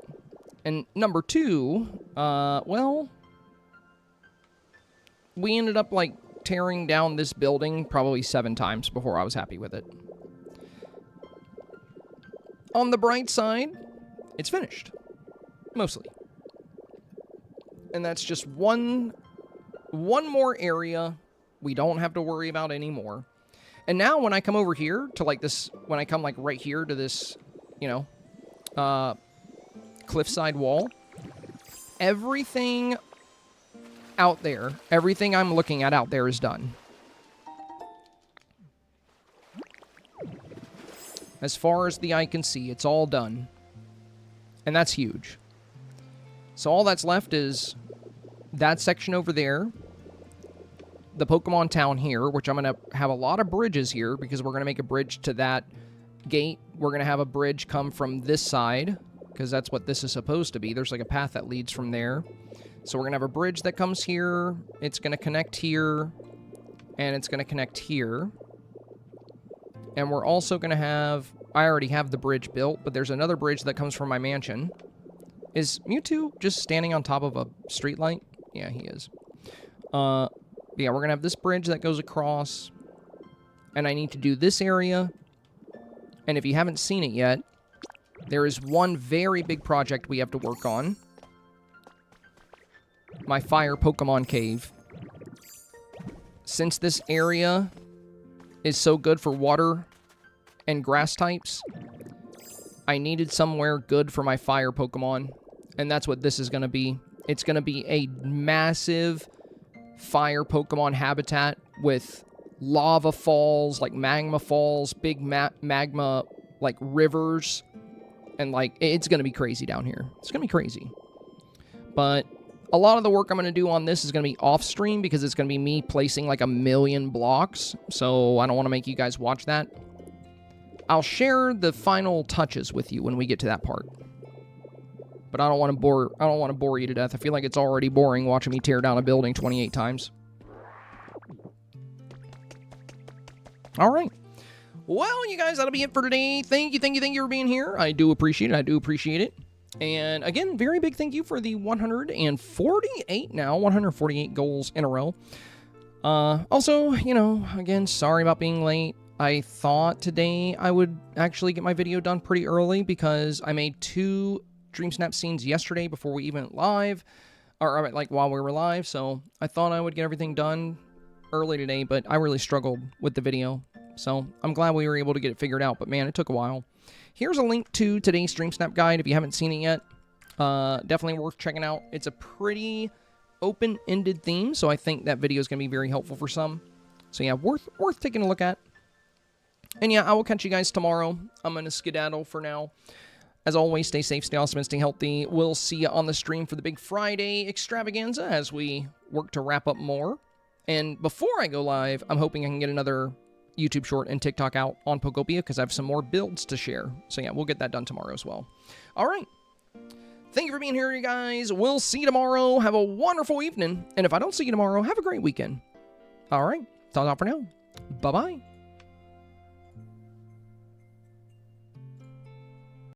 And number two, well, we ended up, like, tearing down this building probably 7 times before I was happy with it. On the bright side, it's finished. Mostly. And that's just one more area we don't have to worry about anymore. And now when I come over here to, like, this, when I come, like, right here to this, you know, cliffside wall, everything out there, everything I'm looking at out there is done. As far as the eye can see, it's all done. And that's huge. So all that's left is that section over there, the Pokemon town here, which I'm going to have a lot of bridges here because we're going to make a bridge to that gate. We're going to have a bridge come from this side because that's what this is supposed to be. There's like a path that leads from there. So we're going to have a bridge that comes here. It's going to connect here. And it's going to connect here. And we're also going to have... I already have the bridge built, but there's another bridge that comes from my mansion. Is Mewtwo just standing on top of a streetlight? Yeah, he is. Yeah, we're going to have this bridge that goes across. And I need to do this area. And if you haven't seen it yet, there is one very big project we have to work on. My fire Pokemon cave. Since this area is so good for water and grass types, I needed somewhere good for my fire Pokemon, and that's what this is going to be. It's going to be a massive fire Pokemon habitat with lava falls, like magma falls, big magma, like rivers, and like, it's going to be crazy down here. It's going to be crazy. But a lot of the work I'm going to do on this is going to be off-stream because it's going to be me placing like 1,000,000 blocks, so I don't want to make you guys watch that. I'll share the final touches with you when we get to that part. But I don't want to bore you to death. I feel like it's already boring watching me tear down a building 28 times. All right. Well, you guys, that'll be it for today. Thank you for being here. I do appreciate it. And again, very big thank you for the 148 goals in a row. Also, you know, again, sorry about being late. I thought today I would actually get my video done pretty early because I made 2 Dream Snap scenes yesterday before we even went live, or like while we were live, so I thought I would get everything done early today, but I really struggled with the video, so I'm glad we were able to get it figured out, but man, it took a while. Here's a link to today's Dream Snap guide if you haven't seen it yet. Definitely worth checking out. It's a pretty open-ended theme, so I think that video is going to be very helpful for some. So yeah, worth taking a look at. And yeah, I will catch you guys tomorrow. I'm going to skedaddle for now. As always, stay safe, stay awesome, and stay healthy. We'll see you on the stream for the big Friday extravaganza as we work to wrap up more. And before I go live, I'm hoping I can get another YouTube short and TikTok out on Pokopia because I have some more builds to share. So yeah, we'll get that done tomorrow as well. All right. Thank you for being here, you guys. We'll see you tomorrow. Have a wonderful evening. And if I don't see you tomorrow, have a great weekend. All right. That's all for now. Bye-bye.